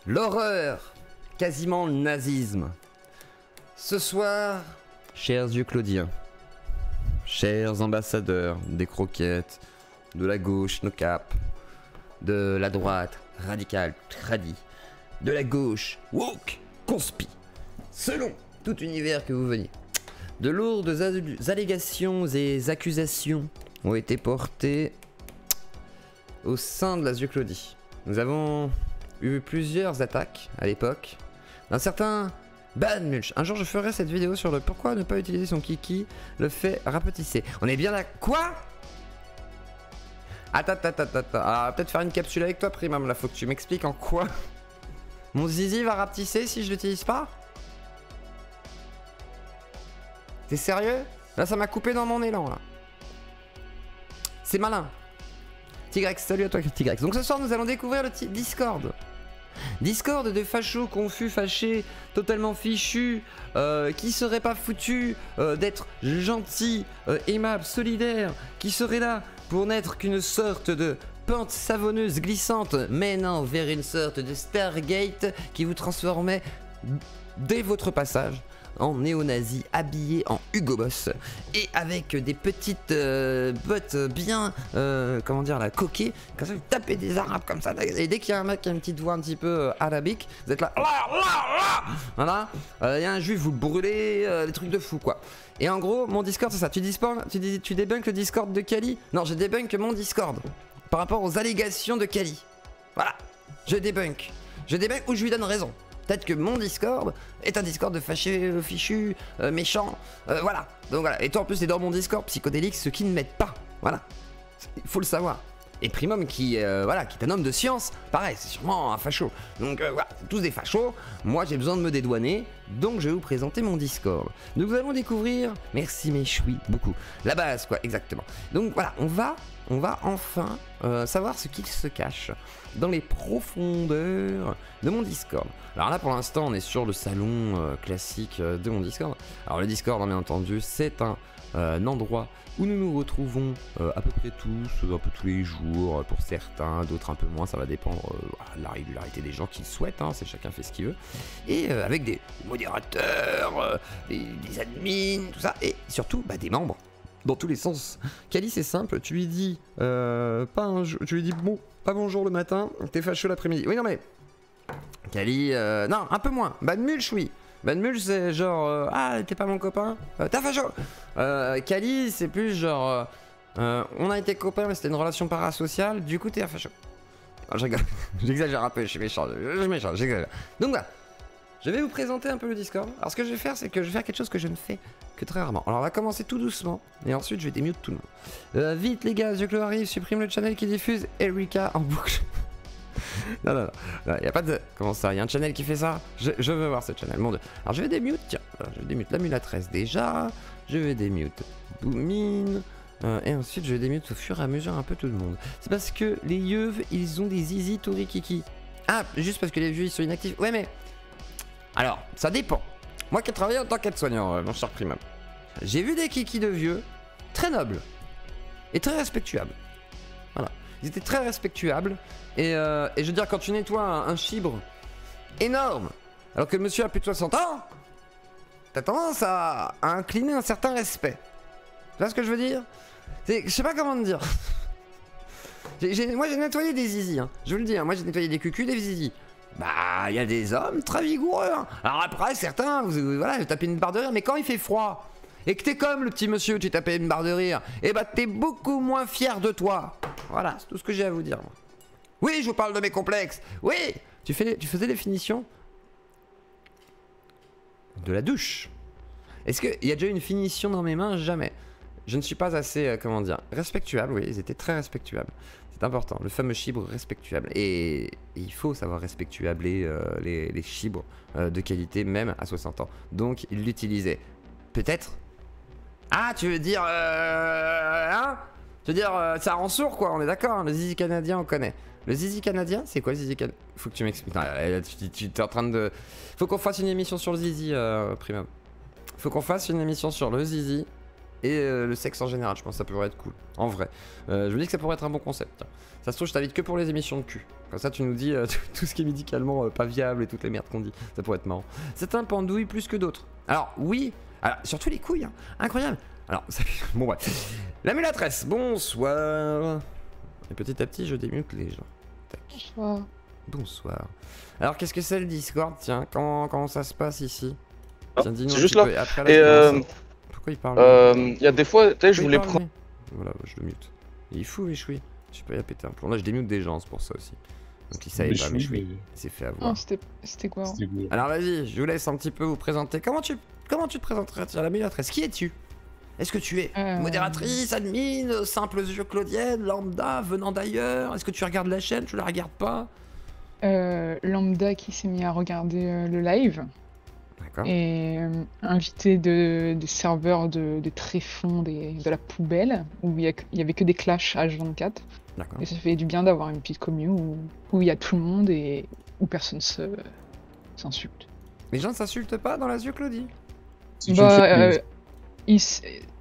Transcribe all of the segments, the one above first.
L'horreur, quasiment le nazisme. Ce soir, chers yeux claudiens, chers ambassadeurs des croquettes, de la gauche, no cap, de la droite, radicale, tradi, de la gauche, woke, conspi, selon tout univers que vous veniez. De lourdes allégations et accusations ont été portées au sein de la Yeux Claudie. Nous avons eu plusieurs attaques à l'époque d'un certain Ban Mulch. Un jour je ferai cette vidéo sur le pourquoi ne pas utiliser son kiki, le fait rapetisser. On est bien là. Quoi? Attends. Alors, peut-être faire une capsule avec toi, Primum. Là, faut que tu m'expliques en quoi mon zizi va rapetisser si je l'utilise pas. T'es sérieux? Là, ça m'a coupé dans mon élan, là. C'est malin. Tigrex, salut à toi, Tigrex. Donc ce soir, nous allons découvrir le Discord. Discord de fachos confus, fâchés, totalement fichus, qui seraient pas foutus d'être gentils, aimables, solidaires, qui seraient là pour n'être qu'une sorte de pente savonneuse glissante, menant vers une sorte de Stargate qui vous transformait dès votre passage en néo-nazi, habillé en Hugo Boss et avec des petites bottes bien, comment dire, la coquée, comme ça vous tapez des arabes comme ça, et dès qu'il y a un mec qui a une petite voix un petit peu arabique, vous êtes là, voilà, il y a un juif, vous le brûlez, des trucs de fou quoi. Et en gros, mon Discord c'est ça, tu débunk le Discord de Kali? Non, je débunk mon Discord par rapport aux allégations de Kali. Voilà, je débunk ou je lui donne raison. Peut-être que mon Discord est un Discord de fâchés, fichus, méchants, voilà. Donc voilà, et toi en plus t'es dans mon Discord psychodélique, ce qui ne m'aide pas, voilà. Il faut le savoir. Et Primum qui, voilà, qui est un homme de science, pareil, c'est sûrement un facho. Donc voilà, c'est tous des fachos, moi j'ai besoin de me dédouaner, donc je vais vous présenter mon Discord. Nous allons découvrir, merci mes chouis, beaucoup, la base quoi, exactement. Donc voilà, on va enfin savoir ce qu'il se cache dans les profondeurs de mon Discord. Alors là pour l'instant on est sur le salon classique de mon Discord. Alors le Discord bien entendu c'est un endroit où nous nous retrouvons à peu près tous, un peu tous les jours, pour certains, d'autres un peu moins, ça va dépendre de la régularité des gens qui le souhaitent, hein, c'est chacun fait ce qu'il veut. Et avec des modérateurs, des admins, tout ça, et surtout des membres. Dans tous les sens. Kali c'est simple, tu lui dis tu lui dis bon, pas bonjour le matin, t'es fâcheux l'après-midi. Oui non mais Kali, non un peu moins. Ban Mulch oui. Ban Mulch c'est genre ah t'es pas mon copain, t'es facho. Kali c'est plus genre on a été copains mais c'était une relation parasociale, du coup t'es un facho. Je rigole, j'exagère un peu, je suis méchant, j'exagère. Donc voilà. Je vais vous présenter un peu le Discord. Alors ce que je vais faire, c'est que je vais faire quelque chose que je ne fais que très rarement. Alors on va commencer tout doucement, et ensuite je vais démute tout le monde. Vite les gars, Yeux Clos arrive, supprime le channel qui diffuse Erika en boucle. non, il n'y a pas de... Comment ça, il y a un channel qui fait ça? Je veux voir ce channel, mon dieu. Alors je vais démute, tiens, je vais démute la mulatresse déjà, je vais démute Boomine, et ensuite je vais démute au fur et à mesure un peu tout le monde. C'est parce que les yeux, ils ont des zizi torikiki. Ah, juste parce que les vieux ils sont inactifs. Ouais mais... Alors, ça dépend. Moi qui ai travaillé en tant qu'aide-soignant, mon cher Primum, j'ai vu des kikis de vieux très nobles et très respectuables. Voilà. Ils étaient très respectuables. Et je veux dire, quand tu nettoies un chibre énorme, alors que le monsieur a plus de 60 ans, t'as tendance à incliner un certain respect. Tu vois ce que je veux dire? Je sais pas comment te dire. Moi j'ai nettoyé des zizi, hein. Je vous le dis, hein. Moi j'ai nettoyé des cucus, des zizi. Bah, il y a des hommes très vigoureux. Hein. Alors après, certains, voilà, vous tapez une barre de rire, mais quand il fait froid, et que t'es comme le petit monsieur où tu tapais une barre de rire, et bah t'es beaucoup moins fier de toi. Voilà, c'est tout ce que j'ai à vous dire. Moi. Oui, je vous parle de mes complexes. Oui, tu faisais les finitions de la douche. Est-ce qu'il y a déjà une finition dans mes mains? Jamais. Je ne suis pas assez, comment dire, respectuable. Oui, ils étaient très respectuables. C'est important, le fameux chibre respectuable. Et il faut savoir respectuabler les chibres de qualité, même à 60 ans. Donc, il l'utilisait. Peut-être. Ah, tu veux dire... hein? Tu veux dire, ça rend sourd, quoi, on est d'accord, hein, le zizi canadien, on connaît. Le zizi canadien, c'est quoi le zizi canadien? Faut que tu m'expliques. Tu es en train de... Faut qu'on fasse une émission sur le zizi, Primum. Faut qu'on fasse une émission sur le zizi et le sexe en général. Je pense que ça pourrait être cool, en vrai. Je me dis que ça pourrait être un bon concept. Tiens. Ça se trouve, je t'invite que pour les émissions de cul. Comme ça, tu nous dis tout ce qui est médicalement pas viable et toutes les merdes qu'on dit. Ça pourrait être marrant. C'est un pendouille plus que d'autres. Alors, oui, alors, surtout les couilles, hein. Incroyable. Alors, ça... bon, bref. La mulatresse, bonsoir. Et petit à petit, je démute les gens. Tac. Bonsoir. Bonsoir. Alors, qu'est-ce que c'est le Discord? Tiens, comment ça se passe ici? Tiens, dis-nous. C'est juste là. Après, Et pourquoi il parle? il y a des fois, tu sais, je voulais prendre. Voilà, je le mute. Il est fou, Méchoui. Je sais pas, il a pété un plomb. Là, je démute des gens, c'est pour ça aussi. Donc, il savait pas, Méchoui. Il s'est fait avoir. Oh, c'était quoi? Alors, vas-y, je vous laisse un petit peu vous présenter. Comment tu te présenterais, tiens, la mulatresse? Qui es-tu? Est-ce que tu es modératrice, admin, simple yeux claudienne, lambda, venant d'ailleurs? Est-ce que tu regardes la chaîne? Tu la regardes pas? Lambda qui s'est mis à regarder le live. D'accord. Et invité des serveurs de tréfonds de la poubelle, où il y avait que des clashs H24. D'accord. Et ça fait du bien d'avoir une petite commune où il y a tout le monde et où personne s'insulte. Les gens ne s'insultent pas dans la yeux Claudie? Bah,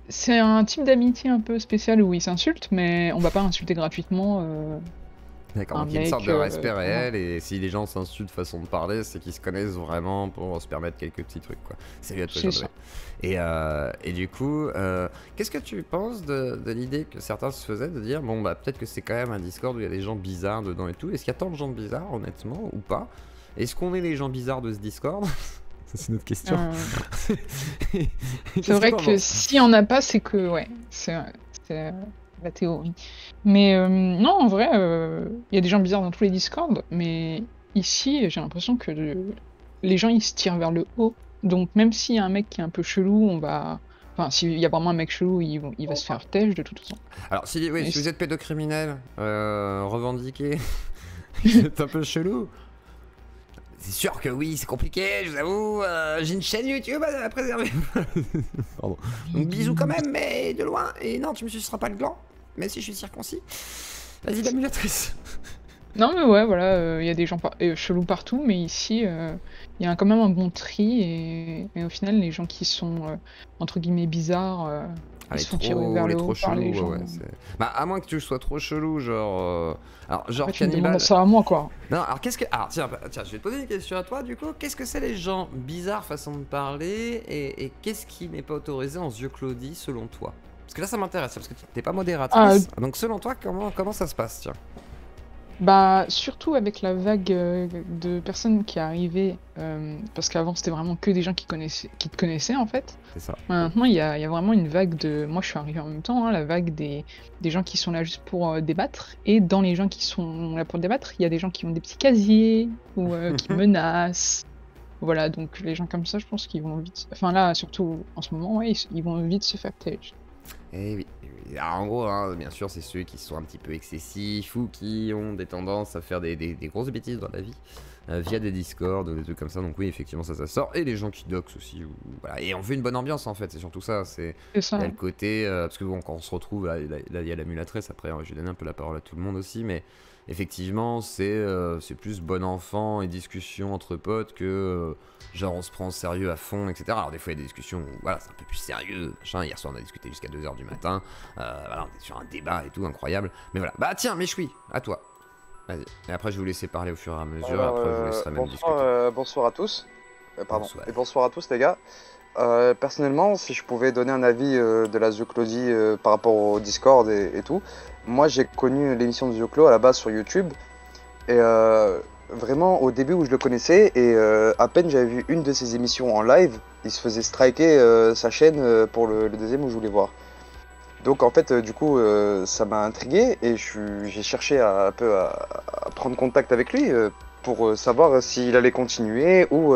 c'est un type d'amitié un peu spécial où ils s'insultent, mais on va pas insulter gratuitement. D'accord, donc il y a une sorte de respect réel, et si les gens s'insultent façon de parler, c'est qu'ils se connaissent vraiment pour se permettre quelques petits trucs, quoi. Salut à toi, Jean-Noël. Et du coup, qu'est-ce que tu penses de l'idée que certains se faisaient de dire, bon bah peut-être que c'est quand même un Discord où il y a des gens bizarres dedans et tout. Est-ce qu'il y a tant de gens bizarres, honnêtement, ou pas? Est-ce qu'on est les gens bizarres de ce Discord? C'est une autre question. C'est vrai que si on n'a pas, c'est que, ouais, c'est la théorie. Mais non, en vrai, il y a des gens bizarres dans tous les Discords, mais ici, j'ai l'impression que les gens, ils se tirent vers le haut. Donc même s'il y a un mec qui est un peu chelou, on va... Enfin, s'il y a vraiment un mec chelou, il va se faire têche de toute façon. Alors, si vous êtes pédocriminel, revendiqué, vous êtes un peu chelou. C'est sûr que oui, c'est compliqué, je vous avoue. J'ai une chaîne YouTube à préserver. Pardon. Donc bisous quand même, mais de loin. Et non, tu me suceras pas le gland, même si je suis circoncis. Vas-y, la mulatrice. Non, mais ouais, voilà, il y a des gens chelous partout, mais ici, il y a quand même un bon tri. Et au final, les gens qui sont, entre guillemets, bizarres... ils se font tirer vers le haut par les gens. Ouais, bah, à moins que tu sois trop chelou, genre... Alors, genre tu me demandes ça à moi, quoi. Non, alors qu'est-ce que... Alors, tiens, je vais te poser une question à toi, du coup. Qu'est-ce que c'est les gens bizarres façon de parler, et qu'est-ce qui n'est pas autorisé en yeux Claudie, selon toi? Parce que là, ça m'intéresse, parce que t'es pas modératrice. Donc, selon toi, comment ça se passe, tiens? Bah, surtout avec la vague de personnes qui arrivaient, parce qu'avant c'était vraiment que des gens qui te connaissaient en fait. C'est ça. Maintenant il y a vraiment une vague de... Moi je suis arrivé en même temps, hein, la vague des gens qui sont là juste pour débattre. Et dans les gens qui sont là pour débattre, il y a des gens qui ont des petits casiers, ou qui menacent. Voilà, donc les gens comme ça, je pense qu'ils vont vite... Enfin là, surtout en ce moment, ouais, ils vont vite se faire têche. Eh oui. Alors, en gros, hein, bien sûr, c'est ceux qui sont un petit peu excessifs ou qui ont des tendances à faire des grosses bêtises dans la vie via des Discords, des trucs comme ça. Donc oui, effectivement, ça sort. Et les gens qui doxent aussi. Voilà. Et on veut une bonne ambiance, en fait. C'est surtout ça. C'est le côté... parce que bon, quand on se retrouve, là, il y a la mulatrice. Après, je vais donner un peu la parole à tout le monde aussi. Mais effectivement, c'est plus bon enfant et discussion entre potes que... genre on se prend au sérieux à fond, etc. Alors des fois il y a des discussions où voilà, c'est un peu plus sérieux, machin. Hier soir on a discuté jusqu'à 2h du matin. Voilà, on est sur un débat et tout, incroyable. Mais voilà, bah tiens, Méchoui, à toi. Vas-y. Et après je vais vous laisser parler au fur et à mesure. Après je vous laisserai même discuter. Bonsoir à tous. Pardon. Bonsoir. Et bonsoir à tous les gars. Personnellement, si je pouvais donner un avis de la Claudie par rapport au Discord et tout, moi j'ai connu l'émission de Clo à la base sur YouTube. Et vraiment au début où je le connaissais, et à peine j'avais vu une de ses émissions en live, il se faisait striker sa chaîne pour le deuxième où je voulais voir. Donc en fait du coup ça m'a intrigué, et j'ai cherché à prendre contact avec lui pour savoir s'il allait continuer ou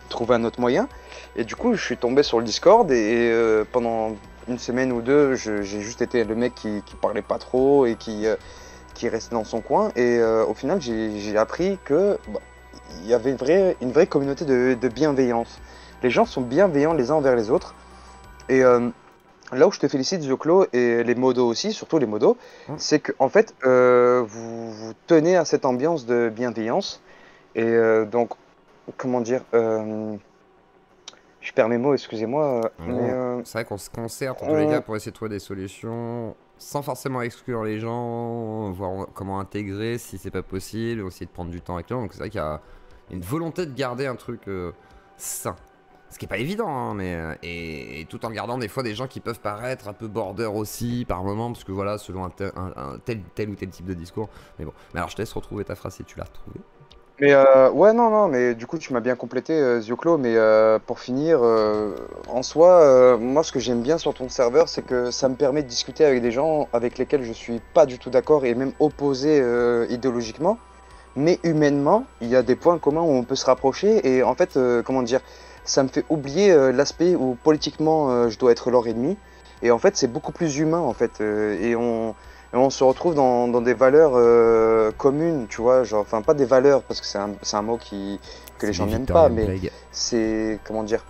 trouver un autre moyen. Et du coup je suis tombé sur le Discord, et pendant une semaine ou deux j'ai juste été le mec qui parlait pas trop et qui restait dans son coin, et au final j'ai appris que il y avait une vraie communauté de bienveillance. Les gens sont bienveillants les uns envers les autres, et là où je te félicite Zioclo, et les modos aussi, surtout les modos, c'est que en fait vous tenez à cette ambiance de bienveillance. Et donc comment dire, je perds mes mots, excusez-moi. C'est vrai qu'on se concerte en tous les cas pour essayer de trouver des solutions sans forcément exclure les gens, voir comment intégrer si c'est pas possible, essayer de prendre du temps avec eux. Donc c'est vrai qu'il y a une volonté de garder un truc sain. Ce qui est pas évident, hein, mais et tout en gardant des fois des gens qui peuvent paraître un peu border aussi par moment, parce que voilà, selon un tel ou tel type de discours. Mais bon, mais alors je te laisse retrouver ta phrase si tu l'as retrouvée. Mais ouais, non, mais du coup, tu m'as bien complété, Zioclo, mais pour finir, en soi, moi, ce que j'aime bien sur ton serveur, c'est que ça me permet de discuter avec des gens avec lesquels je suis pas du tout d'accord et même opposé idéologiquement, mais humainement, il y a des points communs où on peut se rapprocher et en fait, comment dire, ça me fait oublier l'aspect où politiquement je dois être leur ennemi, et en fait, c'est beaucoup plus humain, en fait, et on se retrouve dans des valeurs communes, tu vois, genre, enfin pas des valeurs parce que c'est un mot que les gens n'aiment pas, mais c'est, comment dire,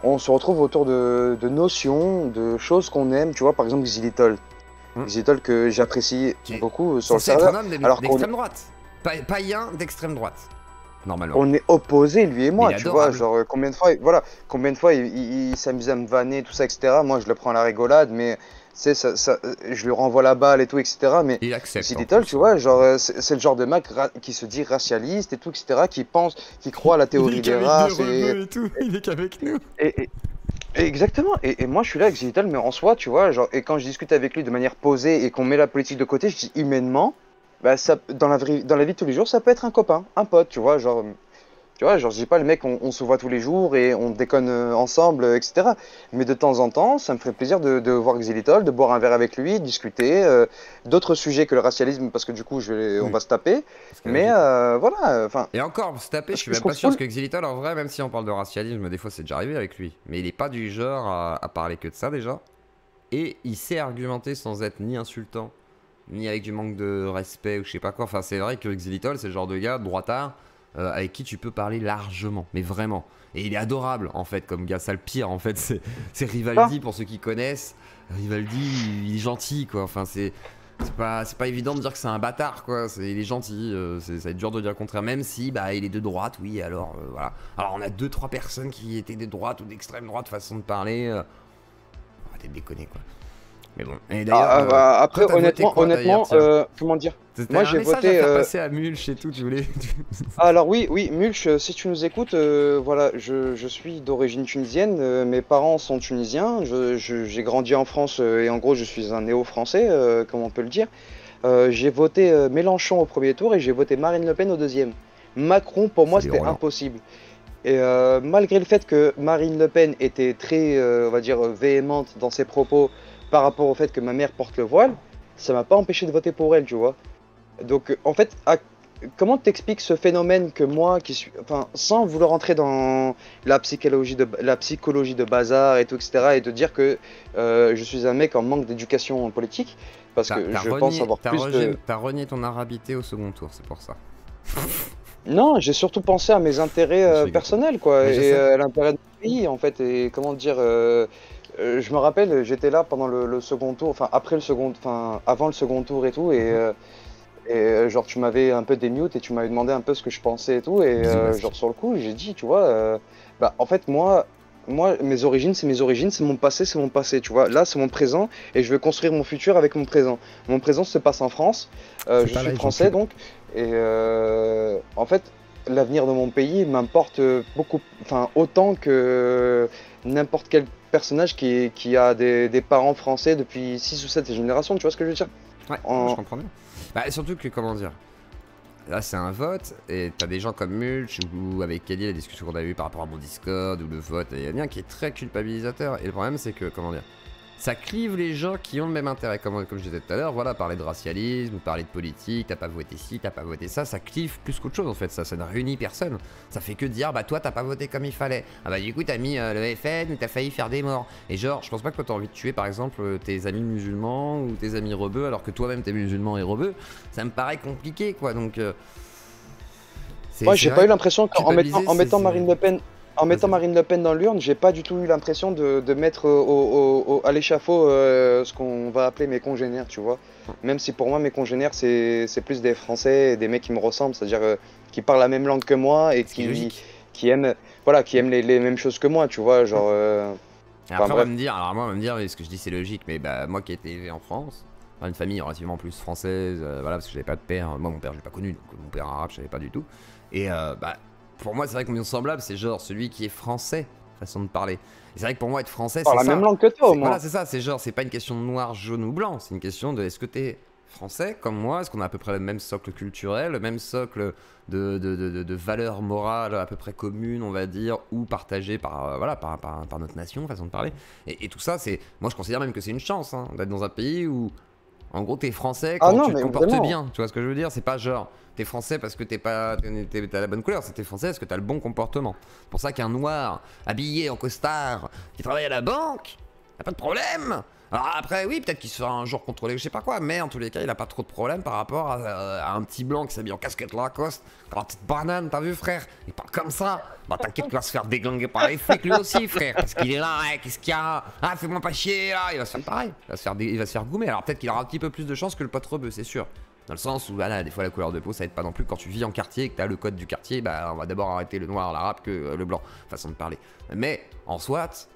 on se retrouve autour de notions, de choses qu'on aime, tu vois, par exemple Xilitol. Xilitol que j'apprécie beaucoup sur le serveur. Alors d'extrême droite, païen d'extrême droite, normalement. On est opposés, lui et moi, tu vois, genre combien de fois il s'amuse à me vanner, tout ça, etc. Moi je le prends à la rigolade, mais c'est ça, je lui renvoie la balle et tout, etc. Mais il accepte. Xilitol, tu vois, genre c'est le genre de mec qui se dit racialiste et tout, etc. Qui pense, qui croit à la théorie des races et tout. Il est qu'avec nous. Exactement. Et moi je suis là avec Xilitol, mais en soi, tu vois, genre, et quand je discute avec lui de manière posée et qu'on met la politique de côté, je dis humainement, bah ça, dans la vie de tous les jours, ça peut être un copain, un pote, tu vois, genre. Tu vois, genre, je dis pas, le mec, on se voit tous les jours et on déconne ensemble, etc. Mais de temps en temps, ça me ferait plaisir de voir Xilitol, de boire un verre avec lui, discuter d'autres sujets que le racialisme, parce que du coup, on va se taper. Mais voilà, enfin. Et encore, se taper, je suis même pas sûr que Xilitol, en vrai, même si on parle de racialisme, des fois c'est déjà arrivé avec lui. Mais il est pas du genre à parler que de ça déjà. Et il sait argumenter sans être ni insultant, ni avec du manque de respect ou je sais pas quoi. Enfin, c'est vrai que Xilitol, c'est le genre de gars, droitard, avec qui tu peux parler largement, mais vraiment. Et il est adorable en fait comme gars, ça le pire en fait, c'est Rivaldi pour ceux qui connaissent. Rivaldi, il est gentil quoi, enfin c'est pas évident de dire que c'est un bâtard quoi, il est gentil, ça va être dur de dire le contraire, même si bah il est de droite, oui alors voilà. Alors on a 2-3 personnes qui étaient de droite ou d'extrême droite façon de parler, arrêtez de déconner quoi. Mais bon, et d'ailleurs, après honnêtement, comment dire, moi j'ai voté passer à Mulch et tout, tu voulais. Alors oui, Mulch, si tu nous écoutes, voilà, je suis d'origine tunisienne, mes parents sont tunisiens, j'ai grandi en France et en gros je suis un néo-français, comme on peut le dire. J'ai voté Mélenchon au premier tour et j'ai voté Marine Le Pen au deuxième. Macron pour moi c'était impossible. Et malgré le fait que Marine Le Pen était très, on va dire, véhémente dans ses propos par rapport au fait que ma mère porte le voile, ça m'a pas empêché de voter pour elle, tu vois. Donc en fait, comment t'expliques ce phénomène que moi, qui suis, enfin, sans vouloir rentrer dans la psychologie de bazar et tout, etc., et de dire que je suis un mec en manque d'éducation politique, parce que je pense avoir plus de... T'as renié ton arabité au second tour, c'est pour ça. Non, j'ai surtout pensé à mes intérêts personnels, quoi, et à l'intérêt de mon pays, en fait, et comment dire... je me rappelle, j'étais là pendant le second tour, enfin après le second, enfin avant le second tour et tout, et genre tu m'avais un peu démute et tu m'avais demandé un peu ce que je pensais et tout, et genre sur le coup j'ai dit, tu vois, bah en fait moi mes origines c'est mes origines, c'est mon passé, tu vois, là c'est mon présent et je veux construire mon futur avec mon présent. Mon présent se passe en France, je suis français donc, et en fait l'avenir de mon pays m'importe beaucoup, enfin autant que n'importe quel personnage qui a des parents français depuis 6 ou 7 générations, tu vois ce que je veux dire? Ouais, je comprends bien. Bah surtout que, comment dire, là c'est un vote, et t'as des gens comme Mulch, ou avec Kelly, la discussion qu'on a eue par rapport à mon Discord, ou le vote, il y a bien qui est très culpabilisateur, et le problème c'est que, comment dire, ça clive les gens qui ont le même intérêt, comme je disais tout à l'heure, voilà, parler de racialisme, parler de politique, t'as pas voté ci, t'as pas voté ça clive plus qu'autre chose en fait, ça ne réunit personne. Ça fait que dire, bah toi t'as pas voté comme il fallait, ah bah du coup t'as mis le FN ou t'as failli faire des morts. Et genre, je pense pas que toi t'as envie de tuer par exemple tes amis musulmans ou tes amis rebeux alors que toi-même t'es musulman et rebeu, ça me paraît compliqué quoi, donc... Moi j'ai pas eu l'impression qu'en mettant Marine Le Pen... En mettant Marine Le Pen dans l'urne, j'ai pas du tout eu l'impression de mettre à l'échafaud ce qu'on va appeler mes congénères, tu vois. Même si pour moi mes congénères c'est plus des Français, des mecs qui me ressemblent, c'est-à-dire qui parlent la même langue que moi et qui aiment, voilà, qui aiment les mêmes choses que moi, tu vois, genre. Et après, Enfin, on va bref. me dire, alors moi, on va me dire, oui, ce que je dis, c'est logique, mais bah, moi qui ai été élevé en France, dans une famille relativement plus française, voilà, parce que j'avais pas de père, moi, mon père, je l'ai pas connu, donc mon père arabe, je savais pas du tout. Et bah, pour moi, c'est vrai qu'on est semblable, c'est genre celui qui est français, façon de parler. Et c'est vrai que pour moi, être français, Par c'est la ça. même langue que toi, au Voilà, moins. c'est ça, c'est genre, c'est pas une question de noir, jaune ou blanc, c'est une question de est-ce que t'es français comme moi, est-ce qu'on a à peu près le même socle culturel, le même socle de valeurs morales à peu près communes, on va dire, ou partagées par, voilà, par notre nation, façon de parler. Et tout ça, c'est, moi je considère même que c'est une chance hein, d'être dans un pays où, en gros, t'es français Ah quand non, tu te mais comportes vraiment. bien, tu vois ce que je veux dire. C'est pas genre, t'es français parce que t'as la bonne couleur, c'est t'es français parce que t'as le bon comportement. C'est pour ça qu'un noir, habillé en costard, qui travaille à la banque, y'a pas de problème. Alors après, oui, peut-être qu'il se fera un jour contrôler, je sais pas quoi, mais en tous les cas, il a pas trop de problème par rapport à un petit blanc qui s'habille en casquette Lacoste, qui a la petite banane, t'as vu, frère? Il parle comme ça. Bah, t'inquiète qu'il va se faire déglinguer par les flics lui aussi, frère, parce qu'il est là, ouais, qu'est-ce qu'il y a? Ah, fais-moi pas chier, là, il va se faire pareil, il va se faire goumer. Alors peut-être qu'il aura un petit peu plus de chance que le pote rebeu, c'est sûr. Dans le sens où, voilà, des fois la couleur de peau ça aide pas non plus. Quand tu vis en quartier et que t'as le code du quartier, bah on va d'abord arrêter le noir, l'arabe que le blanc, façon de parler. Mais en soit,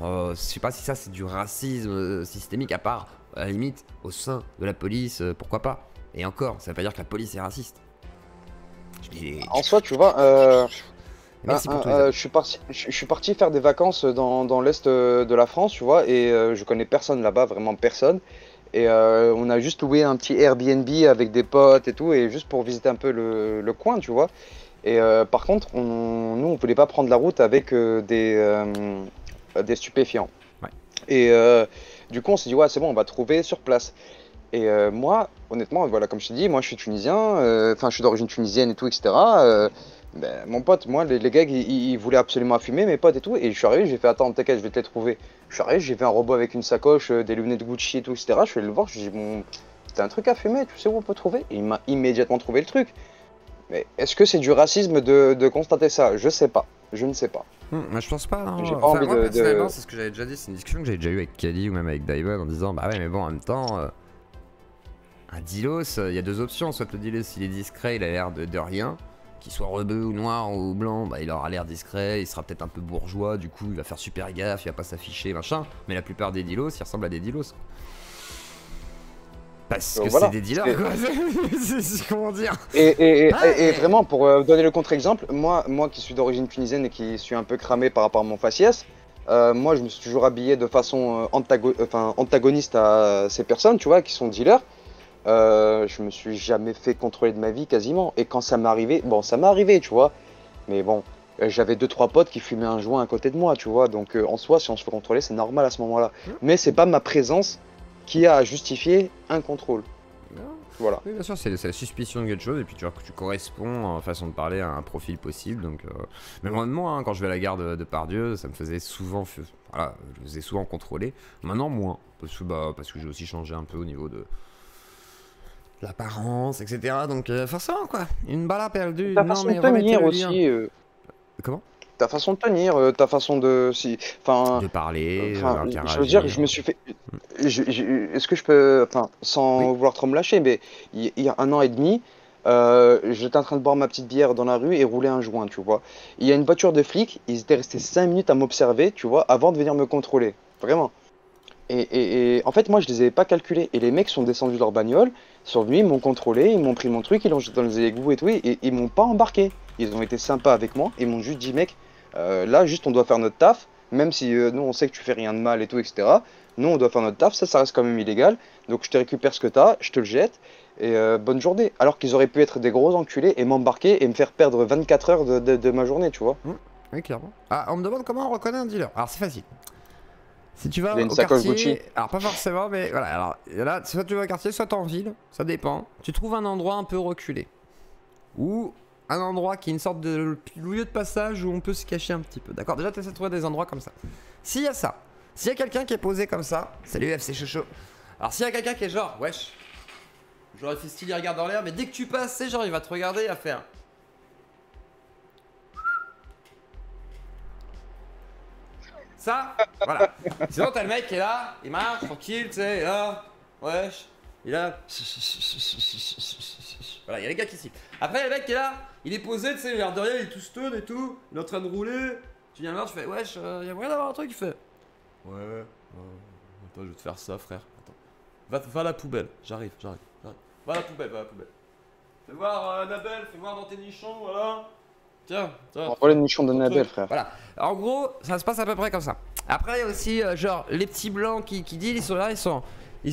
je sais pas si ça c'est du racisme systémique à part, à la limite, au sein de la police, pourquoi pas. Et encore, ça veut pas dire que la police est raciste. Je dis... En soi, tu vois, Merci pour tous les appels. je suis parti faire des vacances dans l'est de la France, tu vois, et je connais personne là-bas, vraiment personne. Et on a juste loué un petit Airbnb avec des potes et tout, et juste pour visiter un peu le coin, tu vois. Et par contre, nous, on voulait pas prendre la route avec des stupéfiants. Ouais. Et du coup, on s'est dit, ouais, c'est bon, on va trouver sur place. Et moi, honnêtement, voilà, comme je t'ai dit, moi je suis tunisien, enfin je suis d'origine tunisienne et tout, etc. Ben, mon pote, moi, les gars, ils voulaient absolument fumer, mes potes et tout. Et je suis arrivé, j'ai fait, attends, t'inquiète, je vais te les trouver. Je suis arrivé, j'ai vu un robot avec une sacoche, des lunettes Gucci et tout, etc. Je suis allé le voir, je lui ai dit, bon, t'as un truc à fumer, tu sais où on peut trouver? Et il m'a immédiatement trouvé le truc. Mais est-ce que c'est du racisme de constater ça? Je sais pas, je ne sais pas. Moi je pense pas. Hein. J'ai pas Enfin, envie moi personnellement, c'est ce que j'avais déjà dit. C'est une discussion que j'avais déjà eu avec Kelly ou même avec Daivon en disant bah ouais, mais bon, en même temps, un Dilos, il y a deux options. Soit le Dilos il est discret, il a l'air de rien. Qu'il soit rebeu ou noir ou blanc, bah il aura l'air discret, il sera peut-être un peu bourgeois, du coup il va faire super gaffe, il va pas s'afficher, machin. Mais la plupart des Dilos, ils ressemblent à des Dilos. Parce que Voilà. c'est des dealers, quoi. Comment dire? Et vraiment, pour donner le contre-exemple, moi qui suis d'origine tunisienne et qui suis un peu cramé par rapport à mon faciès, moi je me suis toujours habillé de façon antagoniste à ces personnes, tu vois, qui sont dealers. Je me suis jamais fait contrôler de ma vie quasiment. Et quand ça m'est arrivé, bon, ça m'est arrivé, tu vois. Mais bon, j'avais deux trois potes qui fumaient un joint à côté de moi, tu vois. Donc en soi, si on se fait contrôler, c'est normal à ce moment-là. Mais c'est pas ma présence qui a justifié un contrôle. Voilà. Oui, bien sûr, c'est la suspicion de quelque chose, et puis tu vois que tu corresponds en façon de parler à un profil possible. Donc, même moi, hein, quand je vais à la gare de Pardieu, ça me faisait souvent, voilà, je me faisais souvent contrôler. Maintenant, moins, parce que j'ai aussi changé un peu au niveau de l'apparence, etc. Donc, forcément, quoi. Une balle perdue. Ta Non, façon mais de remettez tenir le lien. aussi. Comment? Ta façon de tenir, ta façon de. Si, De parler, je veux dire, d'interagir. je me suis fait. Est-ce que je peux. Enfin, Oui. sans vouloir trop me lâcher, mais il y a un an et demi, j'étais en train de boire ma petite bière dans la rue et rouler un joint, tu vois. Il y a une voiture de flics, ils étaient restés 5 minutes à m'observer, tu vois, avant de venir me contrôler. Vraiment. Et en fait, moi, je les avais pas calculés. Et les mecs sont descendus de leur bagnole, sont venus, ils m'ont contrôlé, ils m'ont pris mon truc, ils l'ont jeté dans les égouts et tout, et ils m'ont pas embarqué. Ils ont été sympas avec moi, ils m'ont juste dit, mec, là, juste, on doit faire notre taf, même si nous, on sait que tu fais rien de mal et tout, etc. Nous, on doit faire notre taf, ça reste quand même illégal. Donc, je te récupère ce que t'as, je te le jette, et bonne journée. Alors qu'ils auraient pu être des gros enculés et m'embarquer et me faire perdre 24 heures de ma journée, tu vois. Oui, clairement. Ah, on me demande comment on reconnaît un dealer. Alors, c'est facile. Si tu vas Il a une au sacoche quartier, Gucci. alors pas forcément, mais voilà, alors là, soit tu vas au quartier, soit t'es en ville, ça dépend. Tu trouves un endroit un peu reculé. Ou un endroit qui est une sorte de lieu de passage où on peut se cacher un petit peu. D'accord? Déjà, tu essaies de trouver des endroits comme ça. S'il y a ça, s'il y a quelqu'un qui est posé comme ça, salut FC Chocho. Alors s'il y a quelqu'un qui est genre, wesh, j'aurais fait style, il regarde dans l'air, mais dès que tu passes, c'est genre, il va te regarder à faire. Ça, voilà. Sinon, t'as le mec qui est là, il marche tranquille, tu sais, là, wesh. Il est là. Voilà, il y a les gars qui sifflent. Après, le mec qui est là, il est posé, tu sais, l'air de rien, il est tout stone et tout. Il est en train de rouler. Tu viens voir, tu fais, wesh, il y a moyen d'avoir un truc, il fait. Ouais, attends, je vais te faire ça, frère. Attends. Va à la poubelle, j'arrive. Va à la poubelle. Fais voir Nabel, fais voir dans tes nichons, voilà. Tiens. Envoie les nichons de Nabel, frère. Voilà. En gros, ça se passe à peu près comme ça. Après, il y a aussi, genre, les petits blancs qui deal, ils sont là, ils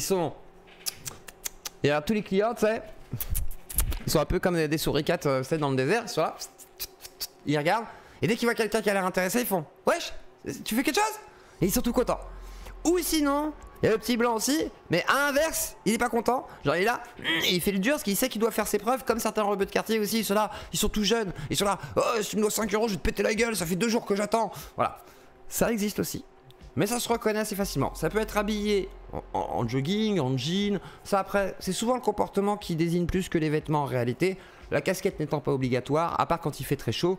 sont. Il y a tous les clients, tu sais. Ils sont un peu comme des souricates, tu sais, dans le désert, ils sont là. Ils regardent. Et dès qu'ils voient quelqu'un qui a l'air intéressé, ils font wesh, tu fais quelque chose? Et ils sont tout contents. Ou sinon, il y a le petit blanc aussi, mais à l'inverse, il est pas content. Genre il est là, et il fait le dur parce qu'il sait qu'il doit faire ses preuves, comme certains rebeux de quartier aussi. Ils sont là, ils sont tout jeunes. Ils sont là, oh, si tu me dois 5 €, je vais te péter la gueule, ça fait 2 jours que j'attends. Voilà. Ça existe aussi. Mais ça se reconnaît assez facilement. Ça peut être habillé en jogging, en jean. Ça après, c'est souvent le comportement qui désigne plus que les vêtements en réalité. La casquette n'étant pas obligatoire, à part quand il fait très chaud.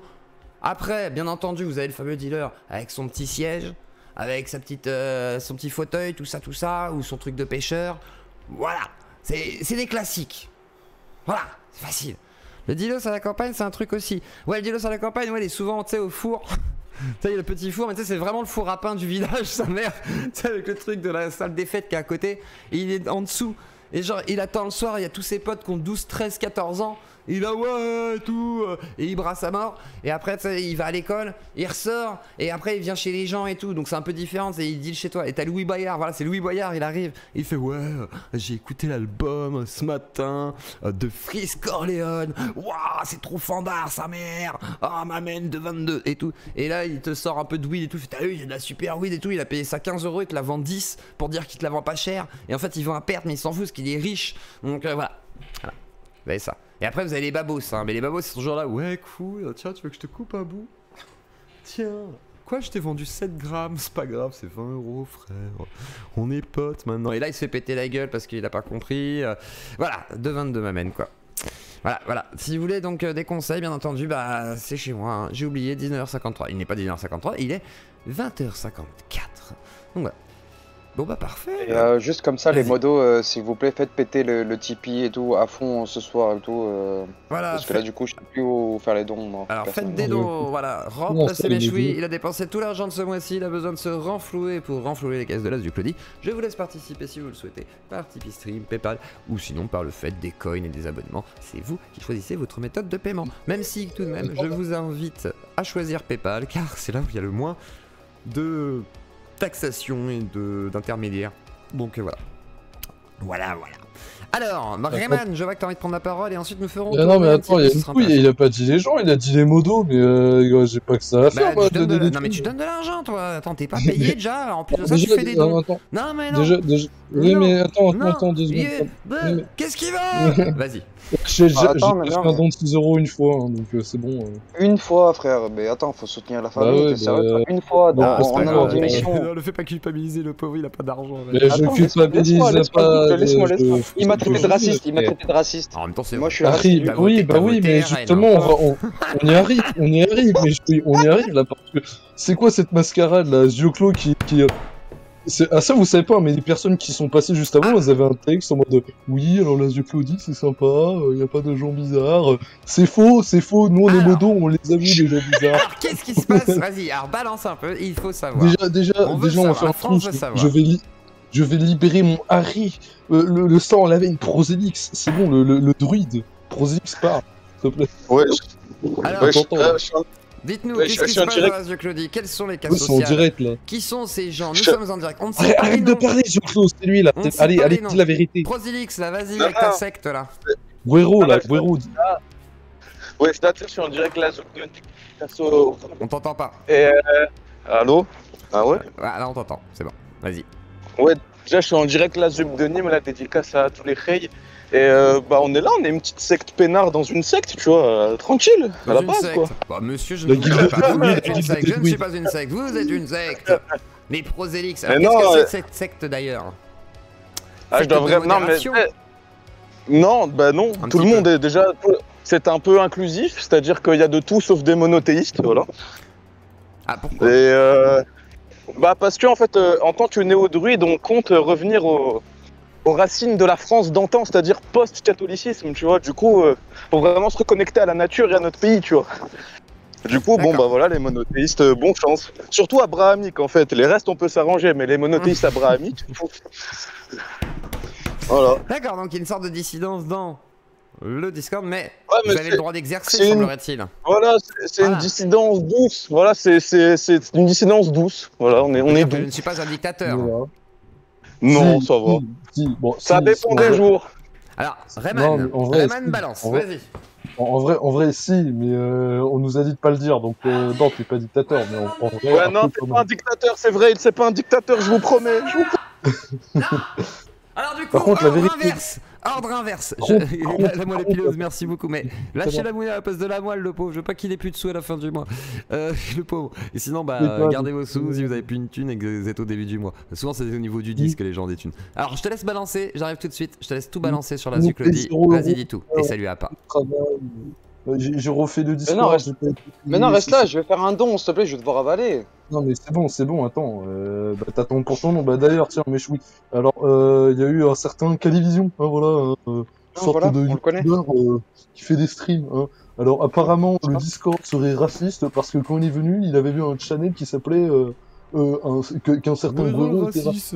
Après, bien entendu, vous avez le fameux dealer avec son petit siège, avec sa petite, son petit fauteuil, tout ça, ou son truc de pêcheur. Voilà, c'est des classiques. Voilà, c'est facile. Le dealer à la campagne, c'est un truc aussi. Ouais, le dealer à la campagne, ouais, il est souvent, tu sais, au four. Tu sais, il y a le petit four, mais tu sais, c'est vraiment le four à pain du village, sa mère. Tu sais, avec le truc de la salle des fêtes qui est à côté. Et il est en dessous. Et genre, il attend le soir, il y a tous ses potes qui ont 12, 13, 14 ans. Il est là, ouais, tout. Et il brasse à mort. Et après, tu sais, il va à l'école, il ressort. Et après, il vient chez les gens et tout. Donc, c'est un peu différent. Il deal chez toi. Et t'as Louis Boyard. Voilà, c'est Louis Boyard. Il arrive. Il fait, ouais, j'ai écouté l'album ce matin de Freeze Corleone. Waouh, c'est trop fandard, sa mère. Ah, ma mène de 22 et tout. Et là, il te sort un peu de weed et tout. T'as vu, il y a de la super weed et tout. Il a payé ça 15 €. Il te la vend 10 pour dire qu'il te la vend pas cher. Et en fait, il vend à perte, mais il s'en fout parce qu'il est riche. Donc, voilà. Vous avez ça. Et après vous avez les babos, hein. Mais les babos c'est toujours là, ouais cool, tiens tu veux que je te coupe un bout? Tiens, quoi je t'ai vendu 7 grammes, c'est pas grave, c'est 20 € frère, on est potes maintenant. Et là il se fait péter la gueule parce qu'il a pas compris, voilà, 2,22 m'amène quoi. Voilà, si vous voulez donc des conseils bien entendu, bah c'est chez moi, hein. J'ai oublié 19h53, il n'est pas 19h53, il est 20h54. Donc voilà. Bon bah parfait. Et juste comme ça, les modos, s'il vous plaît, faites péter le Tipeee et tout à fond ce soir et tout. Voilà. Parce que là, du coup, je sais plus où faire les dons. Moi, alors faites des dons, voilà. Rob c'est méchoui, il a dépensé tout l'argent de ce mois-ci, il a besoin de se renflouer pour renflouer les caisses de l'as du Claudie. Je vous laisse participer si vous le souhaitez par Tipeee Stream, Paypal ou sinon par le fait des coins et des abonnements. C'est vous qui choisissez votre méthode de paiement. Même si tout de même, je vous invite à choisir Paypal car c'est là où il y a le moins de taxation et d'intermédiaires. Donc voilà. Alors, Rayman, je vois que t'as envie de prendre la parole et ensuite nous ferons. Non mais attends, il y a une couille, il a pas dit les gens, il a dit les modos, mais j'ai pas que ça à faire. Bah, non mais tu donnes de l'argent toi, attends t'es pas payé déjà, en plus de ça tu fais des dons. Non mais non. Oui mais attends 2 secondes. Qu'est-ce qu'il va? Vas-y. J'ai fait un don de 6 € une fois, hein, donc c'est bon. Une fois, frère, mais attends, faut soutenir la famille, t'es sérieux? Une fois, en allant d'émission. Le fait pas culpabiliser, le pauvre, il a pas d'argent. Mais je culpabilise pas. Laisse-moi. Il m'a traité de raciste, En même temps, c'est moi je suis raciste. Oui, mais justement, on y arrive, on y arrive là, parce que c'est quoi cette mascarade là, Zioclo qui... Ah ça vous savez pas, mais les personnes qui sont passées juste avant, elles avaient un texte en mode oui, alors la Claudie c'est sympa, y a pas de gens bizarres. C'est faux, nous on est modos, on les a vus les gens bizarres. Alors qu'est-ce qui se passe? Vas-y, alors balance un peu, il faut savoir. Déjà on va faire un truc, je vais libérer mon Harry, le sang, on l'avait une Proselix, c'est bon, le druide, Proselix part, s'il te plaît. Ouais, Alors, dites-nous, qu'est-ce qui se passe dans la Claudie? Quelles sont les cas sociaux? En direct là. Qui sont ces gens? Nous sommes en direct. On ne sait pas Arrête de parler, Zioclo, c'est lui là. Allez, dis la vérité. Prosilix là, vas-y avec ta secte là. Guero là, Guero. Ouais, c'est-à-dire je suis en direct là. On t'entend pas. Et allô? Ah ouais? Ah là on t'entend, c'est bon, vas-y. Ouais, déjà je suis en direct là, Zub de Nîmes, la dédicace à tous les reys. Et on est là, on est une petite secte peinard dans une secte, tu vois, tranquille, à la base quoi. Bah monsieur, je ne suis pas une secte, vous êtes une secte. Mais Prosélix, alors qu'est-ce que c'est cette secte d'ailleurs? Ah je dois vraiment... Non mais... Non, bah non, tout le monde est déjà... C'est un peu inclusif, c'est-à-dire qu'il y a de tout sauf des monothéistes, voilà. Ah pourquoi? Et bah parce que en fait, en tant que néo-druide, on compte revenir aux racines de la France d'antan, c'est-à-dire post-catholicisme, tu vois. Du coup, faut vraiment se reconnecter à la nature et à notre pays, tu vois. Du coup, bon, bah voilà, les monothéistes, bonne chance. Surtout abrahamiques, en fait. Les restes, on peut s'arranger, mais les monothéistes abrahamiques... Voilà. D'accord, donc il y a une sorte de dissidence dans le Discord, mais vous avez le droit d'exercer, semblerait-il. Voilà, c'est une dissidence douce. Voilà, c'est une dissidence douce. Voilà, on est doux. Je ne suis pas un dictateur. Voilà. Non, ça va. Bon, ça dépend des jours. Alors, Rayman, Rayman balance, vas-y. En vrai, si, mais on nous a dit de pas le dire, donc non, t'es pas dictateur, mais en vrai... Ouais, non, t'es pas un dictateur, c'est vrai, c'est pas un dictateur, je vous promets. Alors du coup, par contre, ordre inverse. La moelle épileuse, merci beaucoup, mais lâchez la moelle à la place de la moelle, le pauvre. Je veux pas qu'il ait plus de sous à la fin du mois. Le pauvre. Et sinon, bah, gardez vos sous si vous avez plus une thune et que vous êtes au début du mois. Souvent, c'est au niveau du disque que les gens ont des thunes. Alors, je te laisse balancer, j'arrive tout de suite. Je te laisse tout balancer sur la Zuclodie. Vas-y, dis tout. Et salut à pas. J'ai refait le Discord. Mais non, reste là, je vais faire un don, s'il te plaît, je vais devoir avaler. Non, mais c'est bon, attends. T'attends pour ton nom. Bah d'ailleurs, tiens, mais oui. Alors, il y a eu un certain Calivision, hein, voilà. Sorte de youtubeur qui fait des streams. Hein. Alors, apparemment, le Discord serait raciste parce que quand il est venu, il avait vu un channel qui s'appelait qu'un certain Guero était raciste.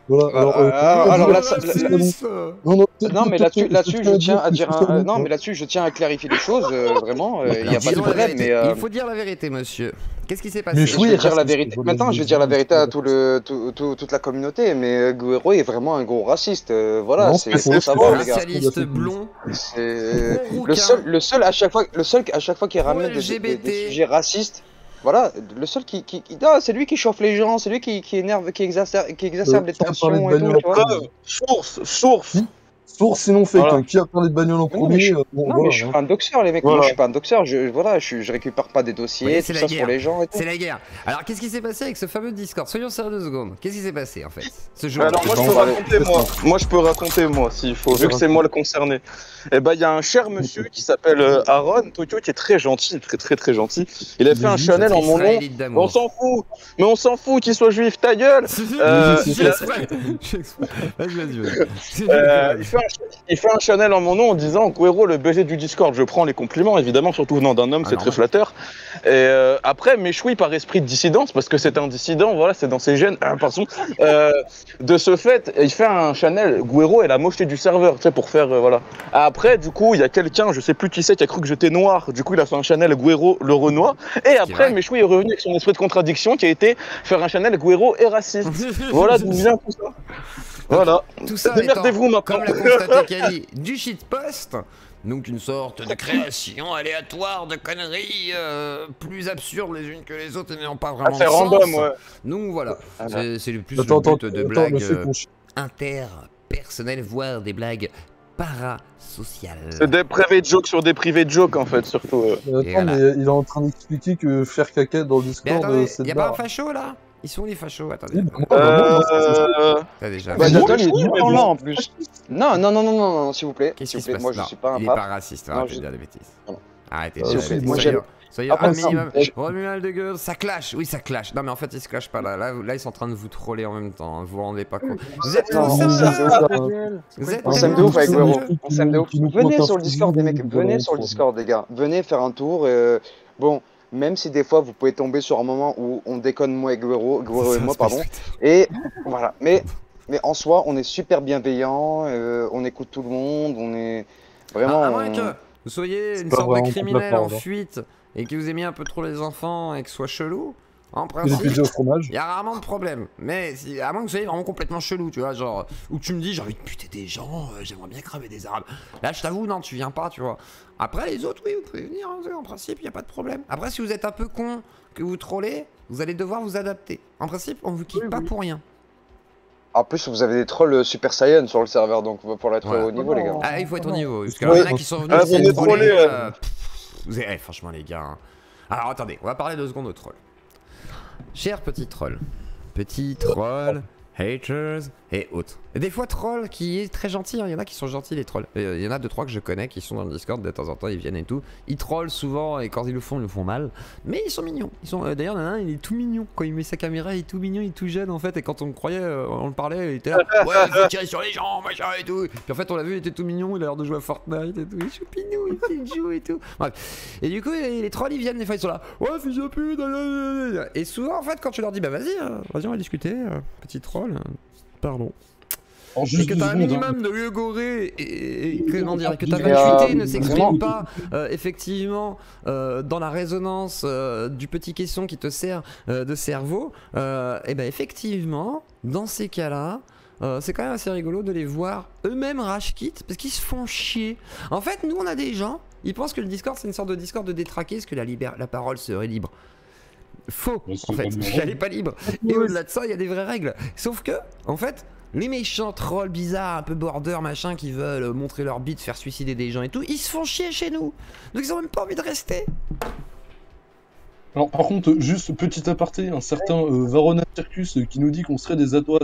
Voilà, alors là, non, mais là-dessus, je tiens à dire non, mais là-dessus, je tiens à clarifier les choses. Vraiment, il n'y a pas de problème. Mais il faut dire la vérité, monsieur. Qu'est-ce qui s'est passé? Je vais dire la vérité. Maintenant, je vais dire la vérité à toute la communauté. Mais Guero est vraiment un gros raciste. Voilà, c'est faut savoir, les gars. Socialiste blond. Le seul à chaque fois qu'il ramène des sujets racistes. Voilà, le seul c'est lui qui chauffe les gens, c'est lui qui énerve, qui exacerbe les tensions et tout, tu vois. Source sinon fake, voilà. Qui a parlé de bagnole en premier Non, mais je suis pas un doxeur, les mecs. Voilà. Moi, je suis pas un doxeur. Je récupère pas des dossiers, tout ça sur les gens et tout. C'est la guerre. Alors, qu'est-ce qui s'est passé avec ce fameux Discord? Soyons sérieux 2 secondes. Qu'est-ce qui s'est passé en fait ce jour? Alors, moi, je peux raconter, moi, s'il faut, vu que c'est moi le concerné. Eh ben, il y a un cher monsieur qui s'appelle Aaron Tokyo, qui est très gentil, très gentil. Il a fait un channel en mon nom. On s'en fout, mais on s'en fout qu'il soit juif, ta gueule. Il fait un channel en mon nom en disant Guero, le BG du Discord. Je prends les compliments, évidemment, surtout venant d'un homme, c'est très flatteur. Et après, m'échouille par esprit de dissidence, parce que c'est un dissident, voilà, c'est dans ses gènes. Pardon. De ce fait, il fait un channel Guero et la mocheté du serveur, tu sais, pour faire, voilà. Après, du coup, il y a quelqu'un, je sais plus qui c'est, qui a cru que j'étais noir. Du coup, il a fait un channel Guero le Renoir. Et après, m'échouille est revenu avec son esprit de contradiction, qui a été faire un channel Guero et raciste. Voilà d'où vient tout ça. Voilà, tout ça démerdez-vous maintenant. Comme l'a constaté Kali, du shitpost, donc une sorte de création aléatoire de conneries plus absurdes les unes que les autres et n'ayant pas vraiment de sens. Random, ouais. Donc voilà, c'est le plus le but de blagues interpersonnelles, voire des blagues parasociales. C'est des privés de jokes sur des privés de jokes en fait, surtout. Attends, mais il est en train d'expliquer que faire caca dans le Discord, c'est de y'a pas un facho là? Ils sont où les fachos? Attendez. T'as déjà. Bah, Dalton, il est tout le temps là en plus. Non, s'il vous plaît. Qu'est-ce qui se passe? Moi, je suis pas un pape. Il est pas raciste, arrêtez de dire des bêtises. Arrêtez de dire des moi, bêtises. Soyez un minimum. Remual de gueule, ça clash. Oui, ça clash. Non, mais en fait, ils se clashent pas là. Là, ils sont en train de vous troller en même temps. Vous vous rendez pas compte. Vous êtes tous on s'aime de ouf avec Guero. On s'aime de ouf. Venez sur le Discord, les mecs. Venez sur le Discord, les gars. Venez faire un tour. Bon. Même si des fois vous pouvez tomber sur un moment où on déconne moi et Guero et moi, pardon. Et voilà. Mais en soi, on est super bienveillant, on écoute tout le monde, on est vraiment. À moins que vous soyez une sorte de criminel en fuite et que vous aimiez un peu trop les enfants et que ce soit chelou. En principe, il y a rarement de problème. Mais à moins que vous soyez vraiment complètement chelou, tu vois, genre, où tu me dis j'ai envie de buter des gens, j'aimerais bien cramer des arabes. Là, je t'avoue, non, tu viens pas, tu vois. Après, les autres, oui, vous pouvez venir, hein, en principe, il n'y a pas de problème. Après, si vous êtes un peu con, que vous trollez, vous allez devoir vous adapter. En principe, on vous quitte pas pour rien. En plus, vous avez des trolls Super Saiyan sur le serveur, donc pour être au niveau, les gars. Ah, il faut être au niveau, parce qu'il y en a qui sont venus troller. Franchement, les gars. Hein. Alors, attendez, on va parler 2 secondes aux trolls. Cher petit troll, haters et autres. Et des fois troll qui est très gentil, il y en a qui sont gentils les trolls. Il y en a 2-3 que je connais qui sont dans le Discord, de temps en temps ils viennent et tout. Ils trollent souvent et quand ils le font mal. Mais ils sont mignons. D'ailleurs il y en a un, il est tout mignon. Quand il met sa caméra, il est tout mignon, il est tout jeune en fait. Et quand on le croyait, on le parlait, il était là. Ouais, il faut tirer sur les gens, machin et tout. Puis en fait on l'a vu, il était tout mignon, il a l'air de jouer à Fortnite et tout. Il est choupinou, il joue et tout. Bref. Et du coup les trolls ils viennent, des fois ils sont là. Ouais, fils de pute. Et souvent en fait quand tu leur dis bah vas-y, on va discuter, petit troll. Pardon. Et que t'as un minimum de lieu goré et comment dire, que ta vacuité ne s'exprime pas effectivement dans la résonance du petit caisson qui te sert de cerveau, et ben effectivement, dans ces cas-là, c'est quand même assez rigolo de les voir eux-mêmes rage quit parce qu'ils se font chier. En fait, nous on a des gens, ils pensent que le Discord c'est une sorte de Discord de détraqué, parce que la parole serait libre. Faux, en fait, elle est pas libre. Et au-delà de ça, il y a des vraies règles. Sauf que, en fait, les méchants trolls bizarres, un peu border, machin, qui veulent montrer leur bite, faire suicider des gens et tout, ils se font chier chez nous. Donc ils ont même pas envie de rester. Alors par contre, juste petit aparté, un certain Varona Circus qui nous dit qu'on serait des ados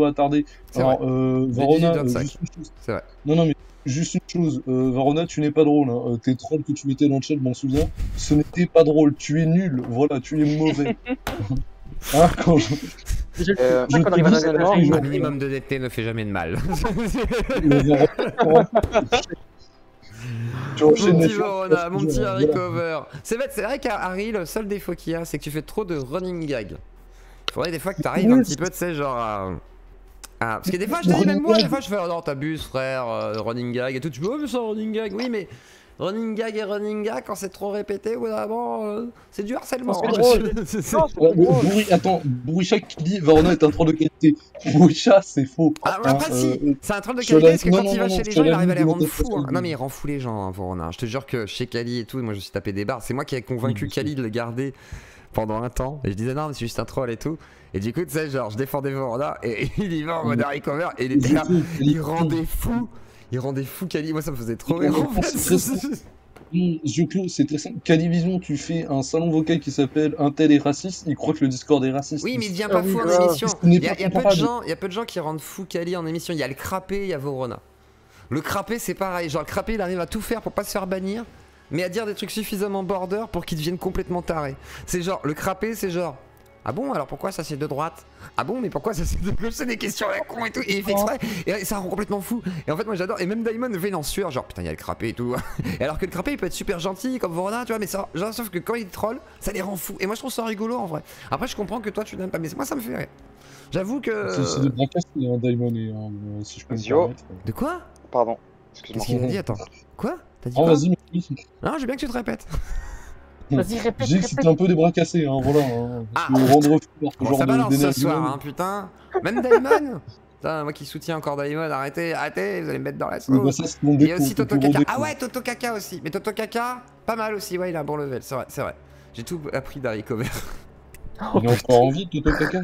attardés. Alors Varona, juste une chose. C'est vrai. Non mais juste une chose, Varona, tu n'es pas drôle. Hein. Tes trolls que tu mettais dans le chat, je m'en souviens, ce n'était pas drôle. Tu es nul. Voilà, tu es mauvais. Hein, quand je... Un minimum de DT ne fait jamais de mal. Mon petit Vorona, mon petit Harry Cover. C'est vrai qu'Harry, le seul défaut qu'il y a, c'est que tu fais trop de running gag. Il faudrait des fois que tu arrives un petit peu, tu sais, genre à... parce que des fois, je te dis, même moi, des fois, je fais, oh non, t'abuses, frère, running gag et tout. Tu peux, oh, mais c'est un running gag. Oui, mais running gag et running gag, quand c'est trop répété, au bout d'un moment, c'est du harcèlement. C'est drôle. Attends, Bourricha qui dit Varona est un troll de qualité. Bourricha, c'est faux. Ah, après, si, c'est un troll de qualité parce que quand il va chez les gens, il arrive à les rendre fous. Non, mais il rend fou les gens, Vorona. Je te jure que chez Kali et tout, moi je me suis tapé des barres. C'est moi qui ai convaincu Kali de le garder pendant un temps. Et je disais non, mais c'est juste un troll et tout. Et du coup, tu sais, genre, je défendais Vorona et il y va en mode Harry Cover et il était là, il rendait fou. Il rendait fou Kali, moi ça me faisait trop rire en fait. Zuclo, c'est très simple. Calivision, tu fais un salon vocal qui s'appelle Un tel est raciste, il croit que le Discord est raciste. Oui, mais il devient pas fou en émission. Il y a peu de gens qui rendent fou Kali en émission. Il y a le Crapé, il y a Vorona. Le Crapé, c'est pareil. Genre, le Crapé, il arrive à tout faire pour pas se faire bannir, mais à dire des trucs suffisamment border pour qu'il devienne complètement taré. C'est genre, le Crapé, c'est genre. Ah bon, alors pourquoi ça c'est de droite? Ah bon, mais pourquoi ça c'est de gauche? C'est des questions à la con et tout. Et il fait exprès. Et ça rend complètement fou. Et en fait, moi j'adore. Et même Daimon le fait en sueur. Genre, putain, il y a le Crapé et tout. Et alors que le Crapé il peut être super gentil comme Vorona, tu vois. Mais ça, genre, sauf que quand il troll, ça les rend fous. Et moi je trouve ça rigolo en vrai. Après, je comprends que toi tu n'aimes pas. Mais moi ça me fait rire. J'avoue que. C'est des braquages, un Daimon et si je peux me permettre. De quoi? Pardon. Qu'est-ce Excuse-moi. qu'il a dit? Attends. Quoi? T'as dit Oh, quoi? vas-y, mais... Non, je veux bien que tu te répètes. Vas-y, répète. J'ai dit que c'était un peu des bras cassés, hein, voilà. Hein. Ah. Faut rendre fort, Bon, genre ça balance ce d'énergie. soir, hein, putain. Même Daimon. Putain, moi qui soutiens encore Daimon, arrêtez, vous allez me mettre dans la sauce. Bah, ça, c'est mon Il y a défaut, aussi faut Toto rendre Kaka. défaut. Ah ouais, Toto Kaka aussi. Mais Toto Kaka, pas mal aussi, ouais, il a un bon level, c'est vrai, c'est vrai. J'ai tout appris d'Harry Cover. Il est encore en vie, Toto Kaka.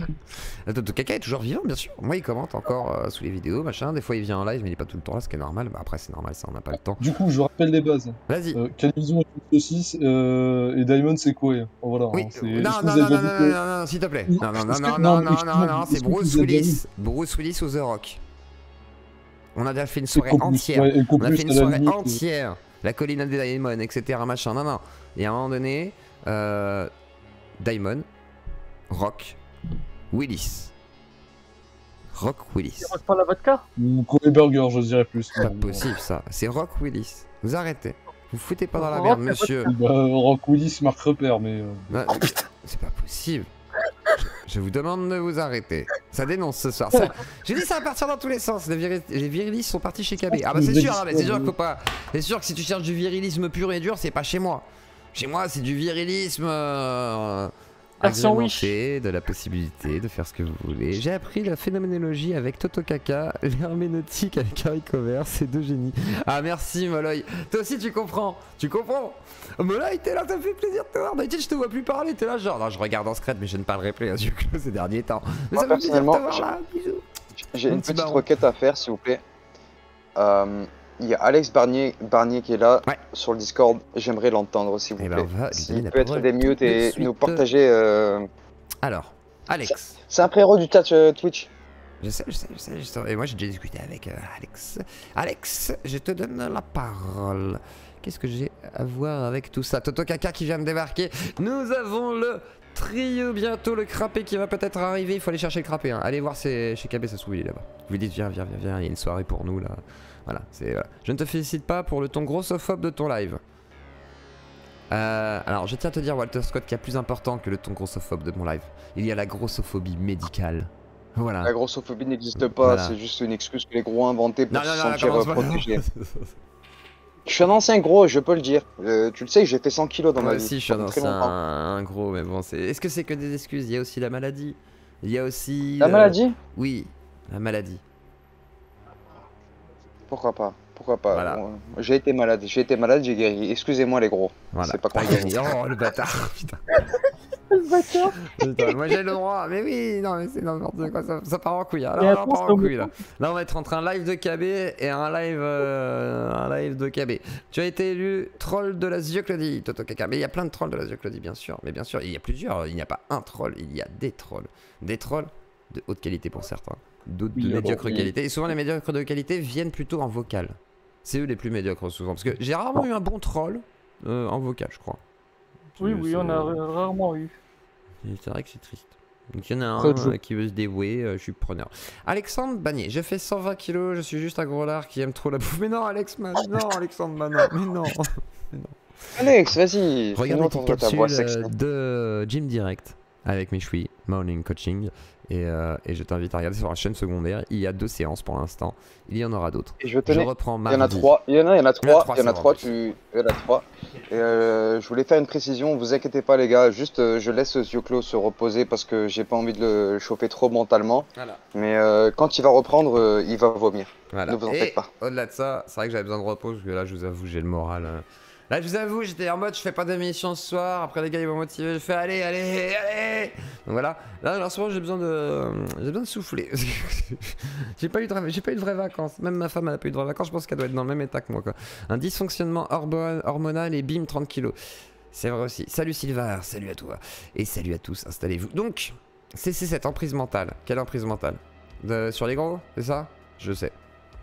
Toto Kaka est toujours vivant, bien sûr. Moi, il commente encore sous les vidéos, machin. Des fois, il vient en live, mais il est pas tout le temps là, ce qui est normal. Bah, après, c'est normal, ça, on n'a pas le temps. Du coup, je rappelle les bases. Vas-y. Calivision est une saucisse et Diamond c'est quoi? Voilà. Oui, Hein, non, s'il te plaît. Non, c'est Bruce Willis. Bruce Willis ou The Rock. On a déjà fait une soirée entière. On a fait une soirée entière. La colline des Diamond, etc. Machin. Non. Et à un moment donné, Diamond, Rock, Willis. Rock Willis. Tu rock pas la vodka? Ou Kobe Burger, je dirais plus. C'est pas possible ça. C'est Rock Willis. Vous arrêtez. Vous foutez pas dans la merde, monsieur. Bah, Rock Willis marque repère, mais. Oh putain, c'est pas possible. Je vous demande de vous arrêter. Ça dénonce ce soir. Ça... J'ai dit ça va partir dans tous les sens. Les virilistes sont partis chez KB. Ah bah c'est sûr, hein, mais c'est sûr qu'il faut pas. C'est sûr que si tu cherches du virilisme pur et dur, c'est pas chez moi. Chez moi, c'est du virilisme. Agrémenté de la possibilité de faire ce que vous voulez. J'ai appris la phénoménologie avec Toto Kaka, l'herméneutique avec Harry Cover, c'est deux génies. Ah merci Moloy, toi aussi tu comprends, Moloy t'es là, ça me fait plaisir de te voir. D'habitude je te vois plus parler, t'es là genre, non je regarde en secret mais je ne parlerai plus à yeux clos ces derniers temps. Mais Moi, ça me fait plaisir de te personnellement, voir là, bisous. J'ai Un une petit petite baron. requête à faire, s'il vous plaît. Il y a Alex Barnier qui est là Ouais. sur le Discord. J'aimerais l'entendre, s'il vous Eh ben, plaît. on va lui donner S'il la peut être parole des mutes tout de et suite. nous partager. Alors, Alex. C'est un frérot du chat Twitch. Je sais. Et moi, j'ai déjà discuté avec Alex. Alex, je te donne la parole. Qu'est-ce que j'ai à voir avec tout ça? Toto Kaka qui vient de débarquer. Nous avons le trio bientôt, le crapé qui va peut-être arriver. Il faut aller chercher le crapé. Hein. Allez voir chez KB, ça se trouve, il est là-bas. Vous lui dites, viens, il y a une soirée pour nous là. Voilà, je ne te félicite pas pour le ton grossophobe de ton live. Alors, je tiens à te dire, Walter Scott, qu'il y a plus important que le ton grossophobe de mon live. Il y a la grossophobie médicale. Voilà. La grossophobie n'existe pas, Voilà. c'est juste une excuse que les gros ont inventée pour se sentir commence pas. protégés. Je suis un ancien gros, je peux le dire. Tu le sais, j'ai fait 100 kilos dans ma Moi vie. aussi, je suis pendant très longtemps. un gros, mais bon, est-ce que c'est que des excuses? Il y a aussi la maladie. Il y a aussi... La maladie? Oui, la maladie. Pourquoi pas? Pourquoi pas? Voilà. Bon, j'ai été malade, j'ai guéri. Excusez-moi les gros. Voilà. C'est pas T'as compliqué. gagné. Oh, le bâtard. Putain. Le bâtard. Putain, moi j'ai le droit. Mais oui, non, mais c'est n'importe quoi. Ça part en couille. Hein. Mais Là, attends, on part c'est en couille là. Là, on va être entre un live de KB et un live de KB. Tu as été élu troll de la Zioclodie, Toto Kaka. Mais il y a plein de trolls de la Zioclodie, bien sûr. Mais bien sûr, il y a plusieurs. Il n'y a pas un troll, il y a des trolls. Des trolls de haute qualité pour certains. D'autres de médiocre qualité. Et souvent, les médiocres de qualité viennent plutôt en vocal. C'est eux les plus médiocres souvent. Parce que j'ai rarement eu un bon troll en vocal, je crois. Oui, on a rarement eu. C'est vrai que c'est triste. Donc il y en a Après, un qui veut se dévouer, je suis preneur. Alexandre Bagné, je fais 120 kilos, je suis juste un gros lard qui aime trop la bouffe. Mais non, non, Alexandre Bagné, mais non. Alex, vas-y. Regarde fais-nous la petite entendre ta voix capsule sexy. de Gym Direct avec Mishui, Morning Coaching. Et je t'invite à regarder sur la chaîne secondaire. Il y a 2 séances pour l'instant. Il y en aura d'autres. Et je Je tenais. reprends Il y mardi. en a 3. Il y en a 3. Il y en a 3. c'est Il y en a 3. Et je voulais faire une précision. Vous inquiétez pas, les gars. Juste, je laisse Zioclo se reposer parce que j'ai pas envie de le chauffer trop mentalement. Voilà. Mais quand il va reprendre, il va vomir. Voilà. Ne vous en Et faites pas. au-delà de ça, c'est vrai que j'avais besoin de repos parce que là, je vous avoue, j'ai le moral. Là, je vous avoue, j'étais en mode, je fais pas d'émission ce soir. Après, les gars, ils vont motiver. Je fais, allez. Donc voilà. Là, en ce moment, j'ai besoin de souffler. j'ai pas eu de vraies vacances. Même ma femme, elle a pas eu de vraies vacances. Je pense qu'elle doit être dans le même état que moi, quoi. Un dysfonctionnement hormonal et bim, 30 kilos. C'est vrai aussi. Salut Sylvain, salut à toi. Et salut à tous, installez-vous. Donc, c'est cette emprise mentale. Quelle emprise mentale? Sur les gros, c'est ça? Je sais.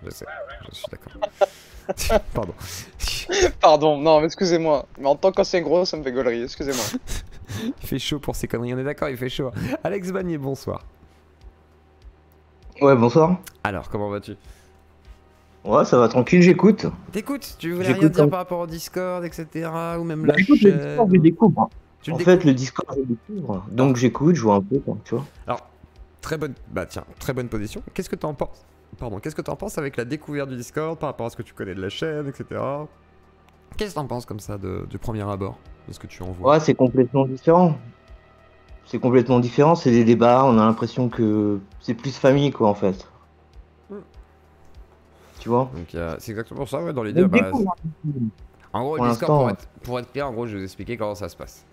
Je suis d'accord. Pardon. Pardon, non, mais excusez-moi. Mais en tant qu'ancien gros, ça me fait gaulerie. Excusez-moi. Il fait chaud pour ces conneries, on est d'accord, il fait chaud. Alex Bagné, bonsoir. Ouais, bonsoir. Alors, comment vas-tu? Ouais, ça va tranquille, j'écoute. T'écoutes? Tu voulais J'écoute rien dire comme- par rapport au Discord, etc. Ou même Bah la écoute, le chaîne. Discord, je le découvre. Tu le En découvres. fait, le Discord, je le découvre. Donc j'écoute, je vois un peu, quoi, tu vois. Alors, très bonne position. Qu'est-ce que t'en penses? Pardon, qu'est-ce que t'en penses avec la découverte du Discord par rapport à ce que tu connais de la chaîne, etc. Qu'est-ce que t'en penses comme ça du premier abord, de ce que tu en vois? Ouais, c'est complètement différent. C'est complètement différent, c'est des débats, on a l'impression que c'est plus famille, quoi, en fait. Mm. Tu vois. Donc c'est exactement ça, ouais, dans l'idée. Donc, Bah, découvre. en gros, Pour le Discord, l'instant, pour être clair, en gros, je vais vous expliquer comment ça se passe.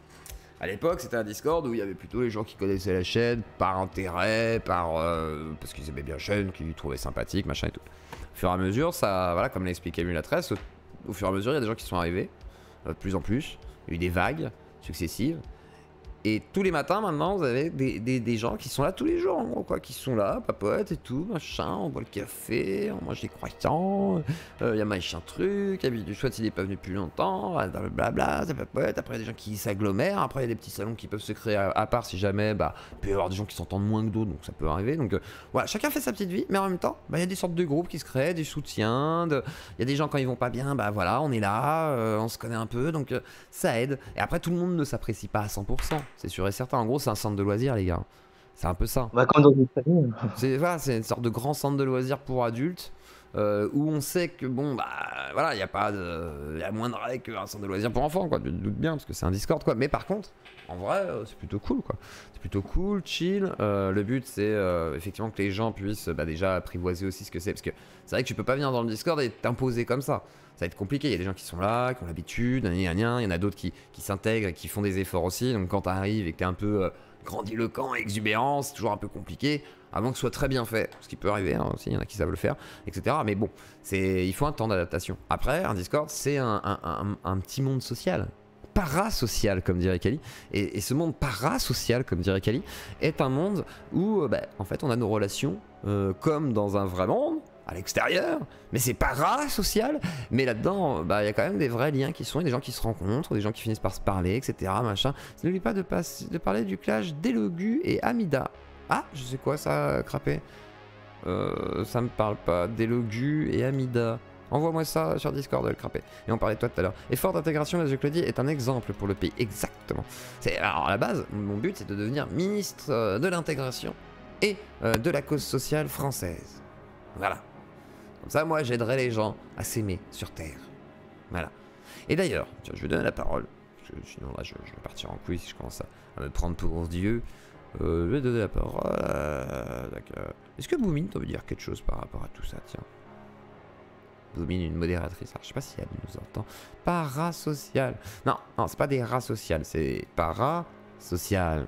À l'époque, c'était un Discord où il y avait plutôt les gens qui connaissaient la chaîne par intérêt, parce qu'ils aimaient bien la chaîne, qu'ils trouvaient sympathique, machin et tout. Au fur et à mesure, ça, voilà, comme l'a expliqué Mulatresse, au fur et à mesure, il y a des gens qui sont arrivés, de plus en plus. Il y a eu des vagues successives. Et tous les matins, maintenant, vous avez des gens qui sont là tous les jours, en gros, quoi, qui sont là, papotent et tout, machin, on boit le café, on mange des croissants, il y a machin truc, du chouette, il est pas venu depuis longtemps, blablabla, ça papote, après il y a des gens qui s'agglomèrent, après il y a des petits salons qui peuvent se créer à part si jamais, bah, il peut y avoir des gens qui s'entendent moins que d'autres, donc ça peut arriver, donc voilà, chacun fait sa petite vie, mais en même temps, bah, il y a des sortes de groupes qui se créent, des soutiens, il y a des gens quand ils vont pas bien, bah voilà, on est là, on se connaît un peu, donc ça aide, et après tout le monde ne s'apprécie pas à 100%. C'est sûr et certain. En gros, c'est un centre de loisirs, les gars. C'est un peu ça. Bah, comme dans une famille. C'est une sorte de grand centre de loisirs pour adultes où on sait que, bon, bah voilà, il n'y a pas de. Il y a moins de règles qu'un centre de loisirs pour enfants, quoi. Tu te doutes bien, parce que c'est un Discord, quoi. Mais par contre, en vrai, c'est plutôt cool, quoi. C'est plutôt cool, chill. Le but, c'est effectivement que les gens puissent déjà apprivoiser aussi ce que c'est. Parce que c'est vrai que tu peux pas venir dans le Discord et t'imposer comme ça. Ça va être compliqué, il y a des gens qui sont là, qui ont l'habitude, il y en a d'autres qui s'intègrent et qui font des efforts aussi, donc quand t'arrives et que t'es un peu grandiloquent, exubérant, c'est toujours un peu compliqué, avant que ce soit très bien fait, ce qui peut arriver hein, aussi, il y en a qui savent le faire, etc. Mais bon, il faut un temps d'adaptation. Après, un Discord, c'est un petit monde social. parasocial, comme dirait Kali. Et ce monde parasocial, comme dirait Kali, est un monde où, en fait, on a nos relations comme dans un vrai monde, à l'extérieur, mais c'est parasocial. Mais là-dedans, il y a quand même des vrais liens qui sont, il y a des gens qui se rencontrent, des gens qui finissent par se parler, etc. Machin. N'oublie pas de parler du clash d'Elogu et Amida. Ah, je sais quoi ça, Crapé? Ça me parle pas. D'Elogu et Amida. Envoie-moi ça sur Discord, le Crapé. Et on parlait de toi tout à l'heure. Effort d'intégration, la Claudie est un exemple pour le pays. Exactement. Alors, à la base, mon but, c'est de devenir ministre de l'intégration et de la cause sociale française. Voilà. Comme ça, moi, j'aiderai les gens à s'aimer sur Terre. Voilà. Et d'ailleurs, tiens, je vais donner la parole. Parce que sinon, là, je vais partir en couille si je commence à me prendre pour Dieu. Je vais donner la parole à... Est-ce que Boumine, tu veux dire quelque chose par rapport à tout ça? Tiens. Boumine, une modératrice. Alors, je sais pas si elle nous entend. Parasocial. Non, c'est pas des rats sociales. C'est parasocial.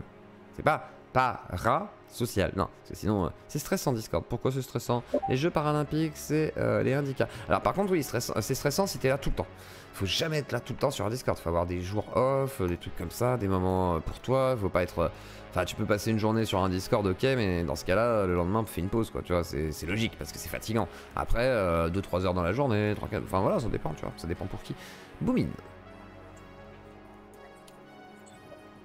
C'est pas parasocial. Non, parce que sinon, c'est stressant Discord. Pourquoi c'est stressant? Les Jeux paralympiques, c'est les handicaps. Alors, par contre, oui, c'est stressant si t'es là tout le temps. Faut jamais être là tout le temps sur un Discord. Faut avoir des jours off, des trucs comme ça, des moments pour toi. Faut pas être... Enfin, tu peux passer une journée sur un Discord, ok, mais dans ce cas-là, le lendemain, fais une pause, quoi, tu vois, c'est logique, parce que c'est fatigant. Après, 2-3 heures dans la journée, 3-4... Enfin, voilà, ça dépend, tu vois, ça dépend pour qui. Boumine.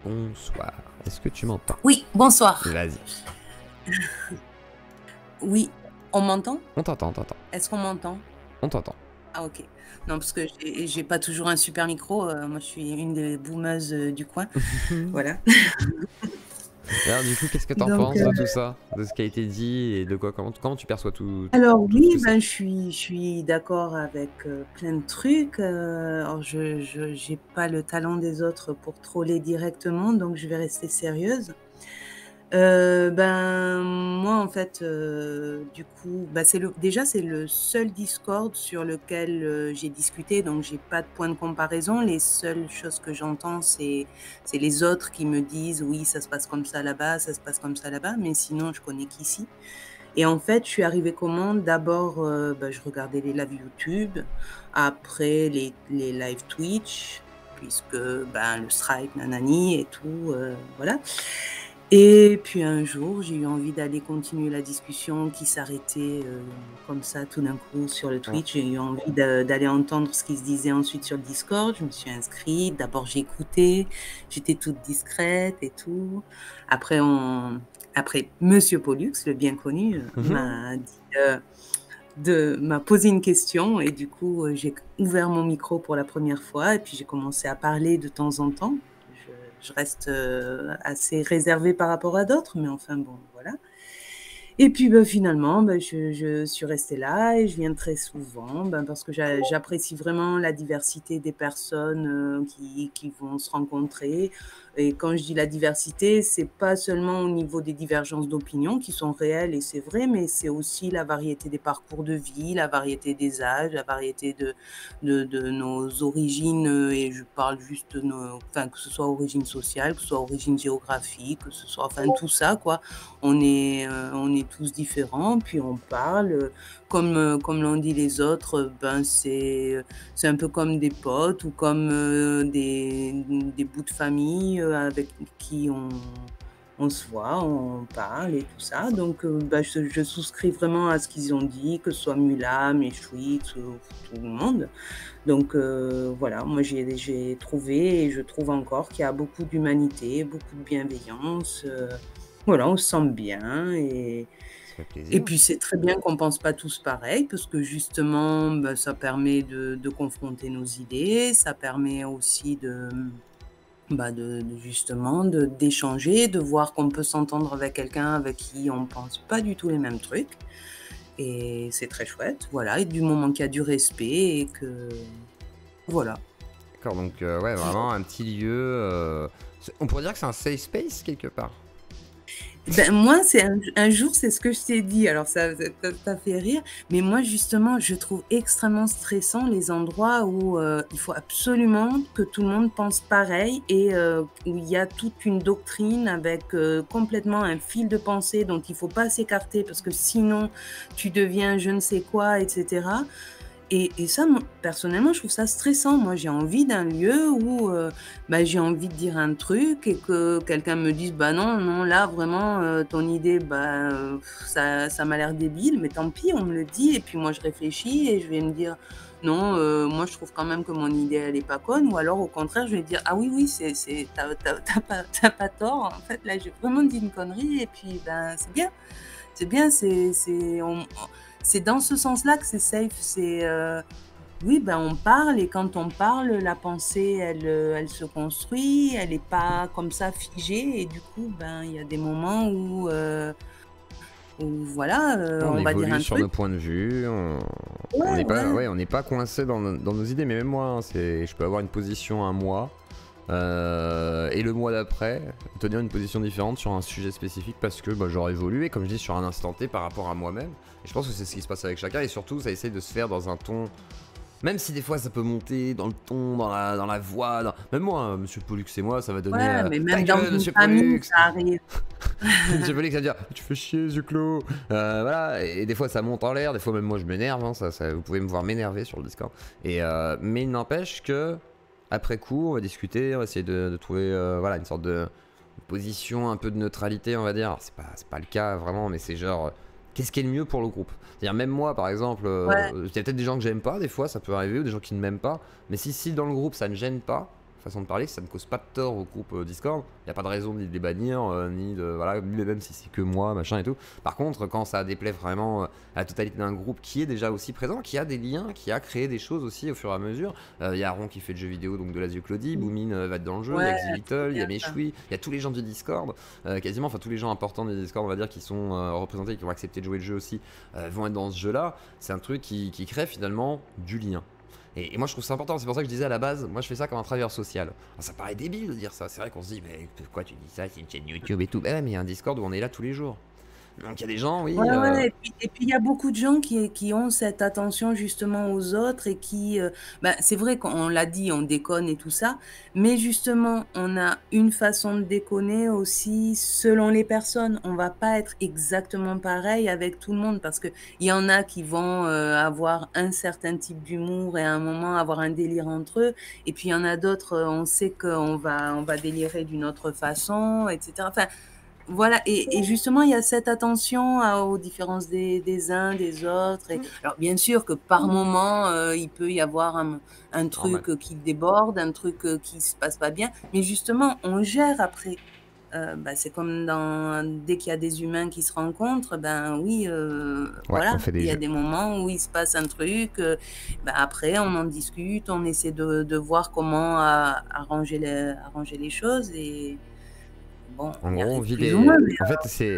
Bonsoir. Est-ce que tu m'entends? Oui, bonsoir. Vas-y. Oui, on m'entend? On t'entend, on t'entend. Est-ce qu'on m'entend? On t'entend. Ah, ok. Non, parce que j'ai pas toujours un super micro. Moi, je suis une des boomeuses du coin. Voilà. Alors, du coup, qu'est-ce que t'en penses de tout ça? De ce qui a été dit et de quoi? Comment tu perçois tout? Alors, oui, je suis d'accord avec plein de trucs. Alors, je j'ai pas le talent des autres pour troller directement, donc je vais rester sérieuse. Moi, en fait, du coup, c'est le seul Discord sur lequel j'ai discuté, donc j'ai pas de point de comparaison. Les seules choses que j'entends, c'est les autres qui me disent oui, ça se passe comme ça là-bas, ça se passe comme ça là-bas, mais sinon, je connais qu'ici. Et en fait, je suis arrivée comment? D'abord, je regardais les lives YouTube, après les lives Twitch, puisque le strike, nanani et tout, voilà. Et puis un jour, j'ai eu envie d'aller continuer la discussion qui s'arrêtait comme ça tout d'un coup sur le Twitch. J'ai eu envie d'aller entendre ce qui se disait ensuite sur le Discord. Je me suis inscrite. D'abord, j'ai écouté. J'étais toute discrète et tout. Après, Monsieur Pollux, le bien connu, m'a posé une question. Et du coup, j'ai ouvert mon micro pour la première fois. Et puis, j'ai commencé à parler de temps en temps. Je reste assez réservée par rapport à d'autres, mais enfin bon, voilà. Et puis finalement, je suis restée là et je viens très souvent parce que j'apprécie vraiment la diversité des personnes qui vont se rencontrer. Et quand je dis la diversité, c'est pas seulement au niveau des divergences d'opinion qui sont réelles et c'est vrai, mais c'est aussi la variété des parcours de vie, la variété des âges, la variété de nos origines, et je parle juste de que ce soit origine sociale, que ce soit origine géographique, que ce soit, enfin tout ça, quoi. On est tous différents, puis on parle, comme l'ont dit les autres, c'est un peu comme des potes ou comme des bouts de famille avec qui on se voit, on parle et tout ça. Donc je souscris vraiment à ce qu'ils ont dit, que ce soit Mula, Méchoui, tout le monde. Donc voilà, moi j'ai trouvé et je trouve encore qu'il y a beaucoup d'humanité, beaucoup de bienveillance. Voilà, on se sent bien et puis c'est très bien qu'on pense pas tous pareil parce que justement, ça permet de confronter nos idées, ça permet aussi justement d'échanger, de voir qu'on peut s'entendre avec quelqu'un avec qui on pense pas du tout les mêmes trucs. Et c'est très chouette, voilà. Et du moment qu'il y a du respect et que voilà. D'accord, donc ouais, vraiment un petit lieu. On pourrait dire que c'est un safe space quelque part. Moi, c'est un jour, c'est ce que je t'ai dit, alors ça fait rire, mais moi, justement, je trouve extrêmement stressant les endroits où il faut absolument que tout le monde pense pareil et où il y a toute une doctrine avec complètement un fil de pensée dont il faut pas s'écarter parce que sinon, tu deviens je ne sais quoi, etc. Et ça, personnellement, je trouve ça stressant. Moi, j'ai envie d'un lieu où j'ai envie de dire un truc et que quelqu'un me dise bah non, là, vraiment, ton idée, ça m'a l'air débile, mais tant pis, on me le dit. Et puis moi, je réfléchis et je vais me dire non, moi, je trouve quand même que mon idée, elle est pas conne. Ou alors, au contraire, je vais dire ah oui, t'as pas tort. En fait, là, j'ai vraiment dit une connerie et puis c'est bien. C'est bien, c'est dans ce sens-là que c'est safe. C'est oui, on parle et quand on parle, la pensée, elle se construit, elle n'est pas comme ça figée et du coup, il y a des moments où voilà, on va dire un évolue sur truc. nos points de vue, on n'est pas coincé dans nos idées, mais même moi, hein, je peux avoir une position un mois. Et le mois d'après, tenir une position différente sur un sujet spécifique parce que j'aurais évolué, comme je dis, sur un instant T par rapport à moi-même. Et je pense que c'est ce qui se passe avec chacun, et surtout, ça essaye de se faire dans un ton. Même si des fois ça peut monter dans le ton, dans la voix. Même moi, hein, Monsieur Pollux et moi, ça va donner. Ouais, mais même ta dans gueule, une Monsieur famille, Pollux. ça arrive. Monsieur Pollux, ça va dire tu fais chier, yeux clos. Voilà, et des fois ça monte en l'air, des fois même moi je m'énerve. Hein, vous pouvez me voir m'énerver sur le Discord. Mais il n'empêche que. Après coup, on va discuter, on va essayer de trouver une sorte de position un peu de neutralité, on va dire. Alors, c'est pas le cas vraiment, mais c'est genre qu'est-ce qui est le mieux pour le groupe. C'est-à-dire même moi par exemple, il y a peut-être des gens que j'aime pas, des fois ça peut arriver, ou des gens qui ne m'aiment pas, mais si dans le groupe ça ne gêne pas, façon de parler, ça ne cause pas de tort au groupe Discord, il n'y a pas de raison ni de les bannir, ni de même si c'est que moi, machin et tout. Par contre, quand ça déplaît vraiment à la totalité d'un groupe qui est déjà aussi présent, qui a des liens, qui a créé des choses aussi au fur et à mesure, il y a Aaron qui fait de jeux vidéo, donc de la Claudie, Boomine va être dans le jeu, il y a Xilittle, il y a Meshui, il y a tous les gens du Discord, quasiment, enfin tous les gens importants du Discord, on va dire, qui sont représentés, qui ont accepté de jouer le jeu aussi, vont être dans ce jeu-là. C'est un truc qui crée finalement du lien. Et moi je trouve ça important, c'est pour ça que je disais à la base, moi je fais ça comme un travailleur social. Alors, ça paraît débile de dire ça, c'est vrai qu'on se dit mais pourquoi tu dis ça, c'est une chaîne YouTube et tout. Mais il y a un Discord où on est là tous les jours. Donc il y a des gens, oui. Ouais, et puis il y a beaucoup de gens qui ont cette attention justement aux autres et qui, c'est vrai qu'on l'a dit, on déconne et tout ça, mais justement, on a une façon de déconner aussi selon les personnes. On va pas être exactement pareil avec tout le monde parce que il y en a qui vont avoir un certain type d'humour et à un moment avoir un délire entre eux, et puis il y en a d'autres, on sait qu'on va délirer d'une autre façon, etc. Enfin, voilà, et justement, il y a cette attention aux différences des uns, des autres. Alors, bien sûr que par moment, il peut y avoir un truc qui déborde, un truc qui se passe pas bien, mais justement, on gère après. C'est comme dès qu'il y a des humains qui se rencontrent, voilà, il y a des moments où il se passe un truc, après on en discute, on essaie de voir comment arranger les choses et... Bon, en gros, on vit des... En fait, c'est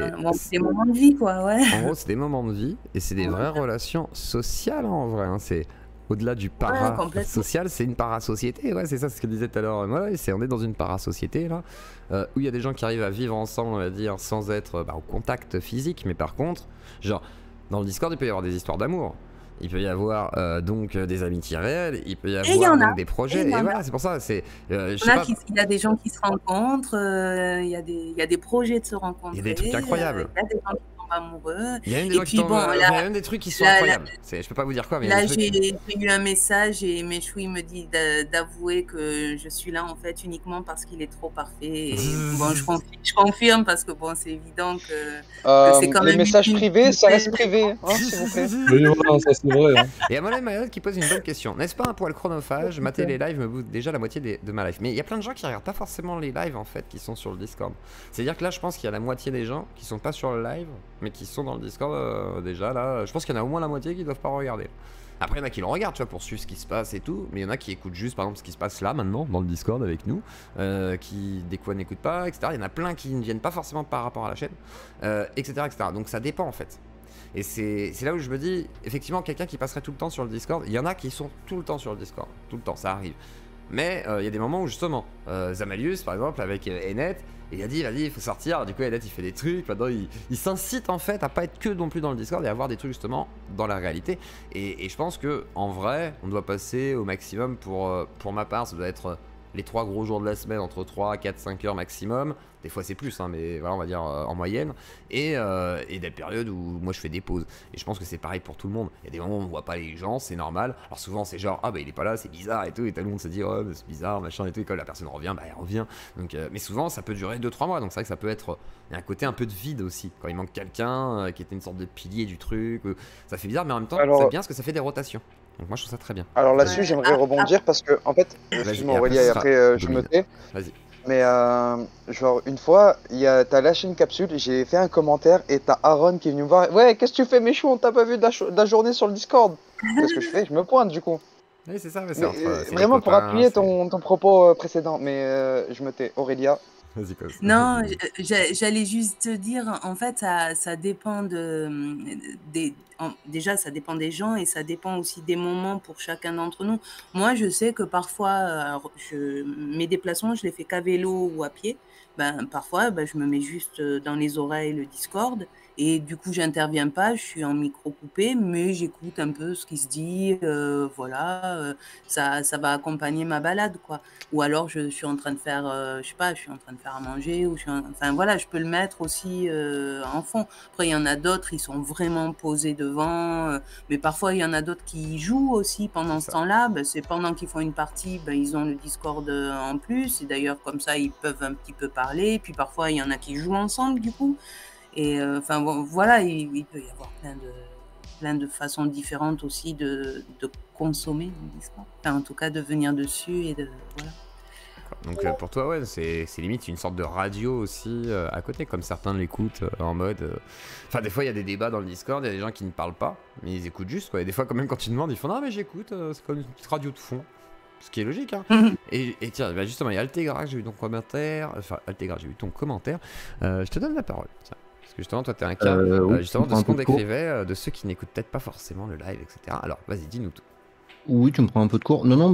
des moments de vie, quoi, ouais. En gros, c'est des moments de vie et c'est des vraies relations sociales, en vrai. Hein. C'est au-delà du para-social, c'est une para-société. Ouais, c'est ça, ce que je disais tout à l'heure. Ouais, on est dans une para-société, là, où il y a des gens qui arrivent à vivre ensemble, on va dire, sans être au contact physique. Mais par contre, genre, dans le Discord, il peut y avoir des histoires d'amour. Il peut y avoir donc des amitiés réelles, il peut y avoir donc des projets, et voilà, c'est pour ça. Il y a des gens qui se rencontrent, il y a des projets de se rencontrer. Il y a des trucs incroyables. Il y a des gens qui tombent amoureux. Il y a même des trucs qui sont incroyables. Je peux pas vous dire quoi, mais là, j'ai eu un message et Meshui me dit d'avouer que je suis là en fait uniquement parce qu'il est trop parfait. Et bon, je confirme parce que bon, c'est évident que c'est quand même. Les messages privés, ça reste privé, hein, s'il vous plaît. Oui, voilà, ça c'est vrai. Hein. Et à Mayotte qui pose une bonne question. N'est-ce pas un poil chronophage? Mater les lives me bouffe déjà la moitié de ma life. Mais il y a plein de gens qui regardent pas forcément les lives en fait, qui sont sur le Discord. C'est-à-dire que là, je pense qu'il y a la moitié des gens qui sont pas sur le live, mais qui sont dans le Discord déjà. Là, je pense qu'il y en a au moins la moitié qui doivent pas regarder. Après, il y en a qui le regardent, tu vois, pour suivre ce qui se passe et tout, mais il y en a qui écoutent juste, par exemple, ce qui se passe là, maintenant, dans le Discord avec nous, qui, des fois, n'écoutent pas, etc. Il y en a plein qui ne viennent pas forcément par rapport à la chaîne, etc., etc. Donc, ça dépend, en fait. Et c'est là où je me dis, effectivement, quelqu'un qui passerait tout le temps sur le Discord, il y en a qui sont tout le temps sur le Discord, tout le temps, ça arrive. Mais il y a des moments où, justement, Zamalius, par exemple, avec Enet, il a dit, il faut sortir. Du coup, Enet, il fait des trucs. Maintenant, il s'incite en fait à pas être que non plus dans le Discord et à avoir des trucs justement dans la réalité. Et je pense que en vrai, on doit passer au maximum pour ma part, ça doit être les 3 gros jours de la semaine entre 3, 4, 5 heures maximum. Des fois c'est plus, hein, mais voilà, on va dire en moyenne. Et des périodes où moi je fais des pauses. Et je pense que c'est pareil pour tout le monde. Il y a des moments où on voit pas les gens, c'est normal. Alors souvent c'est genre, ah bah il est pas là, c'est bizarre et tout. Et tout le monde se dit, oh bah, c'est bizarre, machin et tout. Et quand la personne revient, bah elle revient. Donc, mais souvent ça peut durer 2-3 mois. Donc c'est vrai que ça peut être. Il y a un côté un peu de vide aussi. Quand il manque quelqu'un qui était une sorte de pilier du truc. Ça fait bizarre, mais en même temps, c'est bien parce que ça fait des rotations. Donc moi je trouve ça très bien. Alors là-dessus, j'aimerais rebondir parce que, en fait, excuse-moi Aurélia, et après je me tais. Vas-y. Mais genre, une fois, t'as lâché une capsule, j'ai fait un commentaire et t'as Aaron qui est venu me voir. Ouais, qu'est-ce que tu fais, Méchou? On t'a pas vu de la journée sur le Discord. Qu'est-ce que je fais? Je me pointe du coup. Oui, c'est ça, mais c'est vraiment pour appuyer ton propos précédent. Mais je me tais. Aurélia. Vas-y, cause. Non, j'allais juste te dire, en fait, ça dépend déjà, ça dépend des gens et ça dépend aussi des moments pour chacun d'entre nous. Moi, je sais que parfois, mes déplacements, je les fais qu'à vélo ou à pied. Ben, parfois, je me mets juste dans les oreilles le Discord et du coup, j'interviens pas, je suis en micro coupé, mais j'écoute un peu ce qui se dit, voilà, ça va accompagner ma balade, quoi. Ou alors, je suis en train de faire, je sais pas, je suis en train de faire à manger, ou enfin voilà, je peux le mettre aussi en fond. Après, il y en a d'autres, ils sont vraiment posés devant, mais parfois, il y en a d'autres qui jouent aussi pendant ce temps-là. Ben, c'est pendant qu'ils font une partie, ben, ils ont le Discord en plus, et d'ailleurs, comme ça, ils peuvent un petit peu parler. Puis parfois, il y en a qui jouent ensemble, du coup. Et enfin, bon, voilà, il peut y avoir plein de façons différentes aussi de consommer le Discord. Enfin, en tout cas, de venir dessus et de... Voilà. Donc pour toi, ouais, c'est limite une sorte de radio aussi à côté, comme certains l'écoutent en mode... Enfin, des fois, il y a des débats dans le Discord, il y a des gens qui ne parlent pas, mais ils écoutent juste, quoi. Et des fois, quand même, quand tu demandes, ils font « Non, mais j'écoute, c'est comme une petite radio de fond. » Ce qui est logique, hein. Et tiens, bah justement, il y a Altegra, j'ai vu ton commentaire. Enfin, Altegra, j'ai vu ton commentaire. Je te donne la parole, tiens. Parce que justement, toi, t'es un cas, justement, de ce qu'on décrivait, de ceux qui n'écoutent peut-être pas forcément le live, etc. Alors, vas-y, dis-nous tout. Oui, tu me prends un peu de cours. Non, non,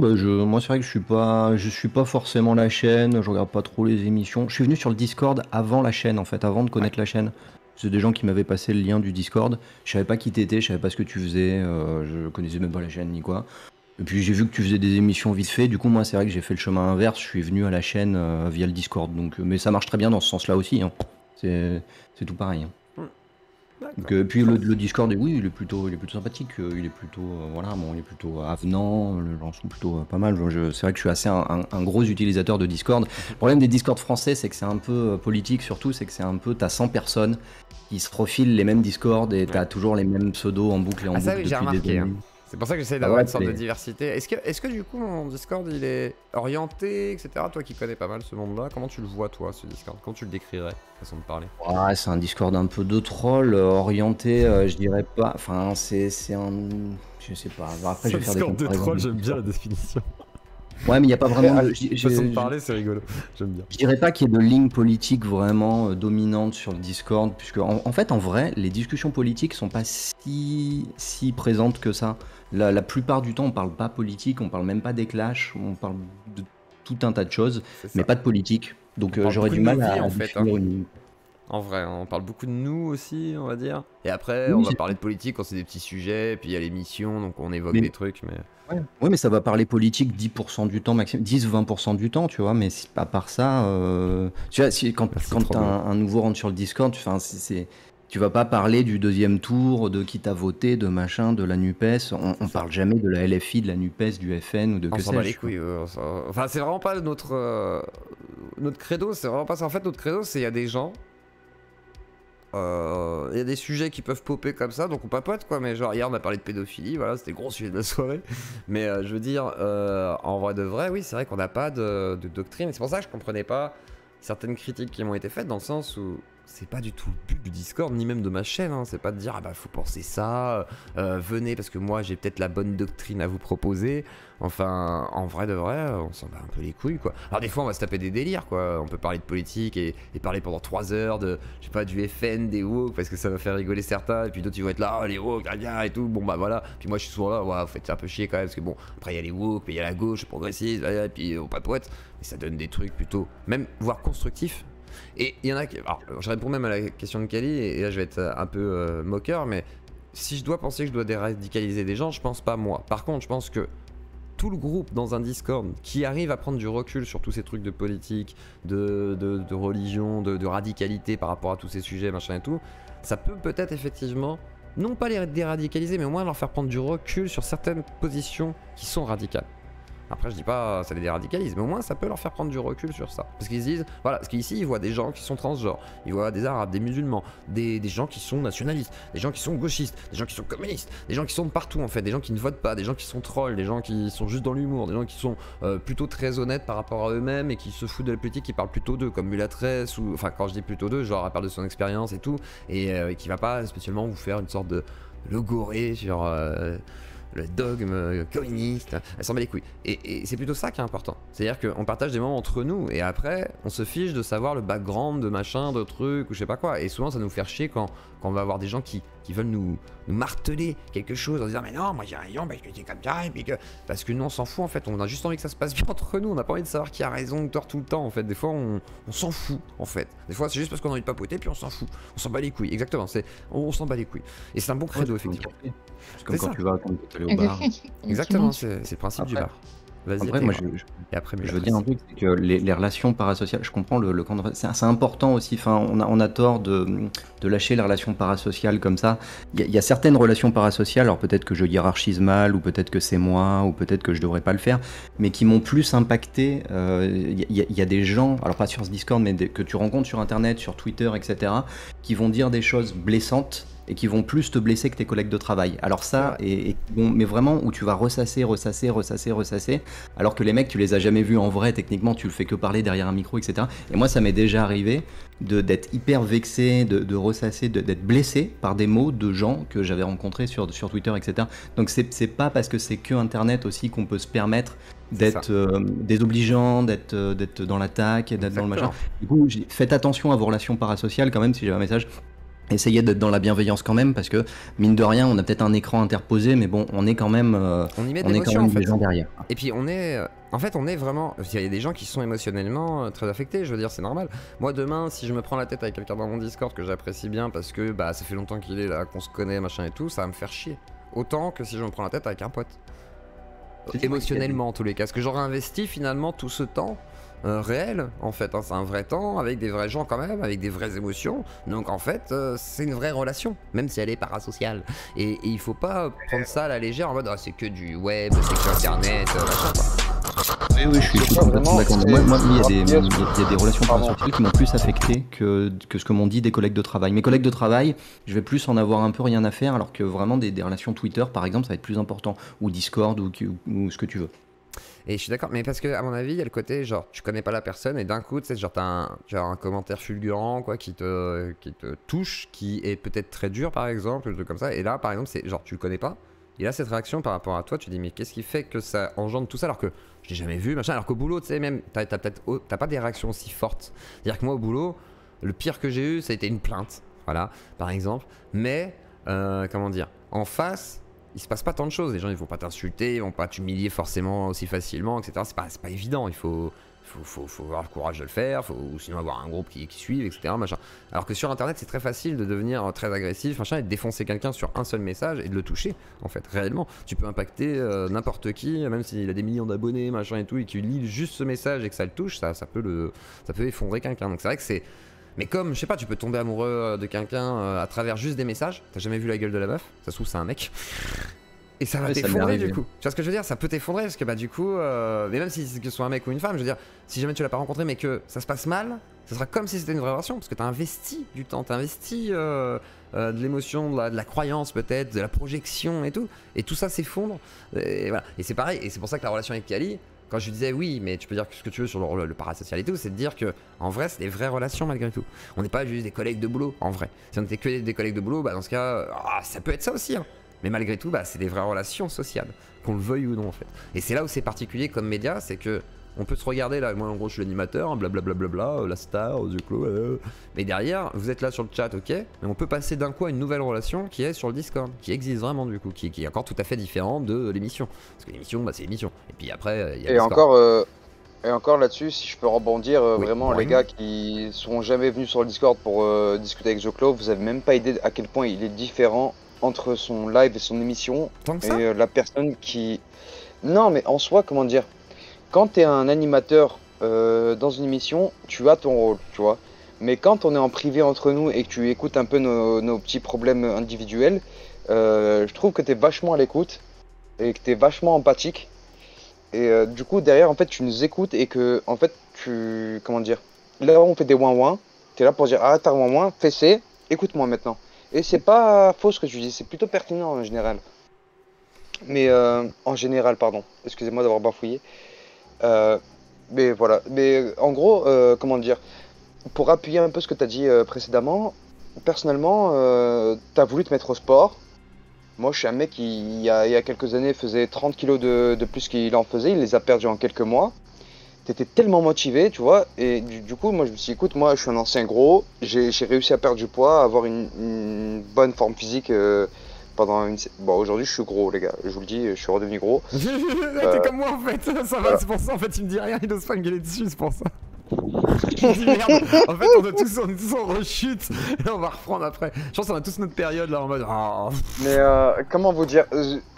moi c'est vrai que je suis pas forcément la chaîne, je regarde pas trop les émissions. Je suis venu sur le Discord avant la chaîne, en fait, avant de connaître la chaîne. C'est des gens qui m'avaient passé le lien du Discord. Je savais pas qui t'étais, je savais pas ce que tu faisais, je connaissais même pas la chaîne ni quoi. Et puis j'ai vu que tu faisais des émissions vite fait, du coup moi c'est vrai que j'ai fait le chemin inverse, je suis venu à la chaîne via le Discord. Donc, mais ça marche très bien dans ce sens-là aussi, hein. C'est tout pareil, hein. Donc, puis le Discord, oui, il est plutôt sympathique, il est plutôt voilà, bon, il est plutôt avenant, les gens sont plutôt pas mal. C'est vrai que je suis assez un gros utilisateur de Discord. Le problème des Discord français, c'est que c'est un peu politique, surtout, c'est que c'est un peu, t'as 100 personnes qui se profilent les mêmes Discord et t'as toujours les mêmes pseudos en boucle et en boucle oui, j'ai remarqué, des années. hein. C'est pour ça que j'essaie d'avoir une sorte de diversité. Est-ce que du coup mon Discord il est orienté, etc. Toi qui connais pas mal ce monde-là, comment tu le vois toi ce Discord? Comment tu le décrirais, façon de parler? Ouais, c'est un Discord un peu de troll, orienté, je dirais pas. Enfin, c'est un. Je sais pas. Alors après, je vais faire des Discord de troll, j'aime bien la définition. Ouais, mais il n'y a pas vraiment de. Façon de parler, c'est rigolo. J'aime bien. Je dirais pas qu'il y ait de ligne politique vraiment dominante sur le Discord, puisque en fait, en vrai, les discussions politiques sont pas si présentes que ça. La plupart du temps, on parle pas politique, on parle même pas des clashs, on parle de tout un tas de choses, mais pas de politique. Donc j'aurais du mal à définir une. En vrai, on parle beaucoup de nous aussi, on va dire. Et après, on va parler de politique quand c'est des petits sujets, puis il y a l'émission, donc on évoque des trucs, mais... Ouais, mais ça va parler politique 10% du temps maximum, 10-20% du temps, tu vois, mais à part ça, tu vois, quand un nouveau rentre sur le Discord, tu vas pas parler du deuxième tour, de qui t'a voté, de machin, de la NUPES, on parle jamais de la LFI, de la NUPES, du FN ou de que sais-je. On s'en bat les couilles, enfin c'est vraiment pas notre credo, c'est vraiment pas ça. En fait, notre credo, c'est il y a des gens... Il y a des sujets qui peuvent popper comme ça, donc on papote quoi, mais genre hier on a parlé de pédophilie, voilà, c'était le gros sujet de la soirée. Mais je veux dire, en vrai de vrai, oui, c'est vrai qu'on n'a pas de doctrine, et c'est pour ça que je comprenais pas certaines critiques qui m'ont été faites, dans le sens où c'est pas du tout le but du Discord, ni même de ma chaîne, hein. C'est pas de dire ah bah faut penser ça, venez parce que moi j'ai peut-être la bonne doctrine à vous proposer. Enfin, en vrai de vrai, on s'en bat un peu les couilles quoi. Alors des fois on va se taper des délires quoi, on peut parler de politique et parler pendant 3 heures de, je sais pas, du FN, des woke, parce que ça va faire rigoler certains, et puis d'autres ils vont être là, oh, les woke, rien et tout, bon bah voilà. Puis moi je suis souvent là, ouais, vous faites un peu chier quand même, parce que bon, après il y a les woke, puis il y a la gauche progressiste, et puis on papote, et ça donne des trucs plutôt, même voire constructifs. Et il y en a qui... Alors, je réponds même à la question de Kali, et là je vais être un peu moqueur, mais si je dois penser que je dois déradicaliser des gens, je pense pas moi. Par contre, je pense que tout le groupe dans un Discord qui arrive à prendre du recul sur tous ces trucs de politique, de religion, de radicalité par rapport à tous ces sujets, machin et tout, ça peut peut-être effectivement, non pas les déradicaliser, mais au moins leur faire prendre du recul sur certaines positions qui sont radicales. Après, je dis pas ça les déradicalise, mais au moins ça peut leur faire prendre du recul sur ça. Parce qu'ils se disent, voilà, parce qu'ici ils voient des gens qui sont transgenres, ils voient des arabes, des musulmans, des gens qui sont nationalistes, des gens qui sont gauchistes, des gens qui sont communistes, des gens qui sont de partout en fait, des gens qui ne votent pas, des gens qui sont trolls, des gens qui sont juste dans l'humour, des gens qui sont plutôt très honnêtes par rapport à eux-mêmes et qui se foutent de la politique, qui parlent plutôt d'eux, comme Mulatresse, ou enfin quand je dis plutôt d'eux, genre à part de son expérience et tout, et qui va pas spécialement vous faire une sorte de logorée sur le dogme communiste, elle s'en bat les couilles. Et c'est plutôt ça qui est important. C'est-à-dire qu'on partage des moments entre nous et après, on se fiche de savoir le background de machin, de trucs ou je sais pas quoi. Et souvent, ça nous fait chier quand on va avoir des gens qui veulent nous marteler quelque chose en disant mais non, moi j'ai raison parce que c'est comme ça et puis que. Parce que nous, on s'en fout en fait. On a juste envie que ça se passe bien entre nous. On n'a pas envie de savoir qui a raison ou tort tout le temps en fait. Des fois, on s'en fout en fait. Des fois, c'est juste parce qu'on a envie de papoter puis on s'en fout. On s'en bat les couilles. Exactement. On s'en bat les couilles. Et c'est un bon credo effectivement. C'est comme quand tu vas aller au bar. Exactement, c'est le principe du bar. Vas-y. Après, moi, je veux dire un truc, c'est que les relations parasociales, je comprends le camp de... C'est important aussi, enfin, on a tort de lâcher les relations parasociales comme ça. Il y a certaines relations parasociales, alors peut-être que je hiérarchise mal, ou peut-être que c'est moi, ou peut-être que je devrais pas le faire, mais qui m'ont plus impacté. Il y a des gens, alors pas sur ce Discord, mais que tu rencontres sur Internet, sur Twitter, etc., qui vont dire des choses blessantes, et qui vont plus te blesser que tes collègues de travail. Alors ça, mais vraiment où tu vas ressasser, alors que les mecs, tu les as jamais vus en vrai, techniquement, tu le fais que parler derrière un micro, etc. Et moi, ça m'est déjà arrivé d'être hyper vexé, de ressasser, d'être blessé par des mots de gens que j'avais rencontrés sur Twitter, etc. Donc c'est pas parce que c'est que Internet aussi qu'on peut se permettre d'être désobligeant, d'être dans l'attaque, d'être dans le machin. Du coup, faites attention à vos relations parasociales quand même, si j'ai un message. Essayez d'être dans la bienveillance quand même, parce que mine de rien, on a peut-être un écran interposé, mais bon, on est quand même, on y met des gens derrière. Et puis on est, en fait, on est vraiment. Il y a des gens qui sont émotionnellement très affectés. Je veux dire, c'est normal. Moi, demain, si je me prends la tête avec quelqu'un dans mon Discord que j'apprécie bien, parce que bah ça fait longtemps qu'il est là, qu'on se connaît, machin et tout, ça va me faire chier. Autant que si je me prends la tête avec un pote. Émotionnellement, en tous les cas, parce que j'aurais investi finalement tout ce temps. Réel en fait, hein. C'est un vrai temps avec des vrais gens quand même, avec des vraies émotions, donc en fait c'est une vraie relation, même si elle est parasociale, et il faut pas prendre ça à la légère en mode c'est que du web, c'est que internet, machin quoi. Oui, je suis complètement d'accord. Moi, il y a des relations parasociales qui m'ont plus affecté que ce que m'ont dit des collègues de travail. Mes collègues de travail, je vais plus en avoir un peu rien à faire, alors que vraiment des relations Twitter par exemple, ça va être plus important, ou Discord, ou ce que tu veux. Et je suis d'accord, mais parce que à mon avis, il y a le côté genre tu connais pas la personne et d'un coup, tu sais, genre t'as un commentaire fulgurant quoi qui te touche, qui est peut-être très dur par exemple, ou truc comme ça. Et là, par exemple, c'est genre tu le connais pas. Et là, cette réaction par rapport à toi, tu te dis mais qu'est-ce qui fait que ça engendre tout ça alors que je l'ai jamais vu, machin. Alors qu'au boulot, tu sais même, t'as pas des réactions aussi fortes. C'est-à-dire que moi au boulot, le pire que j'ai eu, ça a été une plainte, voilà, par exemple. Mais comment dire, en face. Il se passe pas tant de choses, les gens ils vont pas t'insulter, ils vont pas t'humilier forcément aussi facilement, etc. C'est pas évident, il faut avoir le courage de le faire, ou sinon avoir un groupe qui suive, etc. Machin. Alors que sur internet c'est très facile de devenir très agressif, machin, et de défoncer quelqu'un sur un seul message et de le toucher, en fait, réellement. Tu peux impacter n'importe qui, même s'il a des millions d'abonnés, machin et tout, et qu'il lit juste ce message et que ça le touche, ça peut effondrer quelqu'un. Donc c'est vrai que c'est... Mais comme, je sais pas, tu peux tomber amoureux de quelqu'un à travers juste des messages. T'as jamais vu la gueule de la meuf, ça se trouve c'est un mec. Et ça va t'effondrer du coup. Tu vois ce que je veux dire? Ça peut t'effondrer parce que bah du coup, mais même si ce soit un mec ou une femme, je veux dire, si jamais tu l'as pas rencontré mais que ça se passe mal, ça sera comme si c'était une vraie relation parce que t'as investi du temps, t'as investi de l'émotion, de la croyance peut-être, de la projection et tout ça s'effondre. Et voilà. Et c'est pareil, et c'est pour ça que la relation avec Kali, quand je lui disais oui, mais tu peux dire ce que tu veux sur le parasocial et tout, c'est de dire que en vrai c'est des vraies relations malgré tout. On n'est pas juste des collègues de boulot en vrai. Si on était que des collègues de boulot, bah dans ce cas, ça peut être ça aussi. Hein. Mais malgré tout, bah c'est des vraies relations sociales, qu'on le veuille ou non en fait. Et c'est là où c'est particulier comme média, c'est que on peut se regarder là, moi en gros je suis l'animateur, blablabla, la star, aux yeux clos, mais derrière, vous êtes là sur le chat, ok, mais on peut passer d'un coup à une nouvelle relation qui est sur le Discord, qui existe vraiment du coup, qui est encore tout à fait différente de l'émission. Parce que l'émission, bah c'est l'émission. Et puis après, il y a Et encore là-dessus, si je peux rebondir, vraiment les gars qui seront jamais venus sur le Discord pour discuter avec Zoclo, vous avez même pas idée à quel point il est différent entre son live et son émission et la personne qui... Non, mais en soi, comment dire, quand t'es un animateur dans une émission, tu as ton rôle, tu vois. Mais quand on est en privé entre nous et que tu écoutes un peu nos petits problèmes individuels, je trouve que t'es vachement à l'écoute et que t'es vachement empathique. Et du coup, derrière, en fait, tu nous écoutes et que, en fait, comment dire, là, on fait des ouin-ouin, t'es là pour dire, arrête ta ouin-ouin, fais c'est, écoute-moi maintenant. Et c'est pas faux ce que tu dis, c'est plutôt pertinent en général. Mais en général, pardon, excusez-moi d'avoir bafouillé. Mais voilà, mais en gros, comment dire, pour appuyer un peu ce que tu as dit précédemment, personnellement, tu as voulu te mettre au sport. Moi, je suis un mec qui, il y a quelques années, faisait 30 kilos de plus qu'il en faisait, il les a perdus en quelques mois. T'étais tellement motivé, tu vois, et du coup, moi, je me suis dit, écoute, moi, je suis un ancien gros, j'ai réussi à perdre du poids, à avoir une bonne forme physique pendant une... Bon, aujourd'hui, je suis gros, les gars, je vous le dis, je suis redevenu gros. T'es comme moi, en fait, ça va, c'est pour ça, en fait, il me dit rien, il ose pas me gueuler dessus, c'est pour ça. Je me dis merde, en fait, on est tous en rechute, et on va reprendre après. Je pense qu'on a tous notre période, là, en mode... Oh. Mais comment vous dire,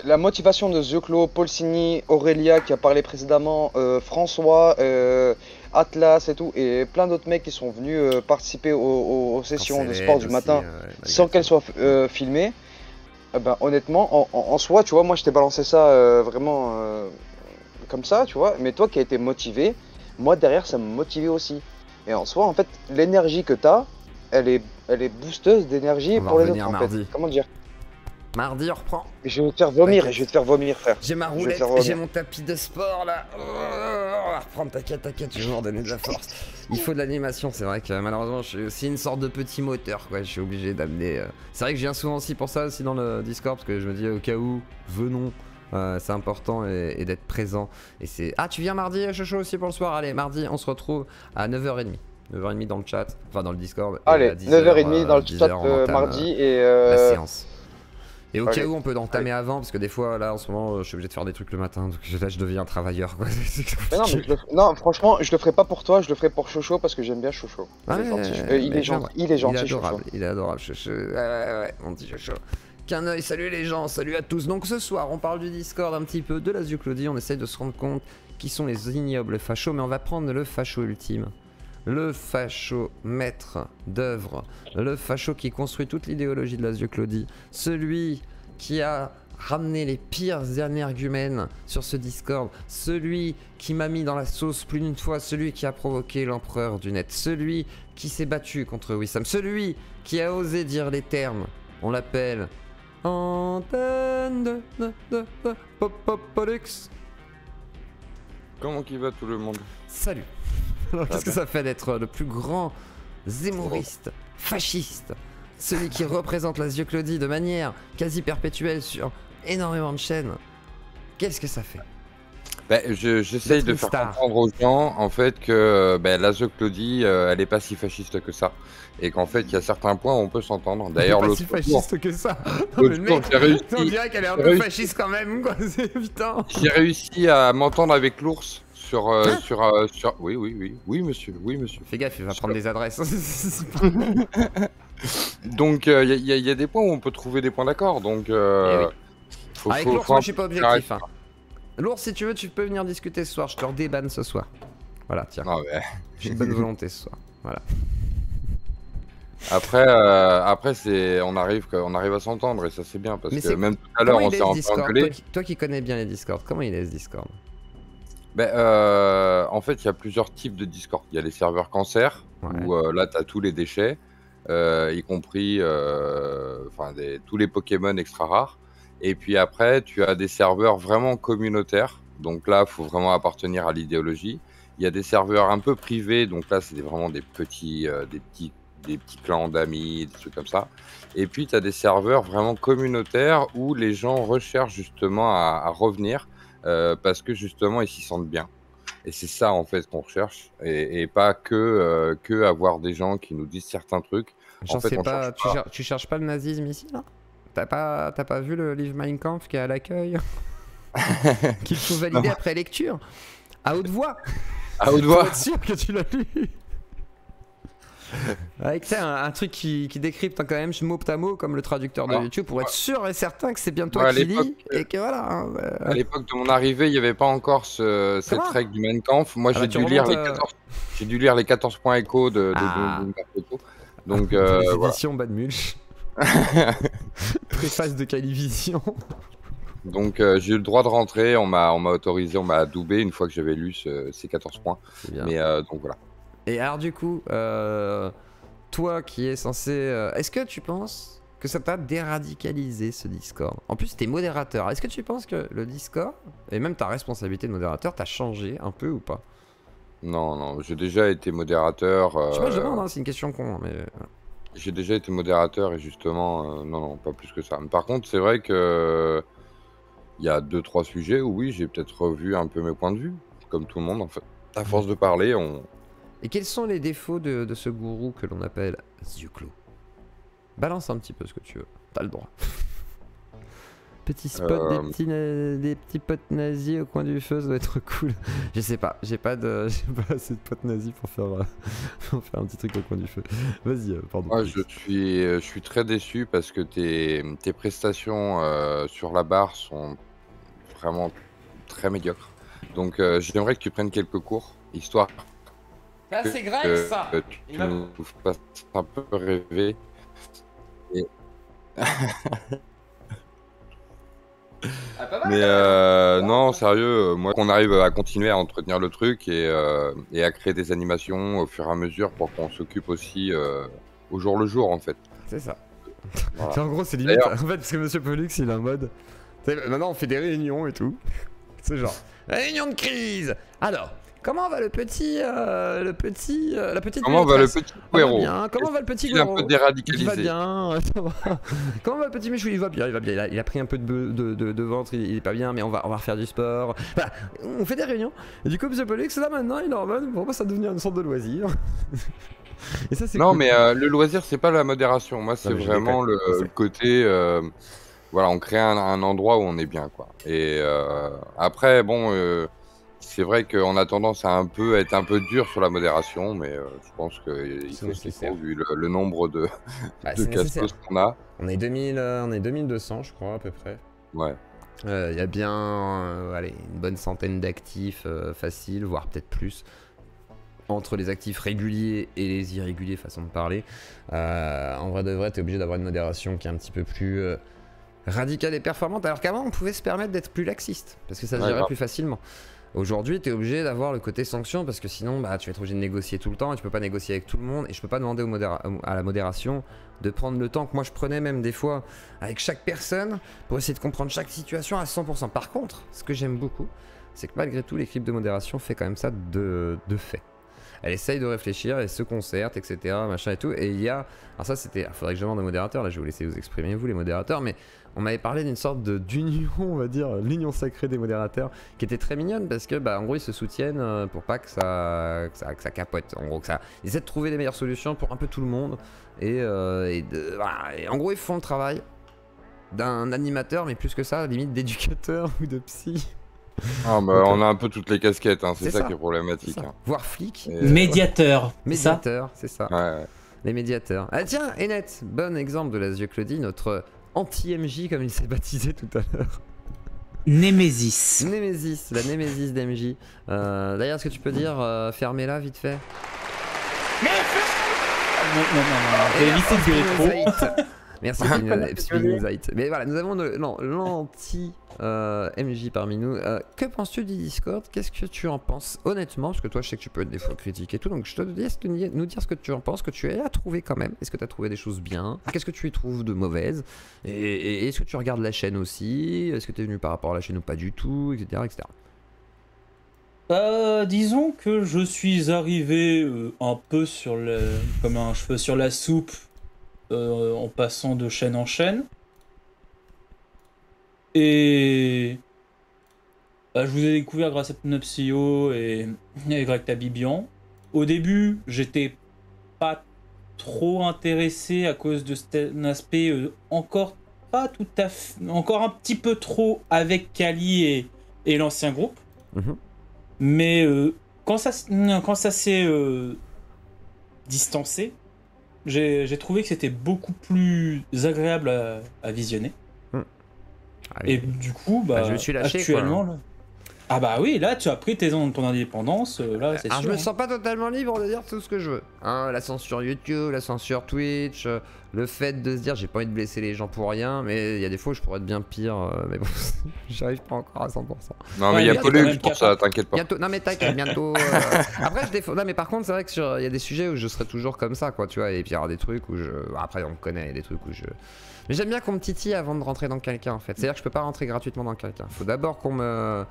la motivation de Zioclo, Paulsini, Aurélia qui a parlé précédemment, François, Atlas et tout, et plein d'autres mecs qui sont venus participer aux sessions de sport du matin sans qu'elles soient filmées. Ben, honnêtement, en soi, tu vois, moi je t'ai balancé ça vraiment comme ça, tu vois, mais toi qui as été motivé, moi derrière ça me motivait aussi. Et en soi, en fait, l'énergie que t'as, elle est boosteuse d'énergie pour les autres, en fait. Comment dire? Mardi, on reprend. Je vais te faire vomir, et je vais te faire vomir, frère. J'ai ma roulette, j'ai mon tapis de sport là. On va reprendre, t'inquiète, je vais m'en donner de la force. Il faut de l'animation, c'est vrai que malheureusement, je suis aussi une sorte de petit moteur, quoi. Je suis obligé d'amener. C'est vrai que je viens souvent aussi pour ça, aussi dans le Discord, parce que je me dis au cas où, venons. C'est important et d'être présent. Et c'est. Ah, tu viens mardi, Chocho, aussi pour le soir? Allez, mardi, on se retrouve à 9h30. 9h30 dans le chat, enfin dans le Discord. Allez, 9h30 dans le chat mardi et. La séance. Et au cas où on peut entamer avant, parce que des fois là en ce moment je suis obligé de faire des trucs le matin, donc là je deviens un travailleur quoi. Mais non, mais non, franchement je le ferai pas pour toi, je le ferai pour Chocho parce que j'aime bien Chocho. Il est gentil, il est adorable, il est adorable Chocho. Ouais, mon petit Chocho. Qu'un œil, salut les gens, salut à tous. Donc ce soir on parle du Discord un petit peu, de la Zioclodie, on essaye de se rendre compte qui sont les ignobles fachos, mais on va prendre le facho ultime. Le facho maître d'œuvre, le facho qui construit toute l'idéologie de la Zioclodie, celui qui a ramené les pires énergumènes sur ce Discord, celui qui m'a mis dans la sauce plus d'une fois, celui qui a provoqué l'empereur du net, celui qui s'est battu contre Wissam, celui qui a osé dire les termes, on l'appelle antenne de Popolix. Comment qu'il va tout le monde? Salut. Alors qu'est-ce que ça fait d'être le plus grand zémoriste, fasciste, celui qui représente la Zioclodie de manière quasi perpétuelle sur énormément de chaînes? Qu'est-ce que ça fait? J'essaye de faire comprendre aux gens en fait que la Zioclodie elle est pas si fasciste que ça et qu'en fait il y a certains points où on peut s'entendre. D'ailleurs l'autre pas si fasciste que ça. Non, mais mec, on dirait qu'elle est un peu fasciste quand même quoi. Putain. J'ai réussi à m'entendre avec l'ours. Oui monsieur. Fais gaffe, il va prendre des adresses. Donc il y a des points où on peut trouver des points d'accord. Donc avec l'ours, moi je suis pas objectif. Hein. L'ours, si tu veux, tu peux venir discuter ce soir. Je te redébanne ce soir. Voilà, tiens. J'ai de bonne volonté ce soir. Voilà. Après on arrive à s'entendre et ça c'est bien parce que même tout à l'heure on s'est un peu engueulé. Toi qui connais bien les Discord, comment il est ce Discord? En fait, il y a plusieurs types de Discord. Il y a les serveurs cancer, où là, tu as tous les déchets, y compris tous les Pokémon extra rares. Et puis après, tu as des serveurs vraiment communautaires. Donc là, il faut vraiment appartenir à l'idéologie. Il y a des serveurs un peu privés. Donc là, c'est vraiment des petits clans d'amis, des trucs comme ça. Et puis, tu as des serveurs vraiment communautaires où les gens recherchent justement à revenir. Parce que justement ils s'y sentent bien et c'est ça en fait qu'on recherche et pas que avoir des gens qui nous disent certains trucs. En fait, tu cherches pas le nazisme ici là? T'as pas vu le livre Mein Kampf qui est à l'accueil? Qu'il faut valider après lecture à haute voix. À haute voix. Faut être sûr que tu l'as lu. Avec un truc qui décrypte quand même mot à mot comme le traducteur de YouTube pour être sûr et certain que c'est bien toi qui lis et que voilà. Hein, à l'époque de mon arrivée, il n'y avait pas encore cette règle du Mein Kampf. Moi, j'ai dû lire les 14 points écho de Umberto. Donc, édition Bad Mulch. Préface de Calivision. Donc j'ai eu le droit de rentrer, on m'a autorisé, on m'a adoubé une fois que j'avais lu ces 14 points. Mais donc voilà. Et alors du coup, toi qui es censé... est-ce que tu penses que ça t'a déradicalisé ce Discord? En plus t'es modérateur, est-ce que tu penses que le Discord, et même ta responsabilité de modérateur, t'a changé un peu ou pas? Non, j'ai déjà été modérateur. Je sais pas, je demande, hein, c'est une question con, mais... J'ai déjà été modérateur et justement, non, pas plus que ça. Mais par contre, c'est vrai que il y a 2-3 sujets où oui, j'ai peut-être revu un peu mes points de vue, comme tout le monde en fait. À force de parler, on... Et quels sont les défauts de ce gourou que l'on appelle Ziuclo? Balance un petit peu ce que tu veux, t'as le droit. Petit spot, des petits potes nazis au coin du feu, ça doit être cool. Je sais pas, j'ai pas assez de potes nazis pour faire un petit truc au coin du feu. Vas-y, pardon. Moi, je suis très déçu parce que tes prestations sur la barre sont vraiment très médiocres. Donc j'aimerais que tu prennes quelques cours, histoire ah, c'est Greg ça que tu nous fasses un peu rêver. Et... Mais non, sérieux, moi qu'on arrive à continuer à entretenir le truc et à créer des animations au fur et à mesure pour qu'on s'occupe aussi au jour le jour en fait. C'est ça. Voilà. En gros, c'est limite. En fait, parce que Monsieur Pollux, il a un mode. Maintenant, on fait des réunions et tout. C'est genre réunion de crise. Alors. Comment va la petite Comment va le petit Guéro? Comment va le petit Guéro? Il est un peu déradicalisé. Il va bien. Comment va le petit Michou? Il va bien. Il a pris un peu de ventre, il est pas bien, mais on va refaire du sport. Voilà. On fait des réunions. Et du coup, M. Pollux, là maintenant, il est en mode, bon, ça va devenir une sorte de loisir. Et ça, c'est non, cool. Mais le loisir, c'est pas la modération. Moi, c'est vraiment le côté. Voilà, on crée un endroit où on est bien, quoi. Et après, bon. C'est vrai qu'on a tendance à être un peu dur sur la modération, mais je pense qu'il faut ce qu'il faut vu le nombre de castos qu'on a. On est 2200, je crois, à peu près. Ouais. Il y a bien allez, une bonne centaine d'actifs faciles, voire peut-être plus. Entre les actifs réguliers et les irréguliers, façon de parler. En vrai de vrai, t'es obligé d'avoir une modération qui est un petit peu plus radicale et performante, alors qu'avant, on pouvait se permettre d'être plus laxiste, parce que ça se gérait plus facilement. Aujourd'hui, tu es obligé d'avoir le côté sanction parce que sinon, bah, tu vas être obligé de négocier tout le temps et tu peux pas négocier avec tout le monde. Et je peux pas demander à la modération de prendre le temps que moi je prenais même des fois avec chaque personne pour essayer de comprendre chaque situation à 100%. Par contre, ce que j'aime beaucoup, c'est que malgré tout, l'équipe de modération fait quand même ça de fait. Elle essaye de réfléchir, elle se concerte, etc. Machin et tout. Et il y a. Alors, ça, c'était. Il faudrait que je demande aux modérateurs. Là, je vais vous laisser vous exprimer, vous, les modérateurs. Mais on m'avait parlé d'une sorte d'union, on va dire, l'union sacrée des modérateurs, qui était très mignonne parce que, bah, en gros, ils se soutiennent pour pas que ça capote. En gros, ils essaient de trouver les meilleures solutions pour un peu tout le monde. Voilà. Et en gros, ils font le travail d'un animateur, mais plus que ça, limite d'éducateur ou de psy. Ah bah, on a un peu toutes les casquettes, hein, c'est ça qui est problématique. Hein. Voire flic. Médiateur. Médiateur, c'est ça. Ouais. Les médiateurs. Ah tiens, Enet, bon exemple de la Ziuclodie, notre anti-MJ comme il s'est baptisé tout à l'heure. Némésis. Némésis, la Némésis d'MJ. D'ailleurs, est-ce que tu peux dire fermez-la vite fait? Non. Évitez de gueuler trop. Merci Spinozite. Mais voilà, nous avons l'anti MJ parmi nous. Que penses-tu du Discord? Qu'est-ce que tu en penses honnêtement? Parce que toi, je sais que tu peux être des fois critique et tout, donc je te laisse nous dire ce que tu en penses, que tu as trouvé quand même. Est-ce que tu as trouvé des choses bien? Qu'est-ce que tu y trouves de mauvaises? Et est-ce que tu regardes la chaîne aussi? Est-ce que tu es venu par rapport à la chaîne ou pas du tout, etc. Disons que je suis arrivé un peu comme un cheveu sur la soupe. En passant de chaîne en chaîne. Et je vous ai découvert grâce à Pnopsio et Greg Tabibian. Au début, j'étais pas trop intéressé à cause de cet aspect encore pas tout à fait, encore un petit peu trop avec Kali et l'ancien groupe. Mais quand ça s'est distancé, J'ai trouvé que c'était beaucoup plus agréable à visionner. Ah oui. Et du coup, bah, je me suis lâché, actuellement, quoi. là... Ah bah oui, là tu as pris ton indépendance, là c'est sûr. Alors je me sens pas totalement libre de dire tout ce que je veux. Hein, la censure YouTube, la censure Twitch, le fait de se dire j'ai pas envie de blesser les gens pour rien, mais il y a des fois où je pourrais être bien pire, mais bon, j'arrive pas encore à 100%. Non mais il y a Pollux pour ça, t'inquiète pas. Bientôt, non mais t'inquiète, bientôt. Après je défends. Non mais par contre c'est vrai que il y a des sujets où je serai toujours comme ça, quoi, tu vois, et puis il y aura des trucs où je. Après on me connaît, il y a des trucs où je. Mais j'aime bien qu'on me titille avant de rentrer dans quelqu'un en fait. C'est-à-dire que je peux pas rentrer gratuitement dans quelqu'un. Faut d'abord qu'on me.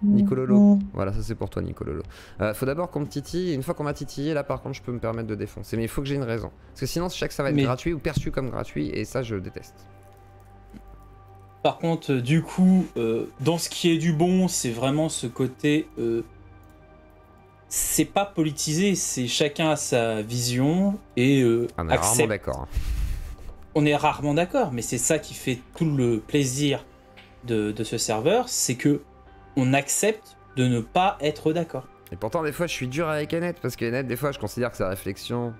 Nicololo, voilà, ça c'est pour toi Nicololo. Faut d'abord qu'on me titille, et une fois qu'on m'a titillé, là par contre je peux me permettre de défoncer. Mais il faut que j'ai une raison. Parce que sinon je sais que ça va être gratuit ou perçu comme gratuit, et ça je déteste. Par contre, du coup, dans ce qui est du bon, c'est vraiment ce côté... c'est pas politisé, c'est chacun a sa vision, et on est rarement d'accord. On est rarement d'accord, mais c'est ça qui fait tout le plaisir de ce serveur, c'est que on accepte de ne pas être d'accord. Et pourtant des fois je suis dur avec Enet, parce que Enet des fois je considère que sa réflexion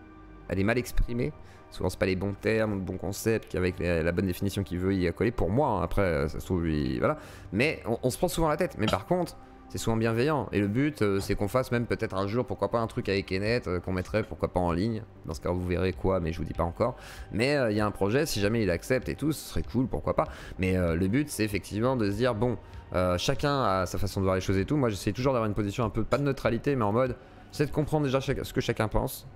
elle est mal exprimée. Souvent c'est pas les bons termes, le bon concept, avec la bonne définition qu'il veut y accoler pour moi, hein. Après ça se trouve lui, voilà. Mais on se prend souvent la tête, mais par contre c'est souvent bienveillant. Et le but c'est qu'on fasse même peut-être un jour, pourquoi pas un truc avec Enet, qu'on mettrait pourquoi pas en ligne. Dans ce cas vous verrez quoi, mais je vous dis pas encore. Mais il y a un projet, si jamais il accepte et tout, ce serait cool, pourquoi pas. Mais le but c'est effectivement de se dire bon, chacun a sa façon de voir les choses et tout. Moi j'essaie toujours d'avoir une position un peu, pas de neutralité, mais en mode, j'essaie de comprendre déjà ce que chacun pense.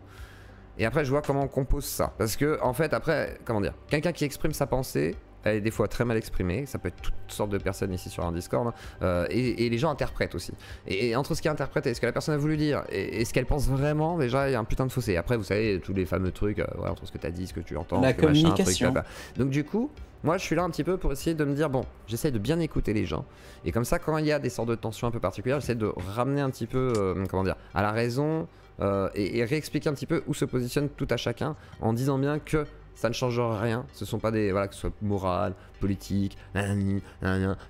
Et après je vois comment on compose ça. Parce que en fait après, comment dire, quelqu'un qui exprime sa pensée, elle est des fois très mal exprimée, ça peut être toutes sortes de personnes ici sur un Discord, et les gens interprètent aussi. Et entre ce qui est interprété et ce que la personne a voulu dire, et ce qu'elle pense vraiment, déjà il y a un putain de fossé. Après vous savez, tous les fameux trucs, ouais, entre ce que t'as dit, ce que tu entends, la ce que communication. Machin, truc, donc du coup, moi je suis là un petit peu pour essayer de me dire, bon, j'essaye de bien écouter les gens, et comme ça quand il y a des sortes de tensions un peu particulières, j'essaie de ramener un petit peu, comment dire, à la raison, et réexpliquer un petit peu où se positionne tout à chacun, en disant bien que ça ne change rien, ce sont pas des, voilà, que ce soit moral, politique,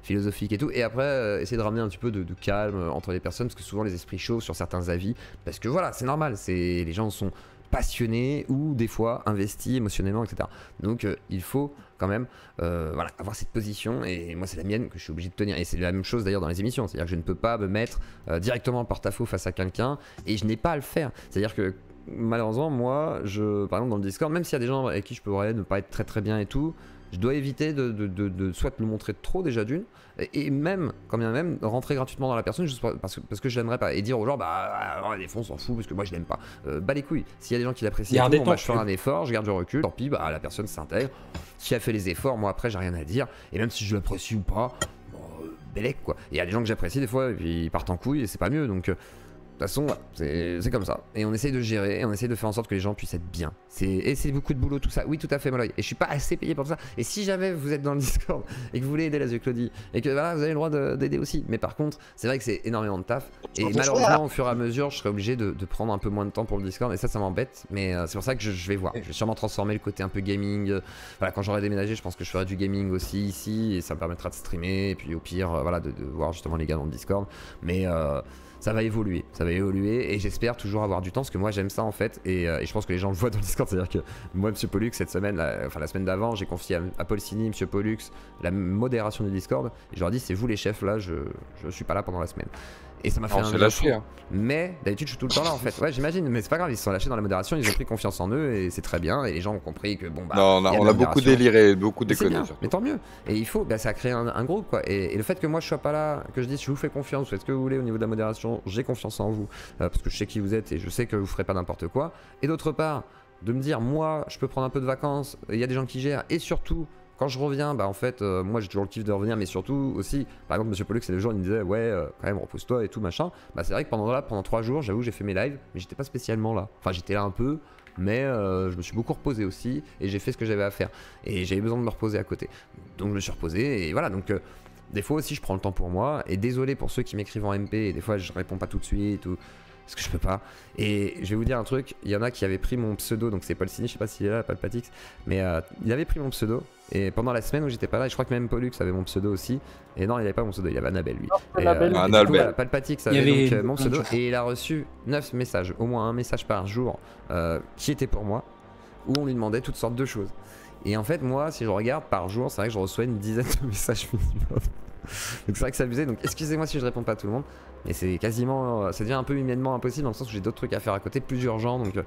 philosophique et tout, et après essayer de ramener un petit peu de calme entre les personnes, parce que souvent les esprits chauffent sur certains avis, parce que voilà, c'est normal, les gens sont passionnés ou des fois investis émotionnellement, etc. Donc il faut quand même voilà, avoir cette position, et moi c'est la mienne que je suis obligé de tenir, et c'est la même chose d'ailleurs dans les émissions, c'est-à-dire que je ne peux pas me mettre directement en porte-à-faux face à quelqu'un, et je n'ai pas à le faire, c'est-à-dire que malheureusement moi, par exemple dans le Discord, même s'il y a des gens avec qui je pourrais ne pas être très très bien et tout, je dois éviter de soit le montrer trop déjà d'une, et même, quand bien même, rentrer gratuitement dans la personne juste parce que je l'aimerais pas, et dire aux gens bah des fois on s'en fout parce que moi je l'aime pas, bah les couilles, s'il y a des gens qui l'apprécient, bon, bah, je ferai un effort, je garde du recul, tant pis, bah la personne s'intègre, si elle fait les efforts, moi après j'ai rien à dire, et même si je l'apprécie ou pas, bon, bellec quoi, il y a des gens que j'apprécie des fois et puis ils partent en couille et c'est pas mieux, donc de toute façon, c'est comme ça. Et on essaye de gérer, et on essaye de faire en sorte que les gens puissent être bien. Et c'est beaucoup de boulot, tout ça. Oui, tout à fait, Molloy. Et je suis pas assez payé pour tout ça. Et si jamais vous êtes dans le Discord et que vous voulez aider la Claudie, et que voilà, vous avez le droit d'aider aussi. Mais par contre, c'est vrai que c'est énormément de taf. Et malheureusement, au fur et à mesure, je serai obligé de prendre un peu moins de temps pour le Discord. Et ça m'embête. Mais c'est pour ça que je vais voir. Je vais sûrement transformer le côté un peu gaming. Voilà, quand j'aurai déménagé, je pense que je ferai du gaming aussi ici. Et ça me permettra de streamer. Et puis au pire, voilà, de voir justement les gars dans le Discord. Mais ça va évoluer, et j'espère toujours avoir du temps parce que moi j'aime ça en fait, et je pense que les gens le voient dans le Discord, c'est-à-dire que moi Monsieur Pollux cette semaine, la semaine d'avant, j'ai confié à Paul Cini, Monsieur Pollux la modération du Discord, et je leur ai dit c'est vous les chefs là, je suis pas là pendant la semaine. Et ça m'a fait un lâché, hein. Mais d'habitude je suis tout le temps là en fait. Ouais j'imagine, mais c'est pas grave, ils se sont lâchés dans la modération, ils ont pris confiance en eux et c'est très bien, et les gens ont compris que bon bah. Non, on a beaucoup déliré, beaucoup déconné. Mais tant mieux. Et il faut, bah, ça a créé un groupe quoi. Et le fait que moi je sois pas là, que je dise je vous fais confiance, vous faites ce que vous voulez au niveau de la modération, j'ai confiance en vous, parce que je sais qui vous êtes et je sais que vous ferez pas n'importe quoi. Et d'autre part, de me dire moi je peux prendre un peu de vacances, il y a des gens qui gèrent, et surtout quand je reviens, bah en fait, moi j'ai toujours le kiff de revenir, mais surtout aussi, par exemple, Monsieur Pollux, c'est le jour, il me disait, ouais, quand même, repose-toi et tout, machin. Bah c'est vrai que pendant 3 jours, j'avoue, j'ai fait mes lives, mais j'étais pas spécialement là. Enfin, j'étais là un peu, mais je me suis beaucoup reposé aussi, et j'ai fait ce que j'avais à faire. Et j'avais besoin de me reposer à côté. Donc je me suis reposé, et voilà, donc des fois aussi, je prends le temps pour moi, et désolé pour ceux qui m'écrivent en MP, et des fois, je réponds pas tout de suite, ou parce que je peux pas. Et je vais vous dire un truc, il y en a qui avaient pris mon pseudo, donc c'est Paul Cini, je sais pas s'il est là, Palpatix, mais il avait pris mon pseudo, et pendant la semaine où j'étais pas là, et je crois que même Pollux avait mon pseudo aussi, et non il avait pas mon pseudo, il avait Annabelle lui. Annabelle. Palpatix avait donc mon pseudo, et il a reçu 9 messages, au moins un message par jour, qui était pour moi, où on lui demandait toutes sortes de choses. Et en fait, moi, si je regarde par jour, c'est vrai que je reçois une dizaine de messages minimum. Donc c'est vrai que c'est abusé, donc excusez-moi si je réponds pas à tout le monde, mais c'est quasiment, ça devient un peu humainement impossible dans le sens où j'ai d'autres trucs à faire à côté, plus urgents, donc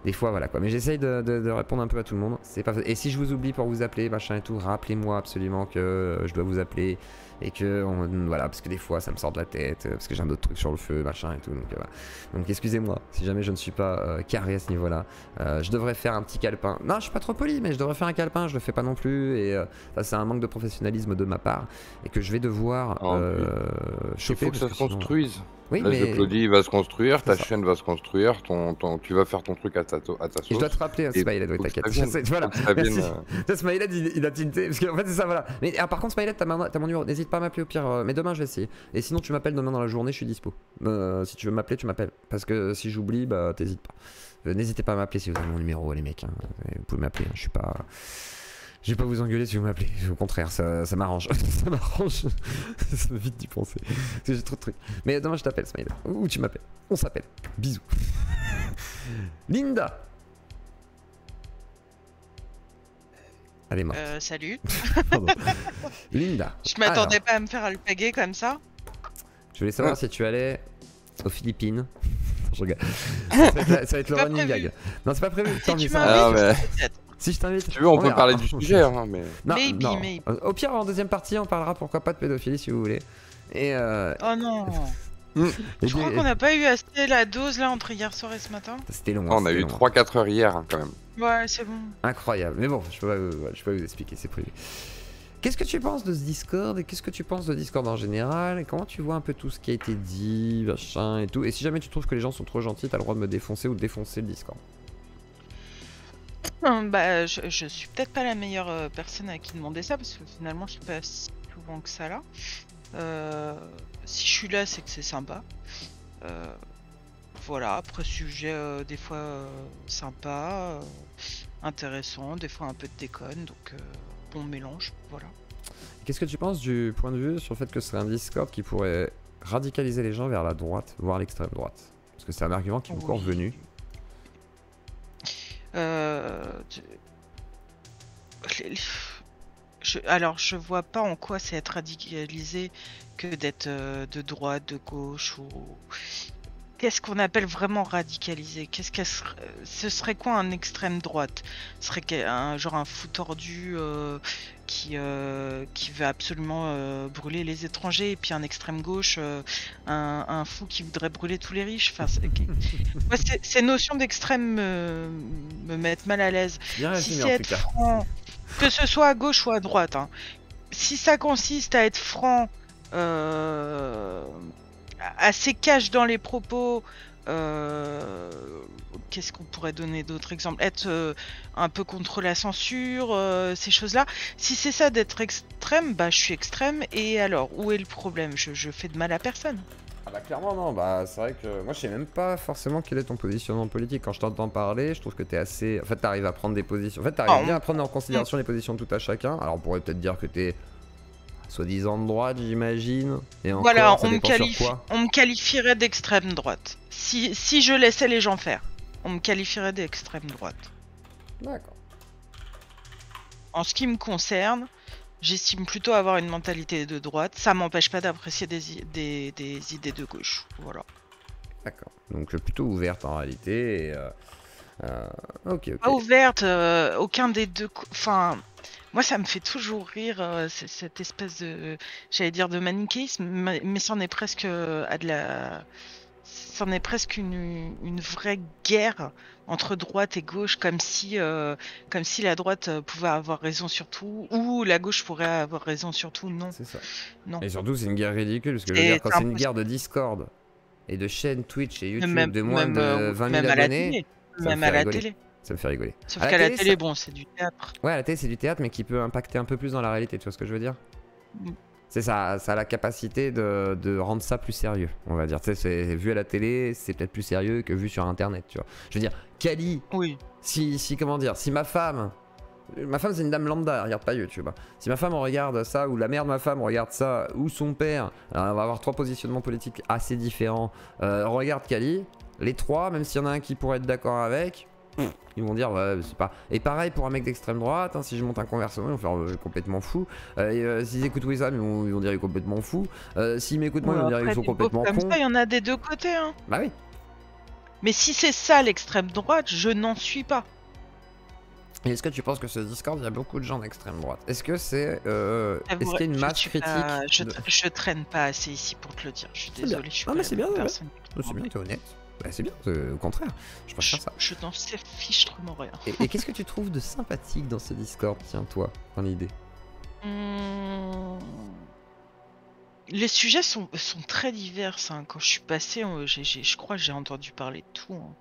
des fois voilà quoi. Mais j'essaye de répondre un peu à tout le monde, c'est pas... Et si je vous oublie pour vous appeler, machin et tout, rappelez-moi absolument que je dois vous appeler, et que, voilà, parce que des fois ça me sort de la tête, parce que j'ai un autre truc sur le feu, machin et tout, donc voilà. Donc excusez-moi si jamais je ne suis pas carré à ce niveau-là. Je devrais faire un petit calepin. Non, je suis pas trop poli, mais je devrais faire un calepin, je le fais pas non plus, et ça c'est un manque de professionnalisme de ma part, et que je vais devoir choper. Il faut que ça se construise. Oui, la Claudie va se construire, ta chaîne va se construire, tu vas faire ton truc à ta sauce. Et je dois te rappeler, Smiley, t'inquiète. Voilà. Smiley, il a tilté, parce qu'en fait c'est ça, voilà. Mais par contre, Smiley, t'as mon numéro, n'hésite pas à m'appeler au pire, mais demain je vais essayer. Et sinon, tu m'appelles demain dans la journée, je suis dispo. Si tu veux m'appeler, tu m'appelles. Parce que si j'oublie, bah t'hésites pas. N'hésitez pas à m'appeler si vous avez mon numéro, les mecs. Hein. Vous pouvez m'appeler, je suis pas. Je vais pas vous engueuler si vous m'appelez, au contraire, ça m'arrange. Ça m'arrange. Ça me vite d'y penser. Parce que j'ai trop de trucs. Mais demain je t'appelle, Smile. Ou tu m'appelles. On s'appelle. Bisous. Linda. Elle est morte. Salut. Linda. Je m'attendais pas à me faire alpaguer comme ça. Je voulais savoir si tu allais aux Philippines. Je regarde. Ça va être le running gag. Non, c'est pas prévu. Si tu m'invites, si je t'invite, si tu veux, on peut parler du sujet. Hein, mais... non, non. Au pire, en deuxième partie, on parlera pourquoi pas de pédophilie si vous voulez. Et oh non. Je crois qu'on n'a pas eu assez la dose là entre hier soir et ce matin. C'était long. On a eu 3-4 heures hier hein, quand même. Ouais, c'est bon. Incroyable. Mais bon, je peux pas vous expliquer, c'est prévu. Qu'est-ce que tu penses de ce Discord et qu'est-ce que tu penses de Discord en général et comment tu vois un peu tout ce qui a été dit, machin et tout. Et si jamais tu trouves que les gens sont trop gentils, t'as le droit de me défoncer ou de défoncer le Discord. Bah, je suis peut-être pas la meilleure personne à qui demander ça parce que finalement je suis pas si souvent que ça là. Si je suis là, c'est que c'est sympa. Voilà, après sujet des fois sympa, intéressant, des fois un peu de déconne, donc bon mélange, voilà. Qu'est-ce que tu penses du point de vue sur le fait que ce serait un Discord qui pourrait radicaliser les gens vers la droite, voire l'extrême droite? Parce que c'est un argument qui est encore revenu. Alors je vois pas en quoi c'est être radicalisé que d'être de droite, de gauche ou... Qu'est-ce qu'on appelle vraiment radicalisé? Ce serait quoi un extrême droite? Ce serait genre un fou tordu qui veut absolument brûler les étrangers, et puis un extrême gauche, un fou qui voudrait brûler tous les riches. Enfin, ces notions d'extrême me mettent mal à l'aise. Si c'est être franc, que ce soit à gauche ou à droite, hein. Si ça consiste à être franc, assez cash dans les propos, qu'est-ce qu'on pourrait donner d'autres exemples? Être un peu contre la censure, ces choses-là. Si c'est ça d'être extrême, bah je suis extrême, et alors où est le problème? Je fais de mal à personne. Ah bah clairement non, bah c'est vrai que moi je sais même pas forcément quel est ton positionnement politique. Quand je t'entends parler, je trouve que t'es assez... En fait t'arrives à prendre des positions, en fait t'arrives bien à prendre en considération les positions de tout à chacun. Alors on pourrait peut-être dire que t'es soi-disant de droite, j'imagine. Et encore, voilà, on me qualifierait d'extrême droite. Si je laissais les gens faire, on me qualifierait d'extrême droite. D'accord. En ce qui me concerne, j'estime plutôt avoir une mentalité de droite. Ça m'empêche pas d'apprécier des idées de gauche. Voilà. D'accord. Donc plutôt ouverte en réalité. Et, ok. Pas ouverte, aucun des deux. Enfin. Moi, ça me fait toujours rire, cette espèce de, j'allais dire de manichéisme, mais c'en est presque c'en est presque une vraie guerre entre droite et gauche, comme si la droite pouvait avoir raison sur tout, ou la gauche pourrait avoir raison sur tout. Non. C'est ça. Non. Et surtout, c'est une guerre ridicule, parce que je veux dire, quand c'est une guerre de Discord et de chaînes Twitch et YouTube de moins de 20 000 abonnés, même à la télé. Ça me fait rigoler. Sauf qu'à la télé, bon, c'est du théâtre. Ouais, à la télé, c'est du théâtre, mais qui peut impacter un peu plus dans la réalité, tu vois ce que je veux dire? C'est ça, ça a la capacité de rendre ça plus sérieux, on va dire. Tu sais, vu à la télé, c'est peut-être plus sérieux que vu sur Internet, tu vois. Je veux dire, Kali, oui. Si comment dire, si ma femme c'est une dame lambda, elle regarde pas YouTube. Si ma femme regarde ça, ou la mère de ma femme regarde ça, ou son père, alors on va avoir trois positionnements politiques assez différents, regarde Kali, les trois, même s'il y en a un qui pourrait être d'accord avec, Ils vont dire ouais c'est pas. Et pareil pour un mec d'extrême droite, hein, si je monte un conversement, ils vont faire complètement fou. S'ils écoutent Wissam, ils vont dire il est complètement fou. S'ils m'écoutent moi, ils vont dire ils sont complètement comme cons. ça, il y en a des deux côtés. Hein. Bah oui. Mais si c'est ça l'extrême droite, je n'en suis pas. Et est-ce que tu penses que ce Discord, il y a beaucoup de gens d'extrême droite? Est-ce que c'est est-ce qu'il y a une masse critique Je traîne pas assez ici pour te le dire. Je suis désolé. Je suis non mais c'est bien, personne. C'est bien, t'es honnête. Bah, c'est bien, au contraire. Je préfère ça. Je n'en sais fichtrement rien. Et qu'est-ce que tu trouves de sympathique dans ce Discord, tiens toi, dans l'idée? Les sujets sont très divers. Hein. Quand je suis passé, je crois que j'ai entendu parler de tout. Hein.